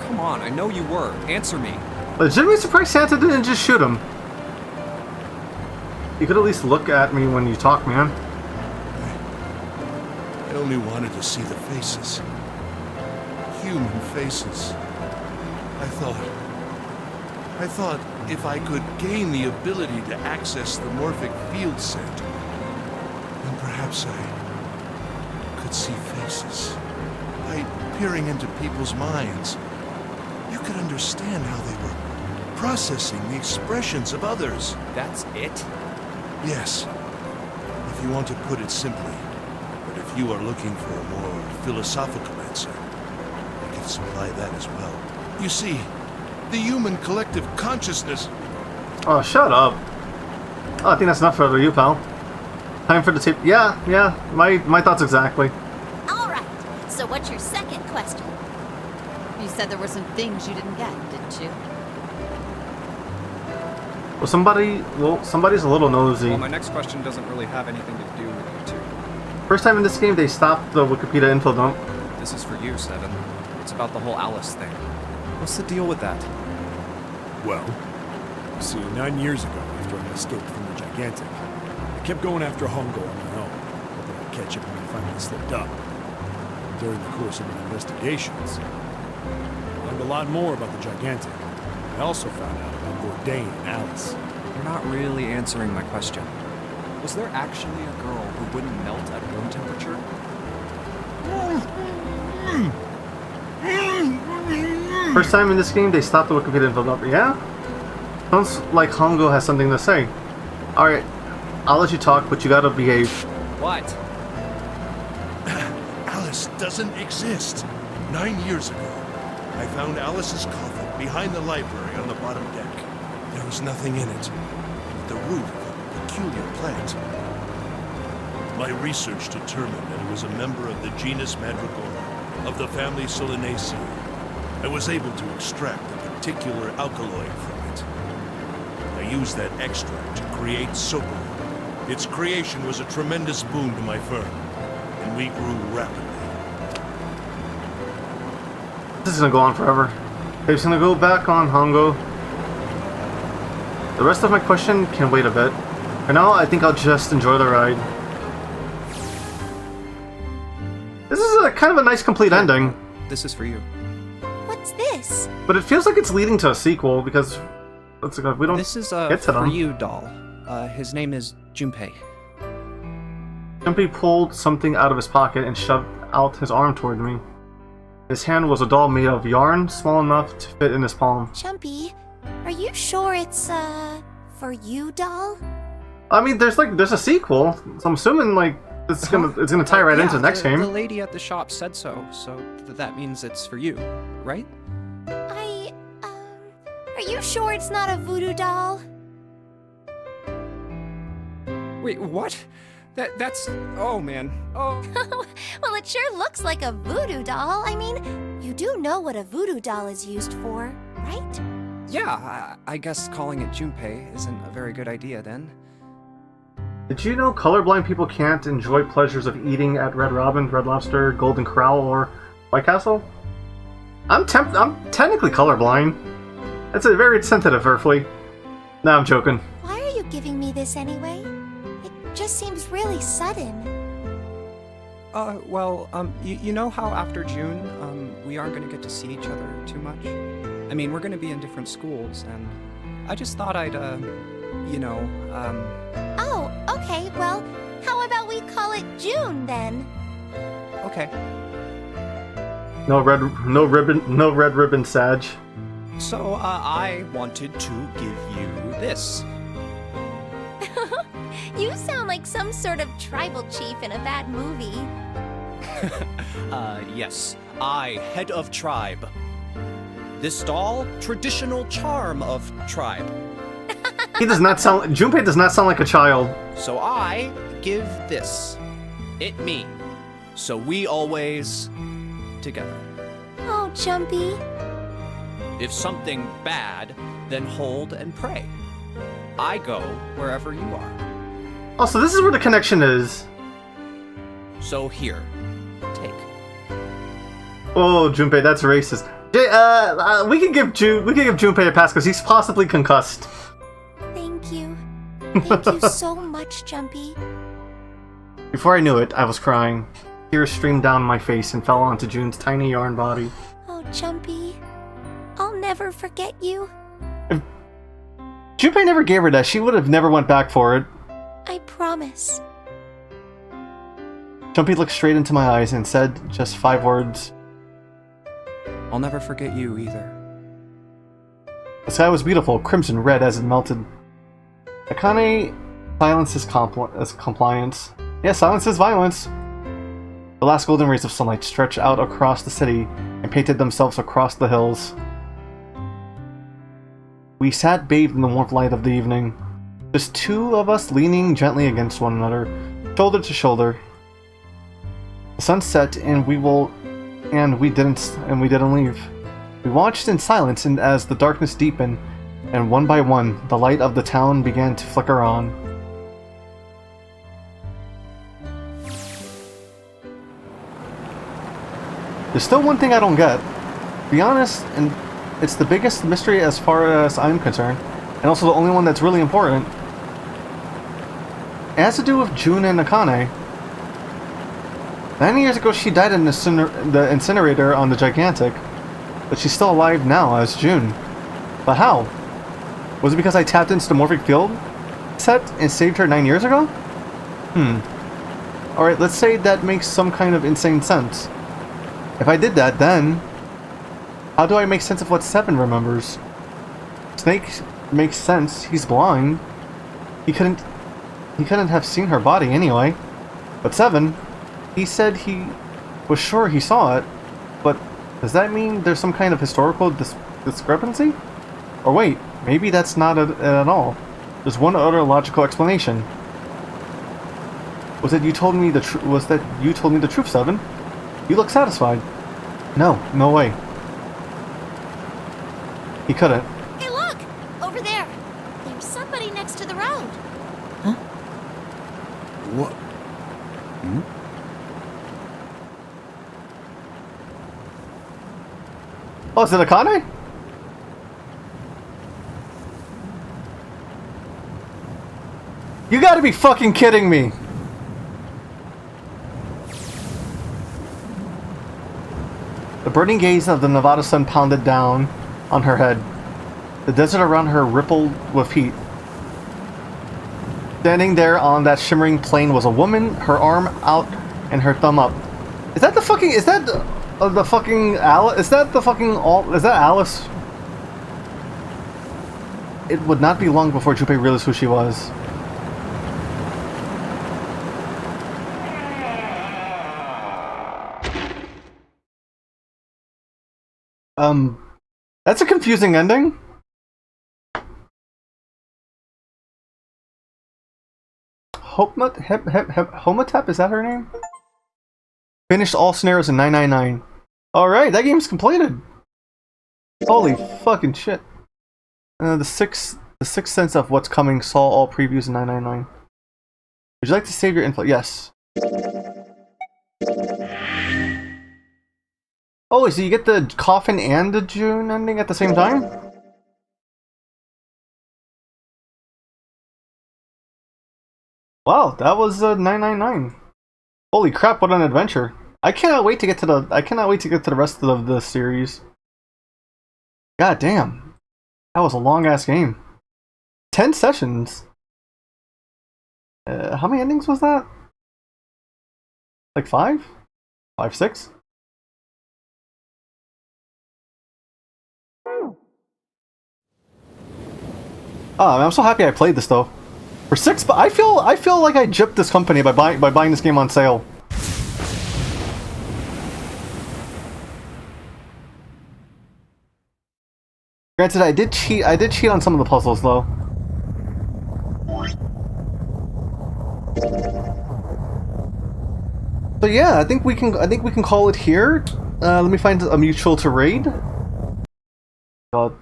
Come on, I know you were. Answer me. Legitimately surprised Santa didn't just shoot him. You could at least look at me when you talk, man. I only wanted to see the faces. Human faces. I thought if I could gain the ability to access the morphic field center, then perhaps I could see faces. By peering into people's minds, you could understand how they were processing the expressions of others. That's it? Yes. If you want to put it simply. But if you are looking for a more philosophical answer, I can supply that as well. You see, the human collective consciousness... Oh, shut up. Oh, I think that's enough for you, pal. Time for the tape. Yeah, my thoughts exactly. Alright, so what's your second question? You said there were some things you didn't get, didn't you? Well, somebody's a little nosy. Well, my next question doesn't really have anything to do with you two. First time in this game, they stopped the Wikipedia info dump. This is for you, Seven. It's about the whole Alice thing. What's the deal with that? Well, you see, 9 years ago, after I escaped from the Gigantic, I kept going after Hongo on my own, hoping I'd catch him when he finally slipped up. During the course of my investigations, I learned a lot more about the Gigantic. I also found out about Bourdain and Alice. You're not really answering my question. Was there actually a girl who wouldn't melt at room temperature? First time in this game, they stopped the Wikipedia info dump. Yeah? Sounds like Hongo has something to say. Alright, I'll let you talk, but you gotta behave. What? Alice doesn't exist. 9 years ago, I found Alice's coffin behind the library on the bottom deck. There was nothing in it but the root of a peculiar plant. My research determined that it was a member of the genus Mandragora, of the family Solanaceae. I was able to extract a particular alkaloid from it. I used that extract to create Sopo. Its creation was a tremendous boon to my firm, and we grew rapidly. This is gonna go on forever. It's gonna go back on Hongo. The rest of my question can wait a bit. For now, I think I'll just enjoy the ride. This is a kind of a nice complete ending. This is for you. What's this? But it feels like it's leading to a sequel because we don't This is get to them. for you, doll. His name is Junpei. Junpei pulled something out of his pocket and shoved out his arm toward me. His hand was a doll made of yarn, small enough to fit in his palm. Chumpy, are you sure it's, for you, doll? I mean, there's a sequel, so I'm assuming like it's gonna tie right into the next game. The lady at the shop said so that means it's for you, right? Are you sure it's not a voodoo doll? Wait, what? That's... Oh, man. Oh. Well, it sure looks like a voodoo doll. I mean, you do know what a voodoo doll is used for, right? Yeah, I guess calling it Junpei isn't a very good idea then. Did you know colorblind people can't enjoy pleasures of eating at Red Robin, Red Lobster, Golden Corral, or White Castle? I'm technically colorblind. That's a very sensitive, Earthly. No, I'm joking. Why are you giving me this anyway? It just seems really sudden. You know how after June, we aren't gonna get to see each other too much? I mean, we're gonna be in different schools, and I just thought I'd, Oh, okay, well, how about we call it June then? Okay. No red ribbon, Sag. So, I wanted to give you this. You sound like some sort of tribal chief in a bad movie. Yes. I, head of tribe. This doll, traditional charm of tribe. He does not sound. Junpei does not sound like a child. So I give this. It me. So we always together. Oh, Jumpy. If something bad, then hold and pray. I go wherever you are. Oh, so this is where the connection is. So here, take. Oh, Junpei, that's racist. We can give Junpei a pass because he's possibly concussed. Thank you. Thank you so much, Jumpy. Before I knew it, I was crying. Tears streamed down my face and fell onto June's tiny yarn body. Oh, Jumpy. I'll never forget you. If Junpei never gave her that, she would have never went back for it. I promise. Jumpy looked straight into my eyes and said just 5 words. I'll never forget you either. The sky was beautiful, crimson red as it melted. Akane silences compliance. Yes, silence is violence. The last golden rays of sunlight stretched out across the city and painted themselves across the hills. We sat bathed in the warm light of the evening, just 2 of us leaning gently against one another, shoulder to shoulder. The sun set and we didn't leave. We watched in silence and as the darkness deepened, and one by one, the light of the town began to flicker on. There's still one thing I don't get. To be honest, and it's the biggest mystery as far as I'm concerned, and also the only one that's really important. It has to do with June and Akane. 9 years ago she died in the incinerator on the Gigantic, but she's still alive now as June. But how? Was it because I tapped into the morphic field set and saved her 9 years ago? Alright, let's say that makes some kind of insane sense. If I did that, then how do I make sense of what 7 remembers? Snake makes sense, he's blind. He couldn't have seen her body anyway. But 7, he said he was sure he saw it, but does that mean there's some kind of historical discrepancy? Or wait, maybe that's not it at all. There's one other logical explanation. Was that you told me the truth, 7? You look satisfied. No way. He couldn't. Hey, look! Over there! There's somebody next to the road. Huh? What? Oh, is it Akane? You gotta be fucking kidding me! The burning gaze of the Nevada sun pounded down on her head. The desert around her rippled with heat. Standing there on that shimmering plain was a woman, her arm out and her thumb up. Is that Alice? It would not be long before Junpei realized who she was. That's a confusing ending. Homatep, is that her name? Finished all scenarios in 999. Alright, that game's completed. Holy fucking shit. The sixth sense of what's coming saw all previews in 999. Would you like to save your info? Yes. Oh, so you get the coffin and the June ending at the same time? Wow, that was 999. Holy crap! What an adventure! I cannot wait to get to the. I cannot wait to get to the rest of the series. God damn, that was a long ass game. 10 sessions. How many endings was that? Like 5? 5, 6? Oh, I'm so happy I played this though. For 6, but I feel like I gypped this company by buying this game on sale. Granted, I did cheat on some of the puzzles though. So yeah, I think we can call it here. Let me find a mutual to raid. God.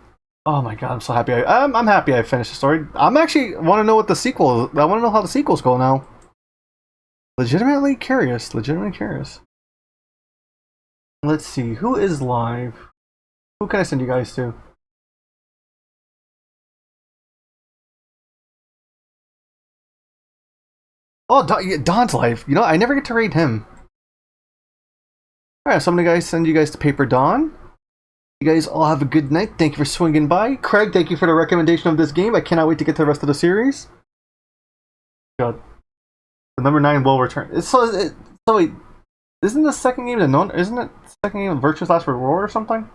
Oh my god, I'm so happy. I'm happy I finished the story. I'm actually want to know what the sequel is. I want to know how the sequels go now. Legitimately curious. Legitimately curious. Let's see. Who is live? Who can I send you guys to? Oh, Don's live. You know, I never get to raid him. Alright, so I'm gonna send you guys to Paper Dawn. You guys all have a good night. Thank you for swinging by. Craig, thank you for the recommendation of this game. I cannot wait to get to the rest of the series. God. The number 9 will return. So wait, isn't the second game isn't it the second game Virtue's Last Reward or something?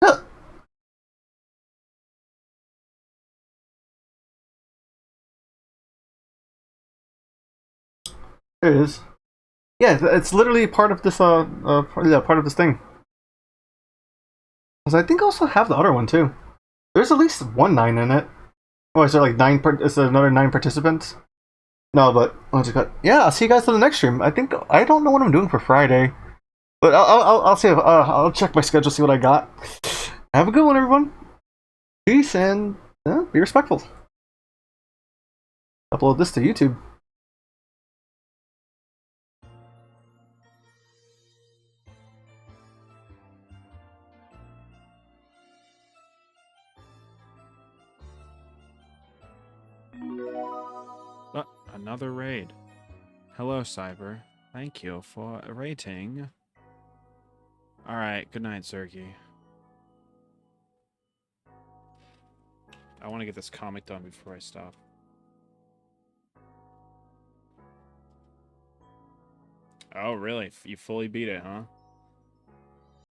Huh. There it is. Yeah, it's literally part of this part of this thing. Because I think I also have the other one too. There's at least one 9 in it. Oh, is there like 9? Is there another 9 participants? No, but yeah, I'll see you guys on the next stream. I don't know what I'm doing for Friday, but I'll see. I'll check my schedule, see what I got. Have a good one, everyone. Peace and be respectful. Upload this to YouTube. Another raid. Hello, Cyber. Thank you for rating. Alright, good night, Zergy. I want to get this comic done before I stop. Oh, really? You fully beat it, huh?